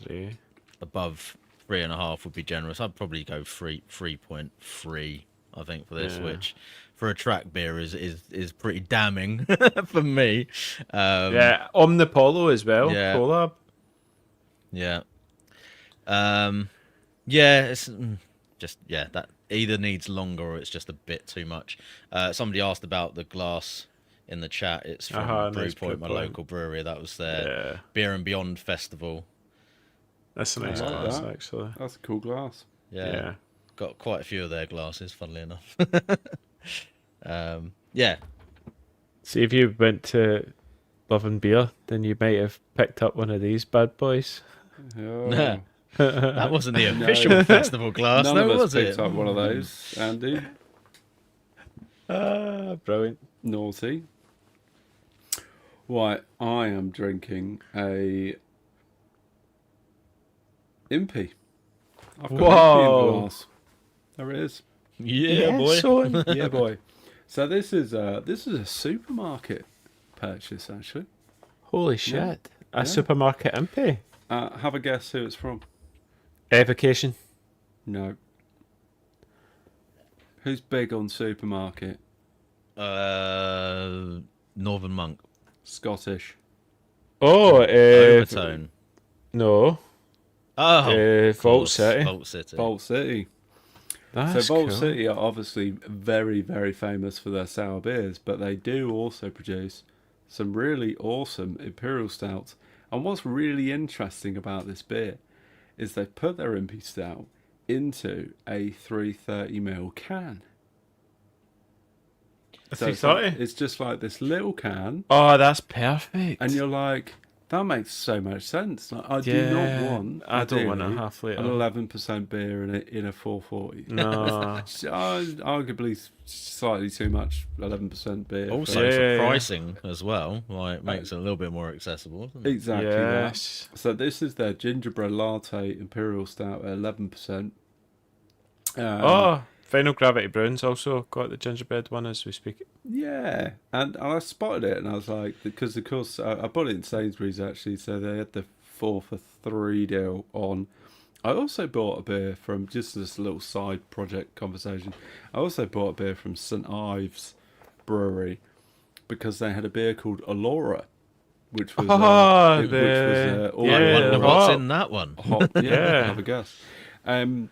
3. above 3.5 would be generous. I'd probably go 3.3. I think for this, Yeah. which for a Track beer is pretty damning for me. Yeah, Omnipolo as well. yeah. Collab. Yeah. Yeah, it's just that either needs longer or it's just a bit too much. Somebody asked about the glass in the chat. It's from Nice Brewpoint, my Brewpoint. local brewery. That was their Yeah. Beer and Beyond festival. That's a nice like glass, that. actually. That's a cool glass. Yeah. Got quite a few of their glasses, funnily enough. Yeah. See, if you went to Love and Beer, then you might have picked up one of these bad boys. Oh. That wasn't the official festival glass, None though, of us was picked it? up one of those, Andy. Brilliant. Naughty. Right, I am drinking a Impy. I've got Whoa. Impy in the glass. There it is. Yeah, boy. Son. Yeah, boy. So this is a supermarket purchase, actually. Holy shit. A Yeah. supermarket MP. Have a guess who it's from. Evocation. No. Who's big on supermarket? Northern Monk. Scottish. Oh, Overtone. no. Oh, of Vault course, City. Vault City. Vault City. That's so Vault cool. City are obviously very, very famous for their sour beers, but they do also produce some really awesome imperial stouts. And what's really interesting about this beer is they put their Impy Stout into a 330ml can. A So it's 330? it's just like this little can, Oh, that's perfect. and you're like, that makes so much sense. Like, I do Yeah, not want, I don't want a ideally, half an litre. 11% beer in a 440. No. Arguably slightly too much 11% beer. Also, Yeah, for yeah, yeah. pricing as well, like makes it a little bit more accessible. Doesn't it? Exactly Yes. that. So this is their gingerbread latte imperial stout at 11%. Oh, Final Gravity Brewing's also got the gingerbread one as we speak. Yeah, and I spotted it, and I was like, because of course I bought it in Sainsbury's actually, so they had the 4 for 3 deal on. I also bought a beer from, just this little side project conversation, I also bought a beer from St Ives Brewery because they had a beer called Alora, which was Oh, which was all yeah, I wonder what's hot. in that one. hot. Yeah, Yeah. have a guess. And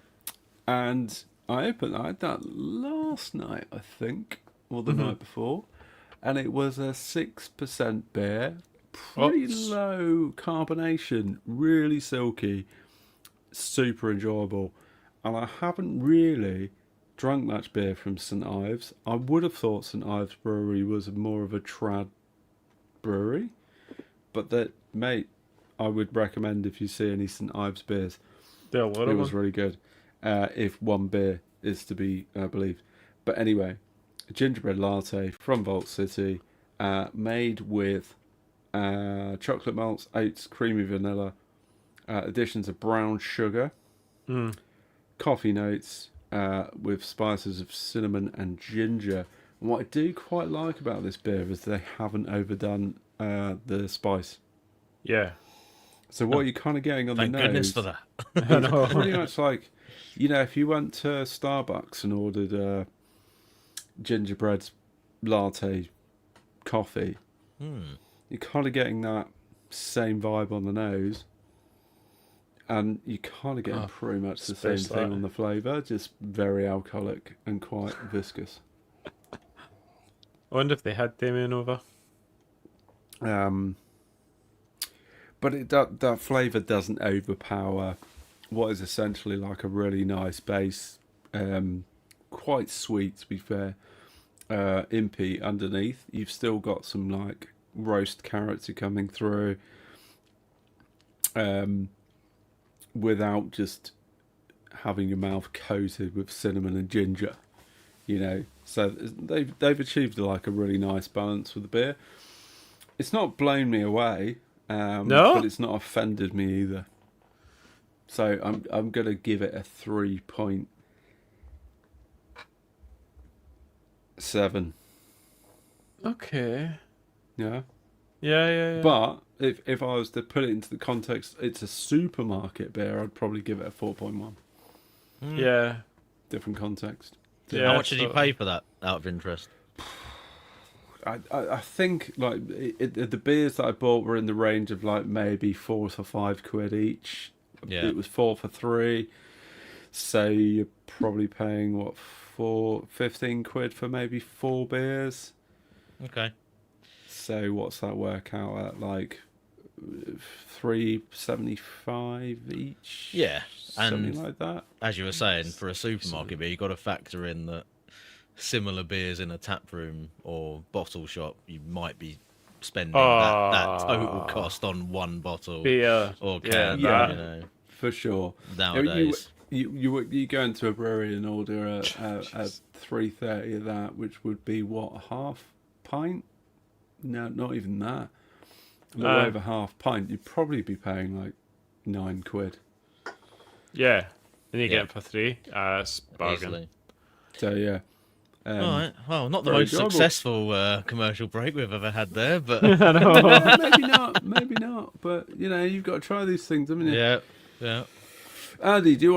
I had that last night, I think, or the night before, and it was a 6% beer, pretty Oops. low carbonation, really silky, super enjoyable. And I haven't really drunk much beer from St Ives. I would have thought St Ives Brewery was more of a trad brewery, but that, mate, I would recommend if you see any St Ives beers. They're a lot It of was them. really good, if one beer is to be believed. But anyway, a gingerbread latte from Vault City, made with chocolate malts, oats, creamy vanilla, additions of brown sugar, coffee notes, with spices of cinnamon and ginger. And what I do quite like about this beer is they haven't overdone the spice. Yeah. So what you're kind of getting on Thank the nose, goodness for that. it's pretty much like, if you went to Starbucks and ordered a gingerbread latte coffee, you're kind of getting that same vibe on the nose, and you're kind of getting pretty much the same space thing that. on the flavour, just very alcoholic and quite viscous. I wonder if they had Damien over. But that flavour doesn't overpower what is essentially like a really nice base, quite sweet to be fair, impy underneath. You've still got some like roast carrots coming through, without just having your mouth coated with cinnamon and ginger, So they've achieved like a really nice balance with the beer. It's not blown me away. No? But it's not offended me either. So I'm gonna give it a 3.7. Okay. Yeah. Yeah. But if I was to put it into the context, it's a supermarket beer, I'd probably give it a 4.1. Yeah. Different context. Yeah. How much did you so- pay for that, out of interest? I think like the beers that I bought were in the range of like maybe 4 to 5 quid each. Yeah. It was 4 for 3. So you're probably paying 15 quid for maybe 4 beers. Okay. So what's that work out at? Like $3.75 each? Yeah, Something and like that. as you were saying, for a supermarket beer, you've got to factor in that similar beers in a tap room or bottle shop, you might be spending that total cost on one bottle Beer. or can, Yeah. you know, For sure. nowadays. You go into a brewery and order a 330 of that, which would be what, a half pint? No, not even that. A little over half pint. You'd probably be paying like 9 quid. Yeah. And you Yeah. get it for 3. It's bargain. Easily. So yeah. All right. Well, not the very most enjoyable. successful commercial break we've ever had there, but Well, maybe not. But you've got to try these things, haven't you? yeah. Andy, do you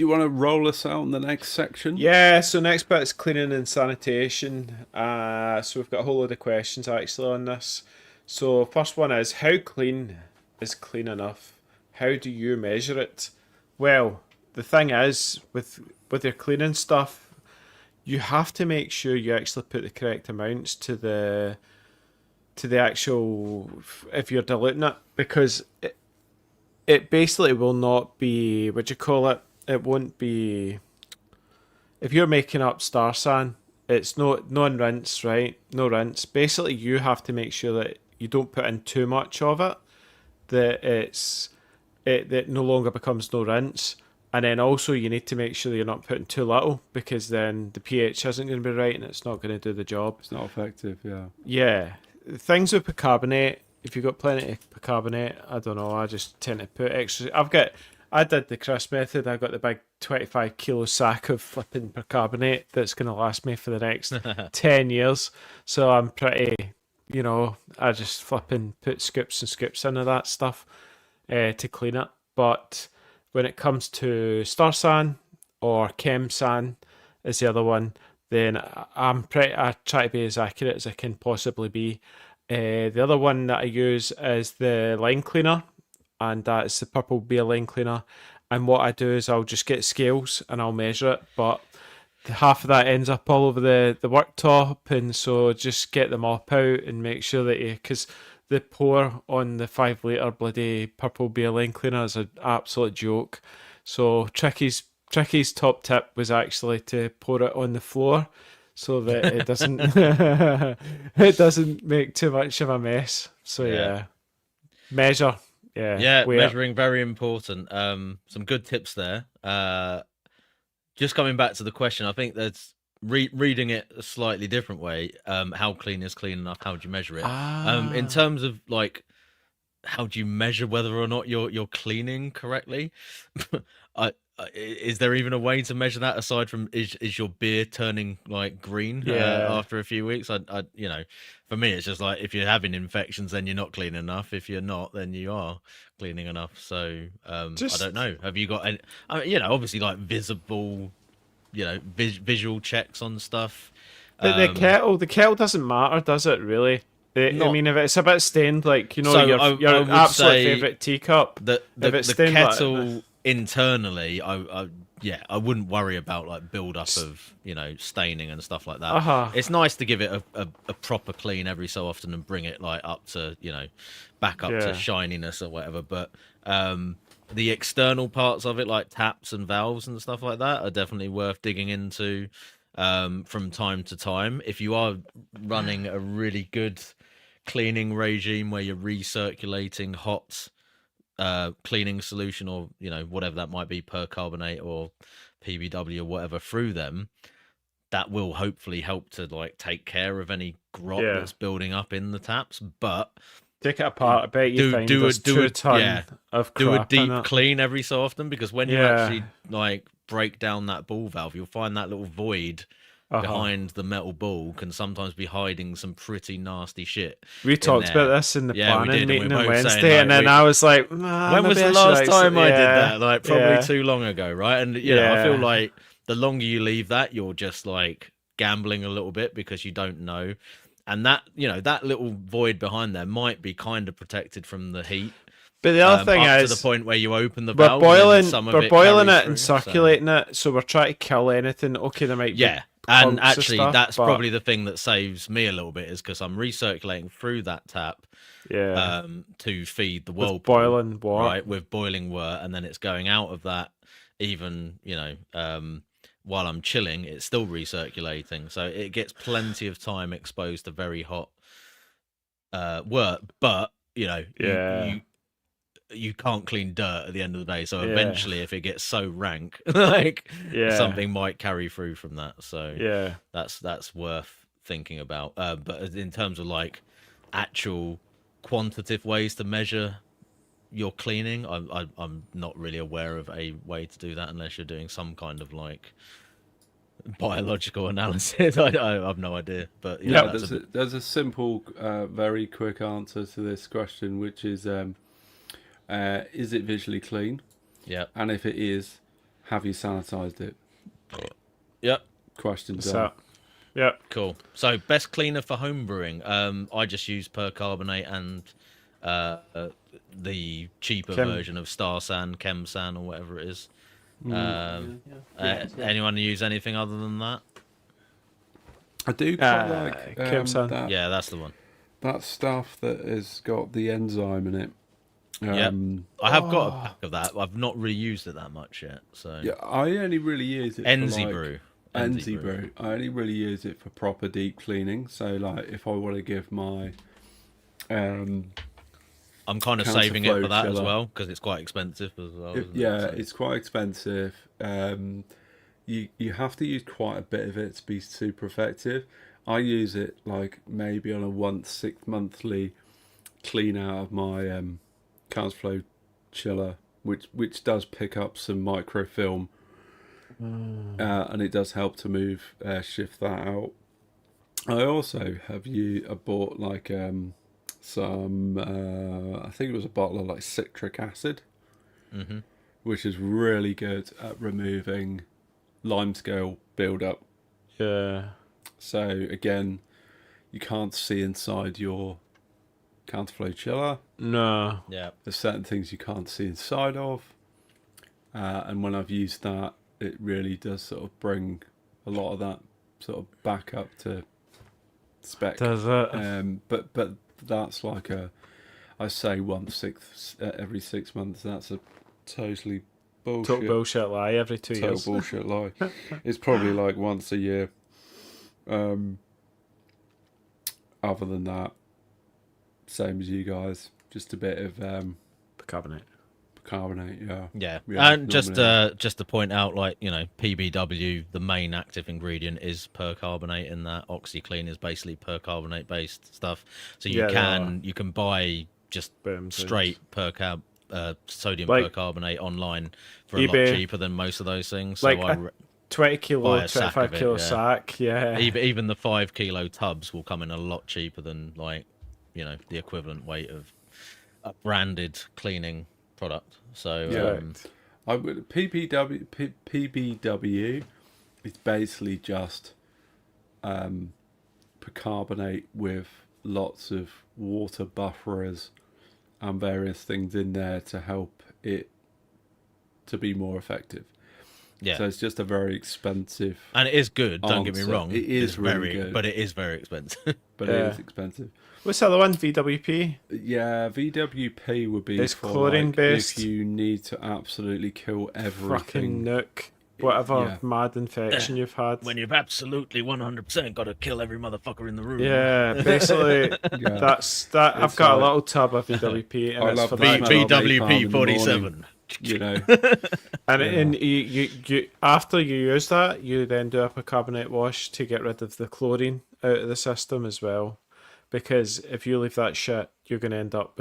want to roll us out in the next section? Yeah, so next bit is cleaning and sanitation. So we've got a whole load of questions actually on this. So first one is, how clean is clean enough? How do you measure it? Well, the thing is with your cleaning stuff, you have to make sure you actually put the correct amounts to the actual, if you're diluting it, because it basically will not be, what do you call it? It won't be, if you're making up Star San, it's no rinse, right? No rinse. Basically, you have to make sure that you don't put in too much of it, that it no longer becomes no rinse. And then also you need to make sure that you're not putting too little, because then the pH isn't going to be right and it's not going to do the job. It's not effective, yeah. Yeah. Things with bicarbonate, if you've got plenty of bicarbonate, I don't know, I just tend to put extra. I did the Chris method. I got the big 25 kilo sack of flipping bicarbonate that's going to last me for the next 10 years. So I'm pretty, I just flipping put scoops and scoops into that stuff to clean it. But when it comes to Star San or Chem San is the other one, then I try to be as accurate as I can possibly be. The other one that I use is the line cleaner, and that is the Purple Bear line cleaner. And what I do is I'll just get scales and I'll measure it, but half of that ends up all over the worktop, and so just get the mop out and make sure that because the pour on the 5 litre bloody Purple Bear line cleaner is an absolute joke. So Tricky's top tip was actually to pour it on the floor so that it doesn't it doesn't make too much of a mess. So yeah. Measure. Yeah, measuring, very important. Some good tips there. Just coming back to the question, I think that's reading it a slightly different way. How clean is clean enough? How do you measure it? In terms of like, how do you measure whether or not you're cleaning correctly? Is there even a way to measure that aside from is your beer turning like green after a few weeks? For me, it's just like if you're having infections, then you're not clean enough. If you're not, then you are cleaning enough. So I don't know. Have you got any? Obviously like visible, visual checks on stuff. The kettle doesn't matter, does it? Really? I mean, if it's a bit stained, like your absolute favorite teacup, the kettle. Internally, I wouldn't worry about like build up of staining and stuff like that. It's nice to give it a proper clean every so often and bring it like up to back up to shininess or whatever. But the external parts of it, like taps and valves and stuff like that, are definitely worth digging into from time to time. If you are running a really good cleaning regime where you're recirculating hot cleaning solution or whatever that might be, percarbonate or PBW or whatever, through them, that will hopefully help to like take care of any grot that's building up in the taps. But take it apart. I bet you do a deep clean every so often, because when you actually like break down that ball valve, you'll find that little void behind the metal ball can sometimes be hiding some pretty nasty shit. We talked about this in the planning meeting on Wednesday, and then I was like, when was the last time I did that? Like probably too long ago, right? And I feel like the longer you leave that, you're just like gambling a little bit because you don't know. And that that little void behind there might be kind of protected from the heat. But the other thing is, to the point where you open the valve, we're boiling it and circulating it, so we're trying to kill anything. Okay, there might be and actually that's probably the thing that saves me a little bit, is because I'm recirculating through that tap to feed the whirlpool, boiling water, right, with boiling water, and then it's going out of that even while I'm chilling, it's still recirculating, so it gets plenty of time exposed to very hot work. But you can't clean dirt at the end of the day, so eventually if it gets so rank something might carry through from that. So that's worth thinking about. But in terms of like actual quantitative ways to measure your cleaning, I'm not really aware of a way to do that unless you're doing some kind of like biological analysis. I have no idea. But there's a simple very quick answer to this question, which is it visually clean? Yeah. And if it is, have you sanitized it? Yep. Questions done. Yep. Cool. So best cleaner for home brewing. I just use percarbonate and the cheaper version of Star San, Chem San, or whatever it is. Anyone use anything other than that? I do quite like Kim-san. Yeah, that's the one. that stuff that has got the enzyme in it. Yep. I have got a pack of that. I've not really used it that much yet. So Yeah, I only really use it Enzy for Brew. Enzy Brew. I only really use it for proper deep cleaning. So like if I want to give my I'm kind of saving it for that as well because it's quite expensive as well. Isn't yeah, it? So- it's quite expensive. You have to use quite a bit of it to be super effective. I use it like maybe on a once 6 monthly clean out of my counterflow chiller, which does pick up some microfilm, and it does help to shift that out. I also I bought like some I think it was a bottle of like citric acid, which is really good at removing limescale buildup. Yeah. So again, you can't see inside your counterflow chiller. No. Yeah. There's certain things you can't see inside of, and when I've used that, it really does sort of bring a lot of that sort of back up to spec. Does it? But that's like I say every 6 months. That's a totally bullshit. Total bullshit lie every 2 Total years. bullshit lie. It's probably like once a year. Other than that, same as you guys. Just a bit of Bicarbonate. carbonate. Yeah. Yeah, Yeah, and just normally. to point out, like PBW, the main active ingredient is percarbonate, and that OxyClean is basically percarbonate based stuff. So you can buy just Boom, straight sodium Like percarbonate online for a lot eBay. cheaper than most of those things. Like So a 20 kilo, buy a sack 25 of it, kilo yeah. sack. Yeah. even the 5 kilo tubs will come in a lot cheaper than like the equivalent weight of a branded cleaning product. So Correct. I would PBW is basically just percarbonate with lots of water bufferers and various things in there to help it to be more effective. yeah, So it's just a very expensive, and it is good. Don't get me answer. wrong. It is It's really very good. but it is very expensive. but Yeah. it is expensive. What's the other one? VWP? Yeah, VWP would be It's for chlorine like, based. if you need to absolutely kill Fucking everything. nuke. Whatever Yeah. mad infection you've had. When you've absolutely 100% got to kill every motherfucker in the room. Yeah, basically, Yeah. that's that. I've It's got a like- little tub of VWP, and I it's love for that that. smell of napalm in VWP the 47. You know, And you after you use that, you then do a percarbonate wash to get rid of the chlorine out of the system as well. Because if you leave that shit, you're going to end up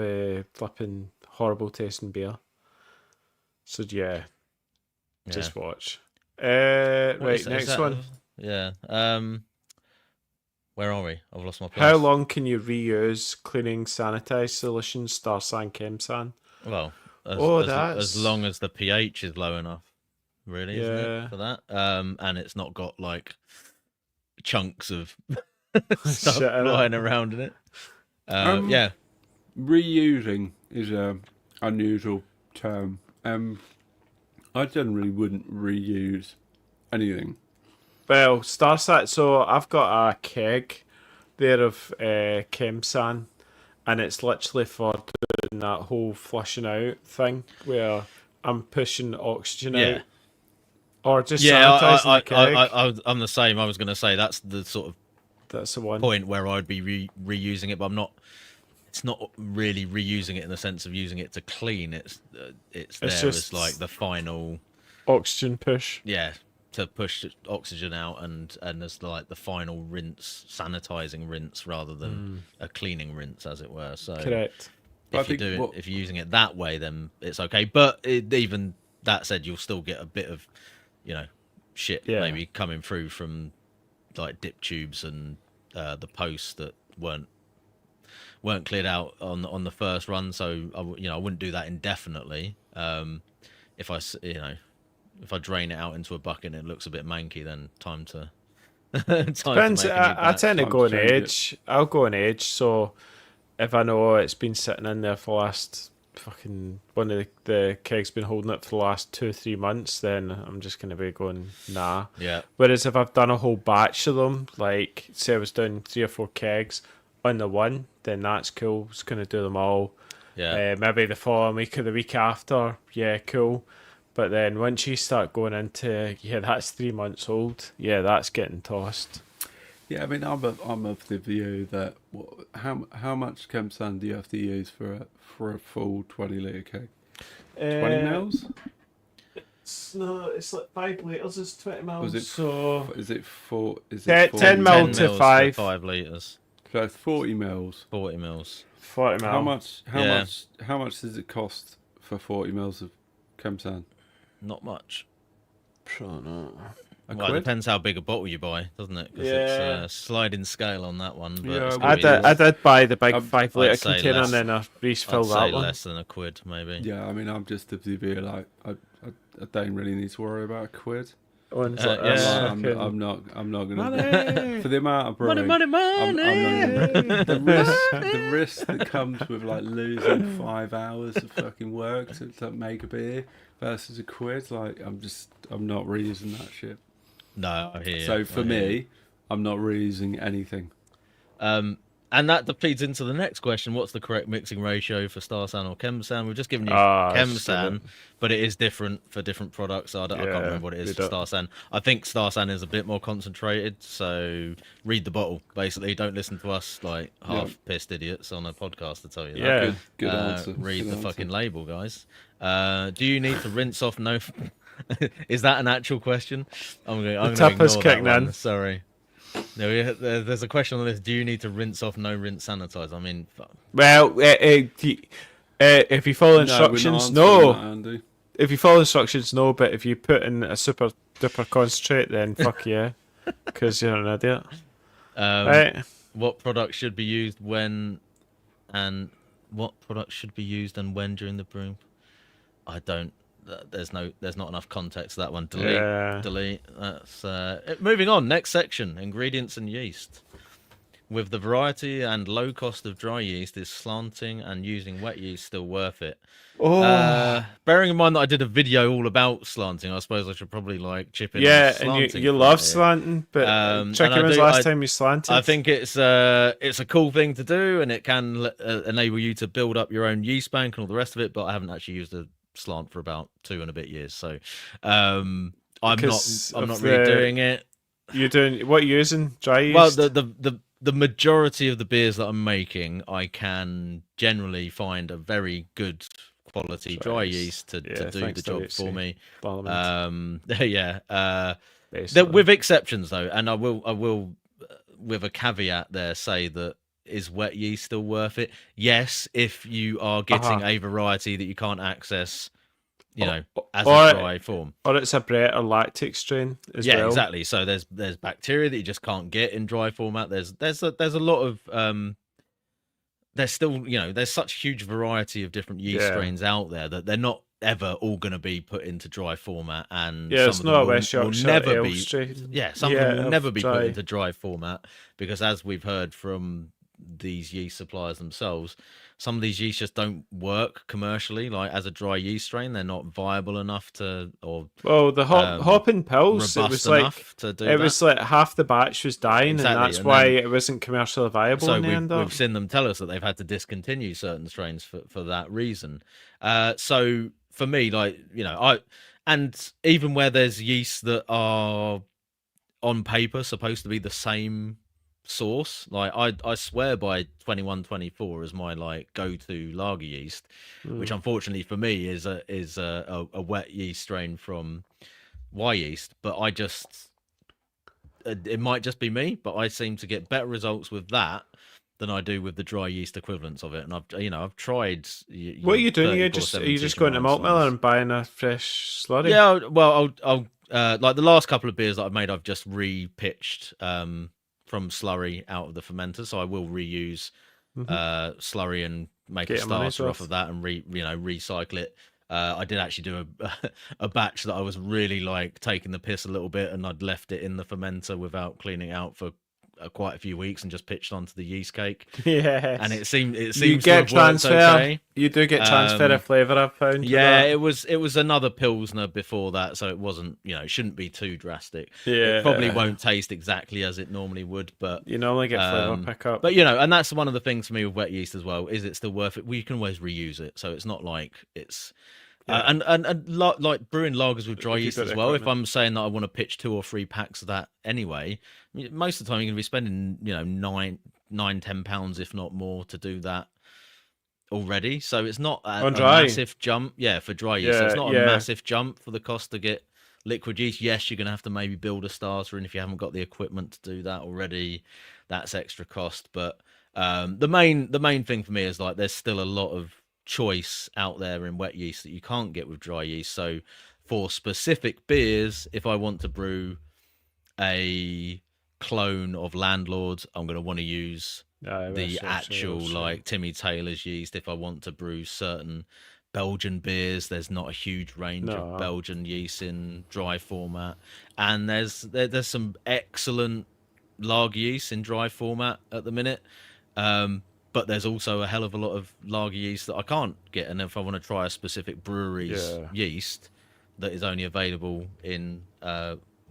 flipping horrible tasting beer. So yeah, just watch. Right, next one. Yeah. Where are we? I've lost my place. How long can you reuse cleaning sanitize solutions, Starsan, Chemsan? Well, that's- as long as the pH is low enough, really, isn't Yeah. it, for that? And it's not got like chunks of stuff Shut up. flying around in it. Yeah. reusing is a unusual term. I generally wouldn't reuse anything. Well, Starsat, so I've got a keg there of Chemsan, and it's literally for doing that whole flushing out thing where I'm pushing oxygen Yeah. out. Or just Yeah, sanitising the keg. I'm the same. I was going to say that's the sort of That's the one. point where I'd be reusing it, but I'm not. It's not really reusing it in the sense of using it to clean. It's there just- as like the final, Oxygen push. yeah, to push oxygen out and as like the final rinse, sanitizing rinse rather than a cleaning rinse, as it were. So Correct. But I if you think do what- it, if you're using it that way, then it's okay. But even that said, you'll still get a bit of, shit Yeah. maybe coming through from like dip tubes and the posts that weren't cleared out on the first run. So I wouldn't do that indefinitely. If I drain it out into a bucket and it looks a bit manky, then time to Depends. to make a new I batch. tend to Time go to on change it. edge. I'll go on edge. So if I know it's been sitting in there for the last fucking one of the kegs been holding it for the last 2 or 3 months, then I'm just gonna be going nah. Yeah. Whereas if I've done a whole batch of them, like say I was doing 3 or 4 kegs on the one, then that's cool. Just gonna do them all. Yeah. Maybe the following week or the week after, yeah, cool. But then once you start going into, yeah, that's 3 months old, yeah, that's getting tossed. Yeah, I mean, I'm of the view that how much Kemsan do you have to use for a full 20 litre keg? 20 mils? It's like 5 litres is 20 mils. Was it so Is it 4? Is 10 it 40 10 mil 10 to mils 5. 5 litres. So it's 40 mils. 40 mils. 40 mil. How much? Yeah. How much does it cost for 40 mils of Kemsan? Not much. Sure not. A Well, it quid? depends how big a bottle you buy, doesn't it? Because Yeah. it's a sliding scale on that one. But Yeah, it's I gonna I be did, I did buy the big I'd 5 litre say container less. and then I refill I'd say that one. less than a quid, maybe. Yeah, I mean, I'm just of the view like I don't really need to worry about a quid. One's Uh, like, yeah. I'm not gonna Money! for the amount of brewing. Money, I'm not gonna, Money! the risk that comes with like losing 5 hours of fucking work to make a beer versus a quid, like I'm not reusing that shit. No, I hear you. So for I hear you. me, I'm not reusing anything. And that feeds into the next question. What's the correct mixing ratio for Starsan or Chemsan? We've just given you Chemsan, but it is different for different products. So I can't remember what it is for Starsan. I think Starsan is a bit more concentrated, so read the bottle, basically. Don't listen to us like half-pissed idiots on a podcast to tell you that. Yeah. Good answer. Read Good the answer. fucking label, guys. Do you need to rinse off no... Is that an actual question? I'm going to tapper's ignore that kicking one. in. Sorry. No, there's a question on this. Do you need to rinse off no rinse sanitizer? I mean, Well, if you follow instructions, no. Andy. If you follow instructions, no. But if you put in a super duper concentrate, then fuck yeah, because you're an idiot. Right? What products should be used when, and what products should be used and when during the brewing? I don't. There's not enough context to that one. Delete. That's moving on. Next section: ingredients and yeast. With the variety and low cost of dry yeast, is slanting and using wet yeast still worth it? Bearing in mind that I did a video all about slanting, I suppose I should probably like chip in. Yeah, on and slanting you for love it. slanting, but check and I when's do- the last I- time you slanted. I think it's a cool thing to do, and it can enable you to build up your own yeast bank and all the rest of it. But I haven't actually used a slant for about 2 and a bit years, so I'm Because not of really the- doing it. You're doing what? You're using dry yeast? Well, the majority of the beers that I'm making, I can generally find a very good quality dry yeast to do the job for me. With exceptions though, and I will with a caveat there say that is wet yeast still worth it? Yes, if you are getting a variety that you can't access, as a dry form, or it's a Brett or lactic strain as well. Yeah, exactly. So there's bacteria that you just can't get in dry format. There's a lot of there's still there's such huge variety of different yeast strains out there that they're not ever all going to be put into dry format, and it's some of not a them West Yorkshire never ale be strain. some of them will never be dry. put into dry format, because as we've heard from these yeast suppliers themselves, some of these yeasts just don't work commercially, like as a dry yeast strain. They're not viable enough to, or the hopping pills, it robust was like enough to do it that. was like half the batch was dying, Exactly, and that's and why then- it wasn't commercially viable. So in the end we've seen them tell us that they've had to discontinue certain strains for that reason. So for me, and even where there's yeasts that are on paper supposed to be the same source, like I swear by 2124 as my like go-to lager yeast, which unfortunately for me is a wet yeast strain from Y yeast, but I just it might just be me, but I seem to get better results with that than I do with the dry yeast equivalents of it. And I've tried. what are you doing? Are you just going to Malt Miller and buying a fresh slurry? Yeah, well, I'll like the last couple of beers that I've made, I've just re-pitched from slurry out of the fermenter, so I will reuse slurry and make Get a your money's starter off worth. of that and recycle it. I did actually do a batch that I was really like taking the piss a little bit, and I'd left it in the fermenter without cleaning it out for quite a few weeks and just pitched onto the yeast cake. Yes. And it seems you to get have worked transfer. okay. You do get transfer of flavour, I've found. with Yeah, that. it was another pilsner before that, so it wasn't, it shouldn't be too drastic. Yeah. It probably won't taste exactly as it normally would, but You normally get flavour pickup. But and that's one of the things for me with wet yeast as well. Is it still worth it? Well, you can always reuse it, so it's not like it's. And like brewing lagers with dry If you've yeast got as the well. If equipment. I'm saying that I want to pitch 2 or 3 packs of that anyway, most of the time you're going to be spending £9-10, if not more, to do that already. So it's not a massive jump. Yeah, for dry yeast, so it's not a massive jump for the cost to get liquid yeast. Yes, you're going to have to maybe build a starter, and if you haven't got the equipment to do that already, that's extra cost. But the main thing for me is like there's still a lot of choice out there in wet yeast that you can't get with dry yeast. So for specific beers, if I want to brew a clone of Landlord, I'm going to want to use the actual like Timmy Taylor's yeast. If I want to brew certain Belgian beers, there's not a huge range of Belgian yeast in dry format, and there's some excellent lager yeast in dry format at the minute. But there's also a hell of a lot of lager yeast that I can't get. And if I want to try a specific brewery's yeast that is only available in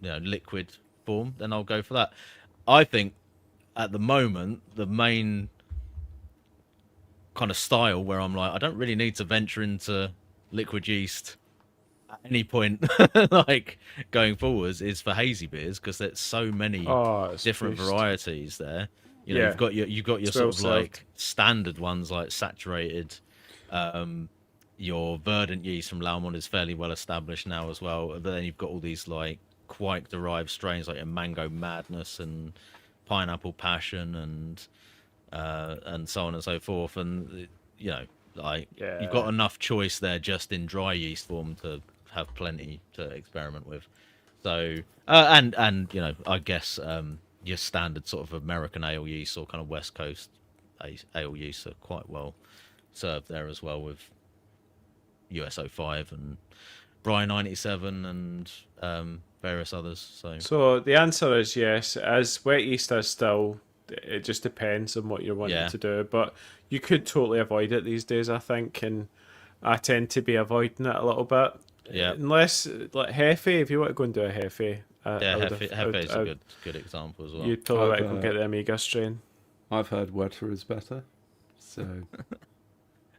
liquid form, then I'll go for that. I think at the moment, the main kind of style where I'm like, I don't really need to venture into liquid yeast at any point, like going forwards, is for hazy beers, because there's so many different varieties there. You've got your sort of like standard ones like saturated. Your verdant yeast from Laumont is fairly well established now as well. But then you've got all these like quite derived strains like your Mango Madness and Pineapple Passion and so on and so forth. And you've got enough choice there just in dry yeast form to have plenty to experiment with. So and I guess your standard sort of American ale yeast or kind of West Coast ale yeast are quite well served there as well, with US05 and Brian 97 and various others. So the answer is yes. As wet yeast is still, it just depends on what you're wanting to do. But you could totally avoid it these days, I think, and I tend to be avoiding it a little bit. Yeah. Unless like Hefe, if you want to go and do a Hefe. Hefe is a good example as well. You'd probably want to go and get the Amiga strain. I've heard wetter is better, so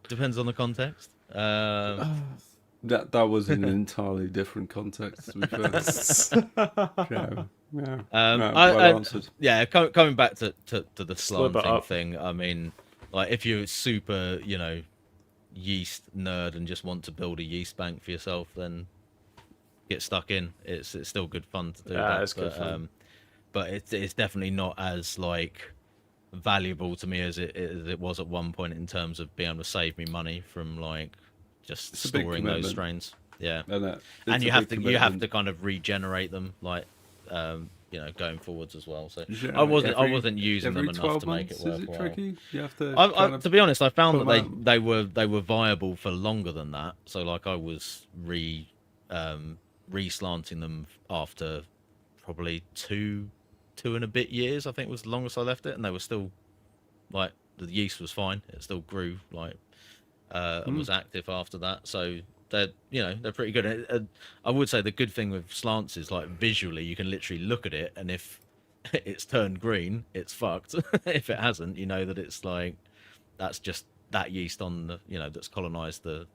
depends on the context. That was in an entirely different context, to be fair. Well answered. Yeah, coming back to the slanting thing. I mean, like if you're super, yeast nerd and just want to build a yeast bank for yourself, then get stuck in. It's still good fun to do that. It's good fun. But it's definitely not as like valuable to me as it was at one point in terms of being able to save me money from like just storing those strains. Yeah, and you have to kind of regenerate them, like going forwards as well. So I wasn't using them enough to make it worthwhile. Is it tricky? You have to. To be honest, I found that they were viable for longer than that. So like I was re-slanting them after probably two and a bit years, I think was the longest I left it, and they were still like the yeast was fine. It still grew like and was active after that. So they're pretty good. And I would say the good thing with slants is like visually you can literally look at it, and if it's turned green, it's fucked. If it hasn't, you know that it's like that's just that yeast on the that's colonized the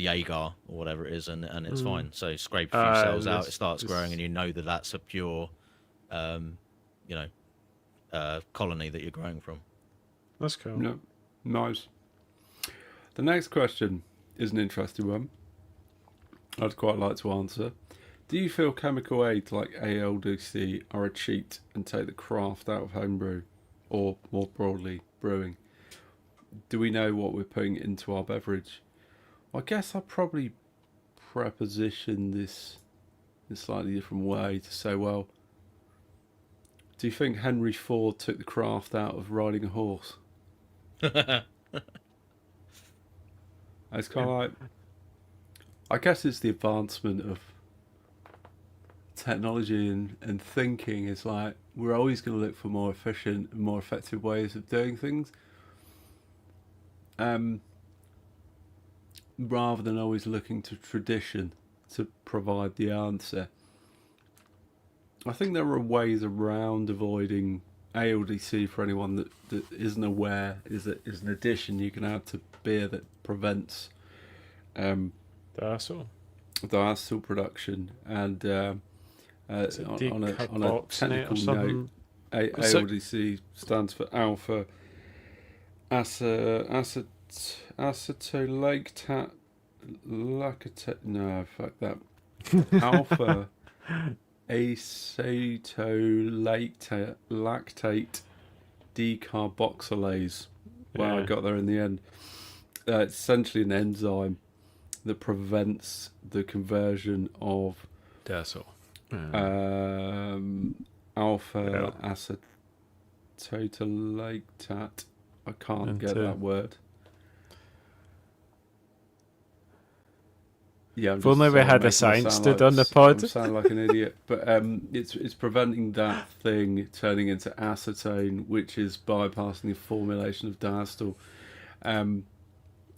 agar or whatever it is, and it's fine. So scrape a few cells out, it starts growing, and you know that that's a pure colony that you're growing from. That's cool. Yeah, nice. The next question is an interesting one. I'd quite like to answer. Do you feel chemical aids like ALDC are a cheat and take the craft out of homebrew, or more broadly, brewing? Do we know what we're putting into our beverage? I guess I'll probably preposition this in a slightly different way to say, well, do you think Henry Ford took the craft out of riding a horse? It's kind of like, I guess it's the advancement of technology and thinking is like we're always going to look for more efficient and more effective ways of doing things, rather than always looking to tradition to provide the answer. I think there are ways around avoiding ALDC for anyone that isn't aware. Is an addition you can add to beer that prevents Diacetyl. diacetyl production, and on a technical note, ALDC stands for alpha acetolactate. No, fuck that. Alpha acetolactate decarboxylase. Wow, I got there in the end. It's essentially an enzyme that prevents the conversion of Diacetyl. alpha acetolactate. I can't get that word. Yeah, if only we had a science dude on the pod. I sound like an idiot, but it's preventing that thing turning into acetone, which is bypassing the formulation of diacetyl.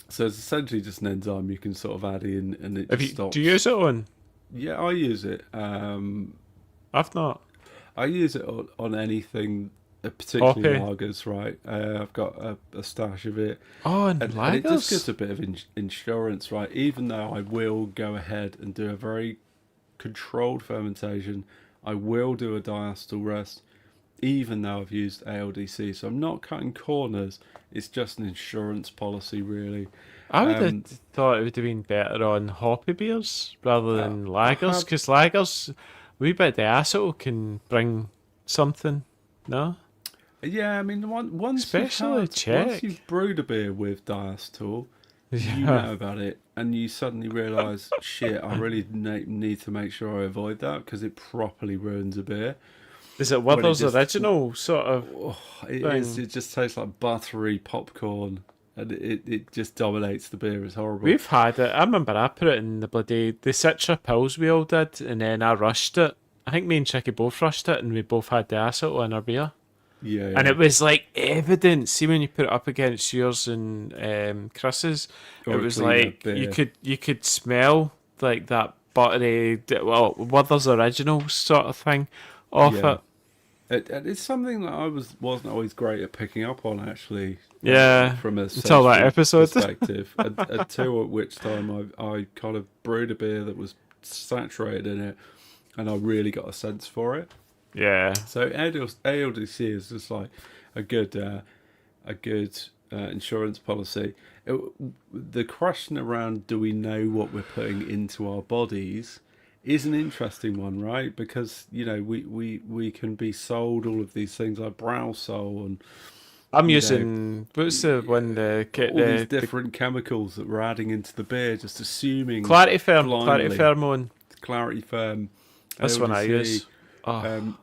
So it's essentially just an enzyme you can sort of add in, and it just stops. Do you use it on? Yeah, I use it. I've not. I use it on anything, particularly Hoppy. lagers, right? I've got a stash of it. Oh, and lagers? And it just gives a bit of insurance, right? Even though I will go ahead and do a very controlled fermentation, I will do a diacetyl rest, even though I've used ALDC. So I'm not cutting corners. It's just an insurance policy, really. I would have thought it would have been better on hoppy beers rather than lagers, because lagers, a wee bit of diacetyl can bring something, no? Yeah, I mean, once Especially Czech. once you've brewed a beer with diacetyl, you Yeah. know about it, and you suddenly realise, shit, I really need to make sure I avoid that because it properly ruins a beer. Is it Werther's original sort of? Oh, it thing? is. It just tastes like buttery popcorn, and it just dominates the beer. It's horrible. We've had it. I remember I put it in the Citra pills we all did, and then I rushed it. I think me and Chicky both rushed it, and we both had diacetyl in our beer. Yeah. And it was like evident. See, when you put it up against yours and Chris's, Or it a was cleaner like beer. you could smell like that buttery, well, Werther's original sort of thing off Yeah. it. It's something that I wasn't always great at picking up on, actually. Yeah, from a until that sensory episode. perspective. Until at which time I kind of brewed a beer that was saturated in it, and I really got a sense for it. Yeah. So ALDC is just like a good insurance policy. The question around do we know what we're putting into our bodies is an interesting one, right? Because we can be sold all of these things like Browsol and I'm using what's the one all these different chemicals that we're adding into the beer, just assuming Clarity blindly. Thermone. Clarity Firm. That's one I ALDC, use. Oh.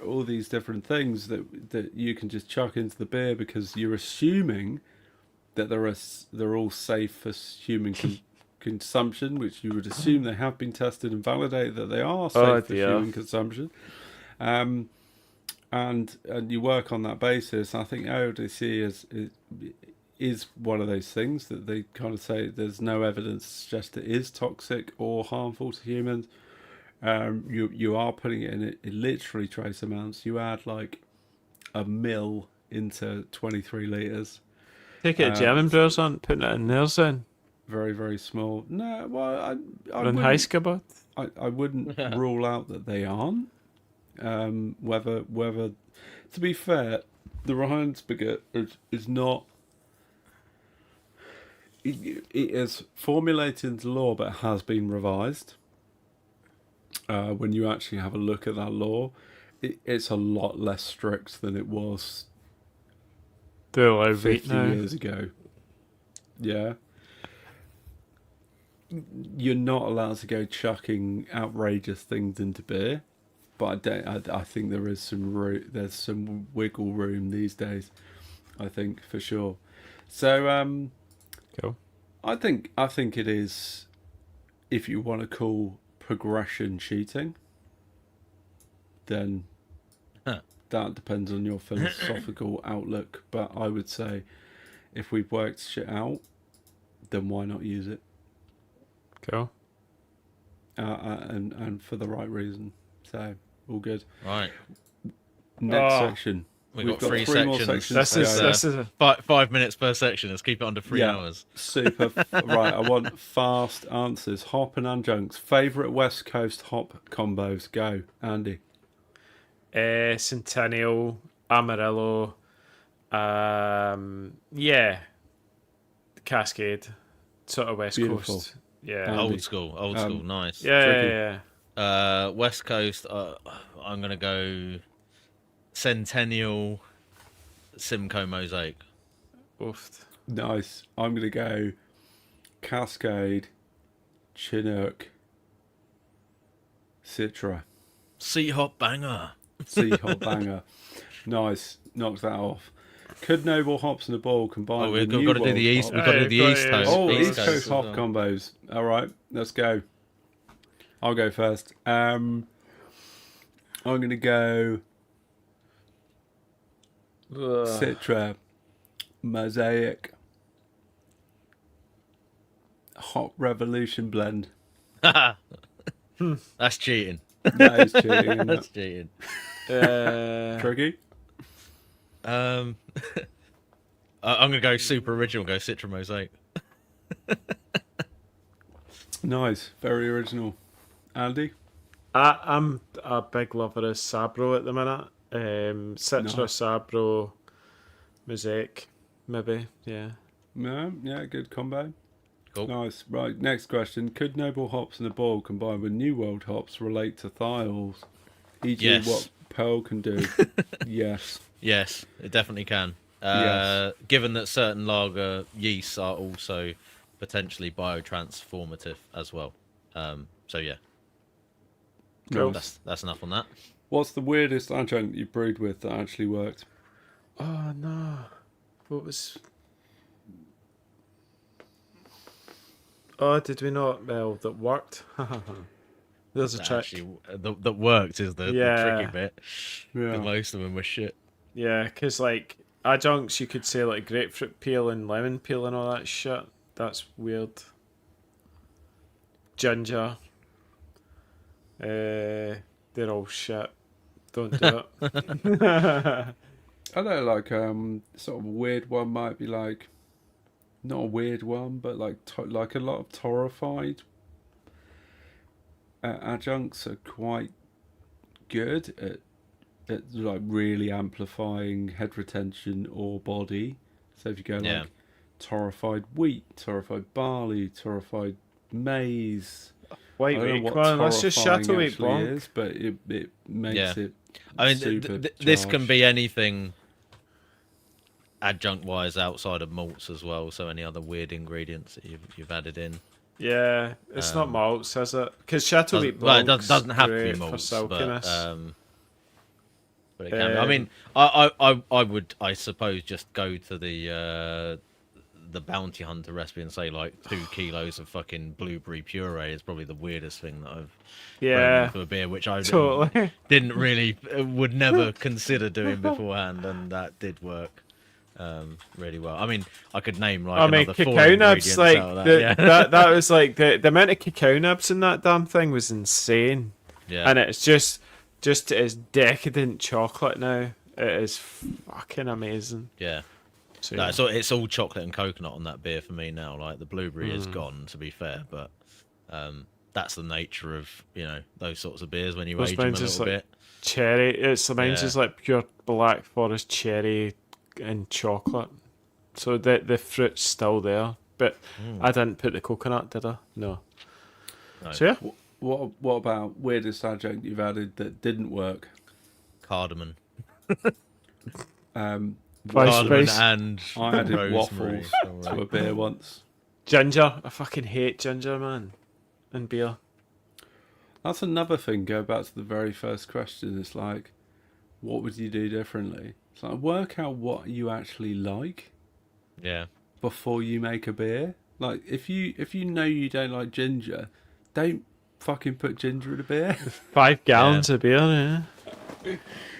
all these different things that you can just chuck into the beer because you're assuming that they're all safe for human consumption, which you would assume they have been tested and validated that they are safe for human consumption. And you work on that basis. I think ALDC is one of those things that they kind of say there's no evidence to suggest it is toxic or harmful to humans. You are putting it in literally trace amounts. You add like a mil into 23 litres. Take it German brewers aren't putting it in theirs then. Very, very small. No, well, I Run Heiskebot. I wouldn't rule out that they aren't. Whether to be fair, the Reinspigget is not. It is formulated into law, but it has been revised. When you actually have a look at that law, it's a lot less strict than it was 50 years ago. Yeah. You're not allowed to go chucking outrageous things into beer, but I think there is there's some wiggle room these days. I think for sure. So Cool. I think it is, if you want to call progression cheating, then Huh. that depends on your philosophical outlook. But I would say if we've worked shit then why not use it? Cool. And for the right reason. So all good. Right. Next Oh. section. We've got got three more sections. sections This to is go. this is a 5 minutes per section. Let's keep it under 3 hours. Super. Right, I want fast answers. Hop and adjuncts. Favourite West Coast hop combos? Go, Andy. Centennial, Amarillo, Cascade, sort of West Beautiful. Coast. Yeah. Andy. Old school. Nice. Yeah, Tricky. yeah. West Coast. I'm gonna go Centennial, Simcoe Mosaic. Oof. Nice. I'm going to go Cascade, Chinook, Citra, Sea hop banger. Sea Hop Banger. Nice. Knocks that off. Could Noble hops in a bowl combine Oh, with we've New got to do World the east. hops? We've got to do the Hey, East got Coast. Oh, East East Coast as hop well. combos. All right, let's go. I'll go first. I'm going to go Citra, Mosaic, Hop Revolution blend. That's cheating. That is cheating. Isn't That's it? cheating. Tricky. I'm gonna go super original. Go Citra Mosaic. Nice. Very original. Andy? I'm a big lover of Sabro at the minute. Citra, Nice. Sabro, Mosaic, maybe. Yeah. No, yeah, good combo. Cool. Nice. Right, next question. Could Noble hops in a bowl combined with New World hops relate to thiols? E.g. Yes. what Pearl can do? Yes. Yes, it definitely can. Yes. Given that certain lager yeasts are also potentially biotransformative as well. So yeah, Cool. that's enough on that. What's the weirdest adjunct you brewed with that actually worked? Oh, no. What was... Oh, did we not? Well, that worked. There's a That trick. actually that worked is the Yeah. tricky bit. Yeah. The most of them were shit. Yeah, because, like, adjuncts, you could say, like, grapefruit peel and lemon peel and all that shit. That's weird. Ginger. They're all shit. Don't do it. I know, like, sort of a weird one might be like, not a weird one, but like like a lot of torrefied adjuncts are quite good at like really amplifying head retention or body. So if you go Yeah. like torrefied wheat, torrefied barley, torrefied maize. White I don't know wheat. what Come on, let's just torrefying Chateau Wheat actually Blanc. is, but it makes Yeah. it. I mean, super this can charged. be anything adjunct-wise outside of malts as well. So any other weird ingredients that you've added in. Yeah, it's not malts, is it? Because Chateau Wheat Well, it Blanc doesn't have to great be for malts, silkiness. but it can. Be. I Um, mean, I would, I suppose, just go to the bounty hunter recipe and say like 2 kilos of fucking blueberry puree is probably the weirdest thing that I've thrown Yeah, into a beer, which I totally. didn't really would never consider doing beforehand, and that did work really well. I mean, I could name like I mean, another 4 cacao nibs, ingredients like out of that. Yeah. that was like the amount of cacao nibs in that damn thing was insane, Yeah. and it's just as decadent chocolate now. It is fucking amazing. Yeah. So, No, yeah. it's all chocolate and coconut on that beer for me now. Like the blueberry Mm. is gone, to be fair, but that's the nature of those sorts of beers when you Those age them a mine's just little like bit. cherry. It's mine's Yeah. just like pure black forest cherry and chocolate. So the fruit's still there, but I didn't put the coconut, did I? No. No. So yeah, What about weirdest adjunct you've added that didn't work? Cardamom, Vice cardamom spice. and I added rosemary. waffles to a beer once. Ginger. I fucking hate ginger, man. And beer. That's another thing. Go back to the very first question. It's like, what would you do differently? It's like work out what you actually like Yeah. before you make a beer. Like if you know you don't like ginger, don't fucking put ginger in a beer. 5 gallons of beer, yeah.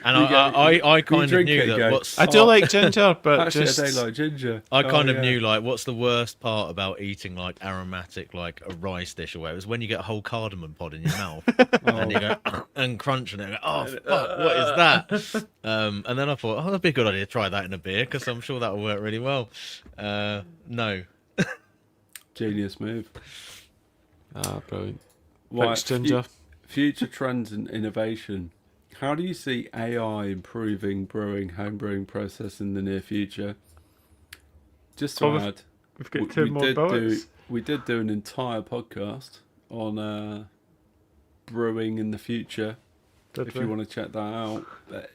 And You go- I you kind of drink knew it, that go, what's I do like ginger, but Actually, just I don't like ginger. I kind of yeah. knew like what's the worst part about eating like aromatic like a rice dish or whatever is when you get a whole cardamom pod in your mouth and you go and crunch and go, oh fuck, what is that? And then I thought, oh, that'd be a good idea to try that in a beer because I'm sure that will work really well. No. Genius move. brilliant. Right, Thanks, ginger. Future trends and innovation. How do you see AI improving brewing, home brewing process in the near future? Just to add, We've got two more bullets. we did do an entire podcast on brewing in the future. Did If we? you want to check that out,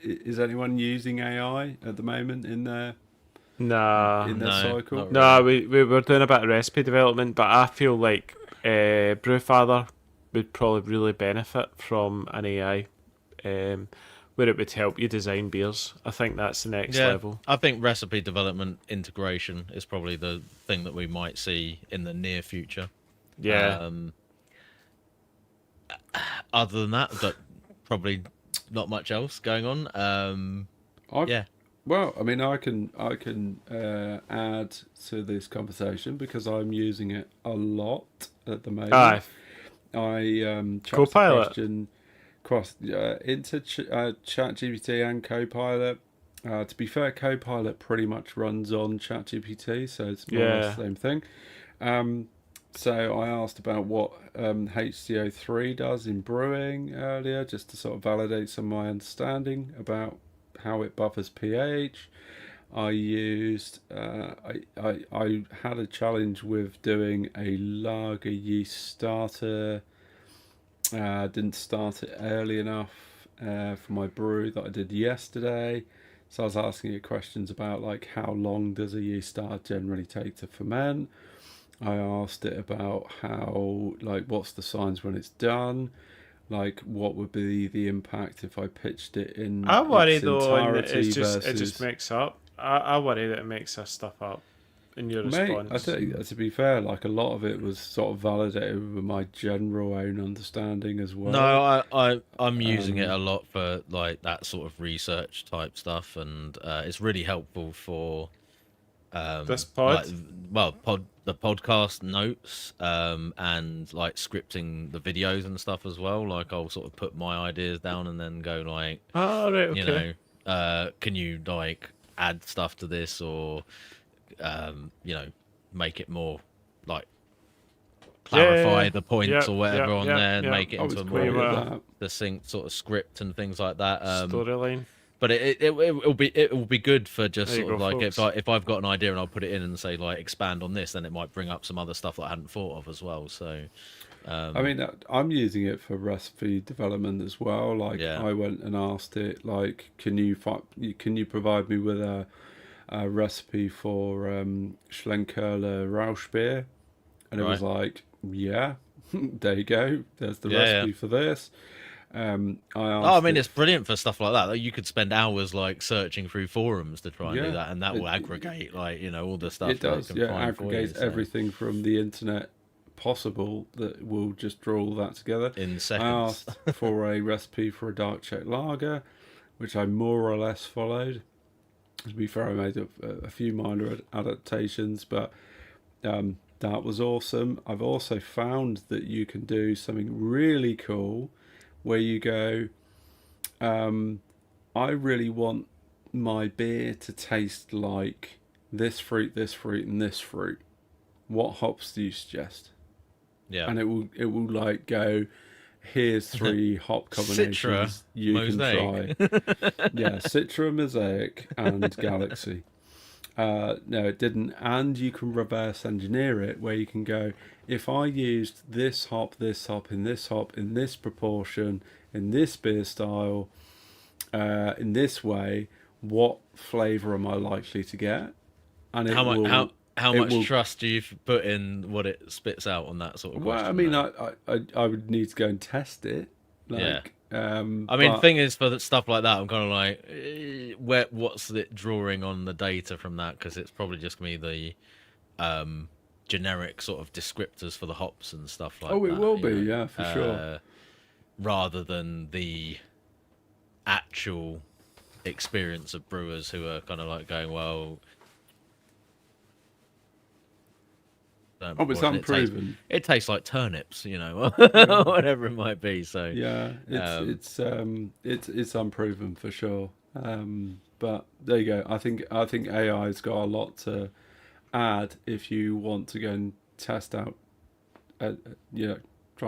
is anyone using AI at the moment in their Nah. in their No, cycle? not No, we were doing a bit of recipe development, but I feel like Brewfather would probably really benefit from an AI, where it would help you design beers. I think that's the next level. I think recipe development integration is probably the thing that we might see in the near future. Yeah. Other than that, but probably not much else going on. Yeah. Well, I mean, I can add to this conversation because I'm using it a lot at the moment. Aye. I chucked the Copilot. question into ChatGPT and Copilot. To be fair, Copilot pretty much runs on ChatGPT, so it's more or less the same thing. So I asked about what HCO3 does in brewing earlier, just to sort of validate some of my understanding about how it buffers pH. I used I had a challenge with doing a lager yeast starter. Didn't start it early enough for my brew that I did yesterday. So I was asking it questions about like how long does a yeast starter generally take to ferment. I asked it about how, like, what's the signs when it's done, like what would be the impact if I pitched it in I worry its though, and entirety it just versus... makes up. I worry that it makes this stuff up in your response. Mate, I think, to be fair, like a lot of it was sort of validated with my general own understanding as well. No, I'm using it a lot for like that sort of research type stuff, and it's really helpful for This pod? the podcast notes, and like scripting the videos and stuff as well. Like I'll sort of put my ideas down and then go like, Oh, right, okay. you know, can you like add stuff to this or you know, make it more like clarify the points or whatever on there and make it I was into a great more at that. distinct sort of script and things like that. Storyline. But it will be good for just There you sort of go, like folks. if I've got an idea and I'll put it in and say like expand on this, then it might bring up some other stuff that I hadn't thought of as well. So I mean, I'm using it for recipe development as well. Like, Yeah. I went and asked it, like, can you provide me with a recipe for Schlenkerla Rausch beer? And it was like, yeah, there you go. There's the recipe for this. I I mean, it's brilliant for stuff like that. Like, you could spend hours like searching through forums to try and do that, and that will aggregate like, you know, all the stuff. It does, that it can yeah. find for you, Aggregates so, everything from the internet possible that will just draw all that together. in I seconds. asked for a recipe for a dark Czech lager, which I more or less followed. To be fair, I made a few minor adaptations, but that was awesome. I've also found that you can do something really cool where you go, I really want my beer to taste like this fruit, and this fruit. What hops do you suggest? Yeah. And it will like go, here's 3 hop combinations you Mosaic. can try. Yeah, Citra, Mosaic, and Galaxy. No, it didn't. And you can reverse engineer it where you can go, if I used this hop, in this proportion, in this beer style, in this way, what flavour am I likely to get? And it how much trust do you put in what it spits out on that sort of question? Well, I mean, though? I would need to go and test it. Like, I mean, the thing is, for stuff like that, I'm kind of like, what's it drawing on the data from that? Because it's probably just going to be the generic sort of descriptors for the hops and stuff like that. Oh, it will be, know? yeah, for sure. Rather than the actual experience of brewers who are kind of like going, well, Oh, it's unproven. it tastes like turnips, you know, Yeah. whatever it might be. So Yeah, it's unproven for sure. But there you go. I think AI's got a lot to add if you want to go and test out, try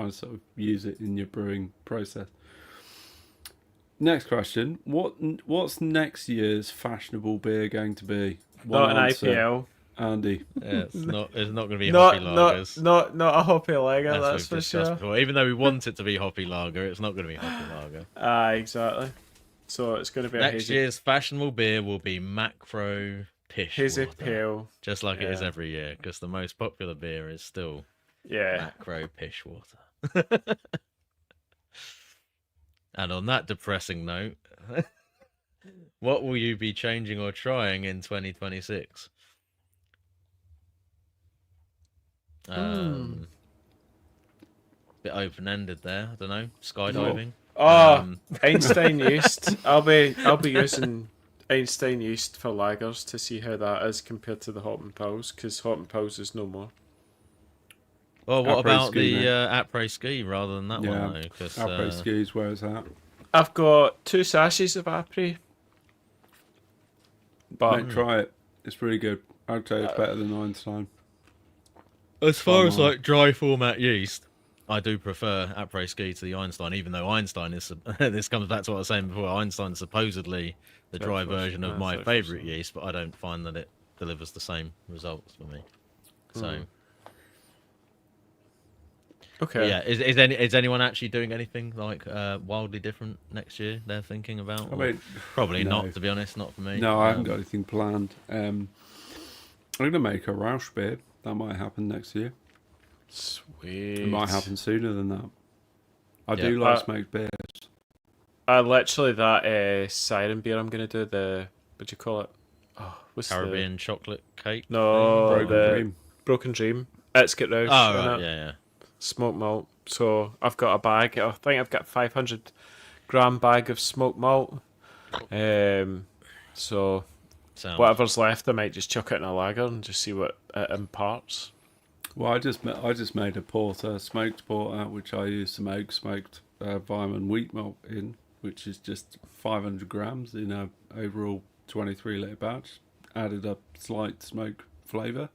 and sort of use it in your brewing process. Next question: what's next year's fashionable beer going to be? Not an answer, IPL. Andy. yeah, it's not going to be hoppy lagers. Not a hoppy lager, As that's we've for discussed sure. before. Even though we want it to be hoppy lager, it's not going to be hoppy lager. Exactly. So it's going to be a Next year's fashionable beer will be Macro Pish hazy Water, pale. just like it is Yeah. every year, because the most popular beer is still Yeah. Macro Pish Water. And on that depressing note, what will you be changing or trying in 2026? Bit open-ended there. I don't know. Skydiving. Einstein yeast. I'll be using Einstein yeast for lagers to see how that is compared to the Hop and Pals, because Hop and Pals is no more. Well, what Après about ski, the mate. après ski rather than that Yeah, one though? Because Après skis, where is that? I've got 2 sachets of Après. But Mate, try it. It's really good. I'd say it's better than Einstein. as far as Come on. like dry format yeast, I do prefer après ski to the Einstein, even though Einstein is. This comes back to what I was saying before. Einstein's supposedly the dry version of my favourite yeast, but I don't find that it delivers the same results for me. So. okay. But yeah, is anyone actually doing anything like wildly different next year? They're thinking about. I Or- mean, probably no. not, to be honest. Not for me. No, I haven't got anything planned. I'm going to make a Rausch beer. That might happen next year. Sweet. It might happen sooner than that. I Yeah. do like smoked beers. Literally that siren beer I'm going to do, the, what do you call it? Oh, what's Caribbean chocolate cake. No, thing? Broken the Dream. Broken Dream. It's got Roush Oh in right, it. yeah. Smoked malt. So I've got a bag. I think I've got 500-gram bag of smoked malt. So Sounds. whatever's left, I might just chuck it in a lager and just see what it imparts. Well, I just made a porter, smoked porter, which I used some oak smoked Vineman wheat malt in, which is just 500 grams in a overall 23-litre batch. Added a slight smoke flavour,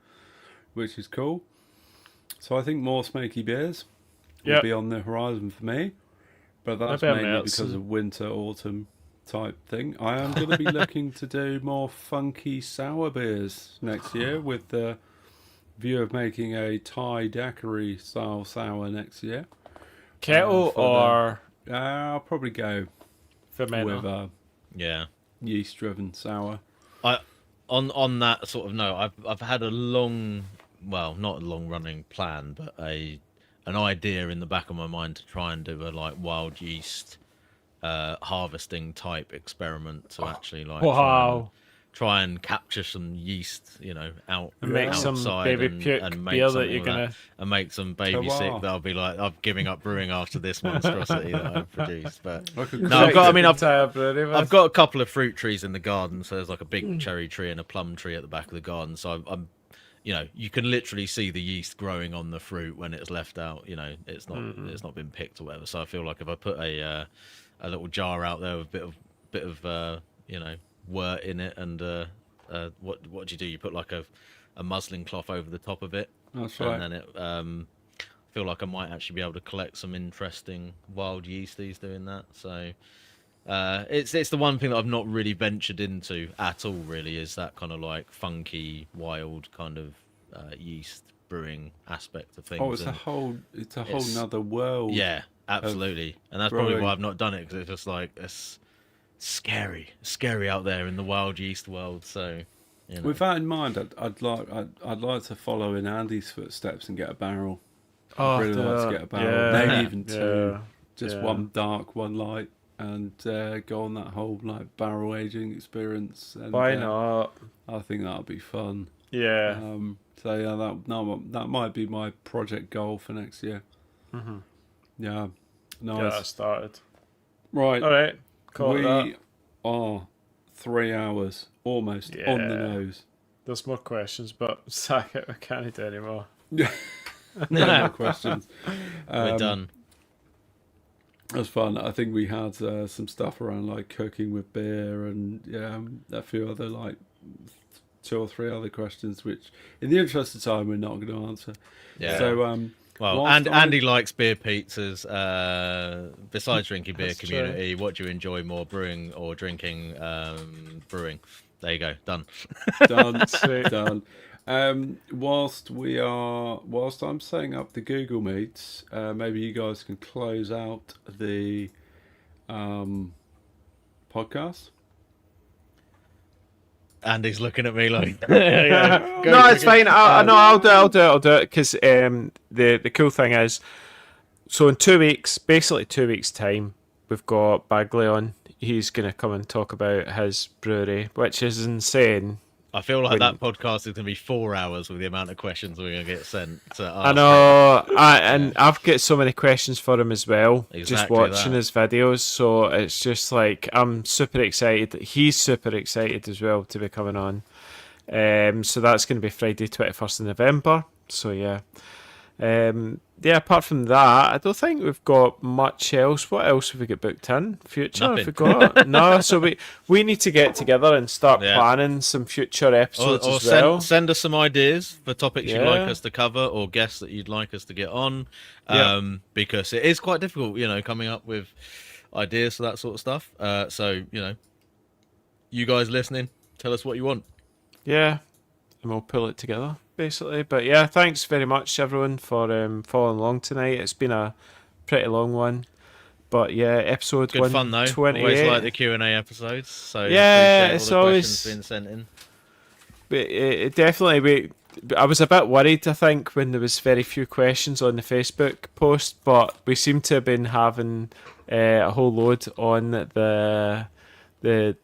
which is cool. So I think more smoky beers will Yep. be on the horizon for me, but that's Maybe I'm mainly nuts because and- of winter, autumn type thing. I am going to be looking to do more funky sour beers next year with the view of making a Thai daiquiri style sour next year. Kettle for or I'll probably go fermenter? with a Yeah. yeast-driven sour. On that sort of note, I've had a long, well, not a long running plan, but an idea in the back of my mind to try and do a like wild yeast harvesting type experiment to actually like Wow. try and capture some yeast, out And make some outside baby and, puke and make beer that something you're of gonna. and make some baby Ta-wa. sick. That'll be like I'm giving up brewing after this monstrosity that I've produced. But Like a no, I've got. I mean, entire brewery with. I've got a couple of fruit trees in the garden, so there's like a big cherry tree and a plum tree at the back of the garden. So I'm you can literally see the yeast growing on the fruit when it's left out. It's not been picked or whatever. So I feel like if I put a little jar out there with a bit of wort in it, and what do you do? You put like a muslin cloth over the top of it, That's right. and then it. I feel like I might actually be able to collect some interesting wild yeasties doing that. So it's the one thing that I've not really ventured into at all. Really, is that kind of like funky, wild kind of yeast brewing aspect of things. Oh, it's a And whole it's- nother world. yeah, absolutely, and that's probably brewing. why I've not done it, because it's just like it's scary out there in the wild yeast world. So, With that in mind, I'd like to follow in Andy's footsteps and get a barrel. I'd really like to get a barrel, maybe even two. Just yeah. one dark, one light, and go on that whole like barrel aging experience. And, Why not? I think that'll be fun. Yeah. So yeah, that might be my project goal for next year. Mm-hmm. Yeah, Get nice. that started. Right, All right. caught we that. are 3 hours almost on the Yeah. nose. There's more questions, but sack it. I can't do anymore. No more questions. We're done. It was fun. I think we had some stuff around like cooking with beer and a few other like 2 or 3 other questions, which in the interest of time we're not going to answer. Yeah. So Well, whilst Andy likes beer pizzas. Besides drinking beer That's community, what do you enjoy more, brewing or drinking? Brewing. There you go. Done. done, Sweet. done. Whilst I'm setting up the Google Meets, maybe you guys can close out the podcast. Andy's looking at me like, No, it's fine. I'll do it because the cool thing is, so in 2 weeks, basically 2 weeks time, we've got Bagley on. He's going to come and talk about his brewery, which is insane. I feel like When- that podcast is going to be 4 hours with the amount of questions we're going to get sent. To I ask. know, and I've got so many questions for him as well. Just Exactly watching that. his videos, so it's just like I'm super excited. He's super excited as well to be coming on. So that's going to be Friday, 21st of November. So yeah. Apart from that, I don't think we've got much else. What else have we got booked in? Future? Have we got? No, so we need to get together and start Yeah. planning some future episodes Or as well. send us some ideas for topics you'd Yeah. like us to cover or guests that you'd like us to get on. Yeah. Because it is quite difficult, coming up with ideas for that sort of stuff. So, you guys listening, tell us what you want. Yeah, and we'll pull it together, basically. But yeah, thanks very much, everyone, for following along tonight. It's been a pretty long one. But yeah, episode Good fun, though. 128. Always like the Q&A episodes. So Yeah, appreciate it's all the always- questions being sent in. But it definitely, I was a bit worried, I think, when there was very few questions on the Facebook post, but we seem to have been having a whole load on the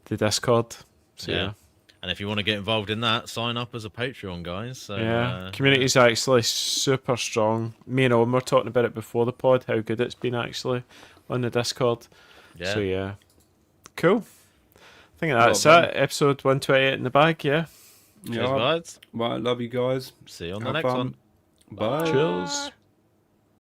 Discord. So Yeah. yeah. And if you want to get involved in that, sign up as a Patreon, guys. So, Yeah, community's actually super strong. Me and Owen were talking about it before the pod, how good it's been actually on the Discord. Yeah. So yeah, cool. I think that's Well it. Episode 128 in the bag. Yeah. Cheers, guys. Right, love you guys. See you on the Have next fun. one. Bye. Cheers.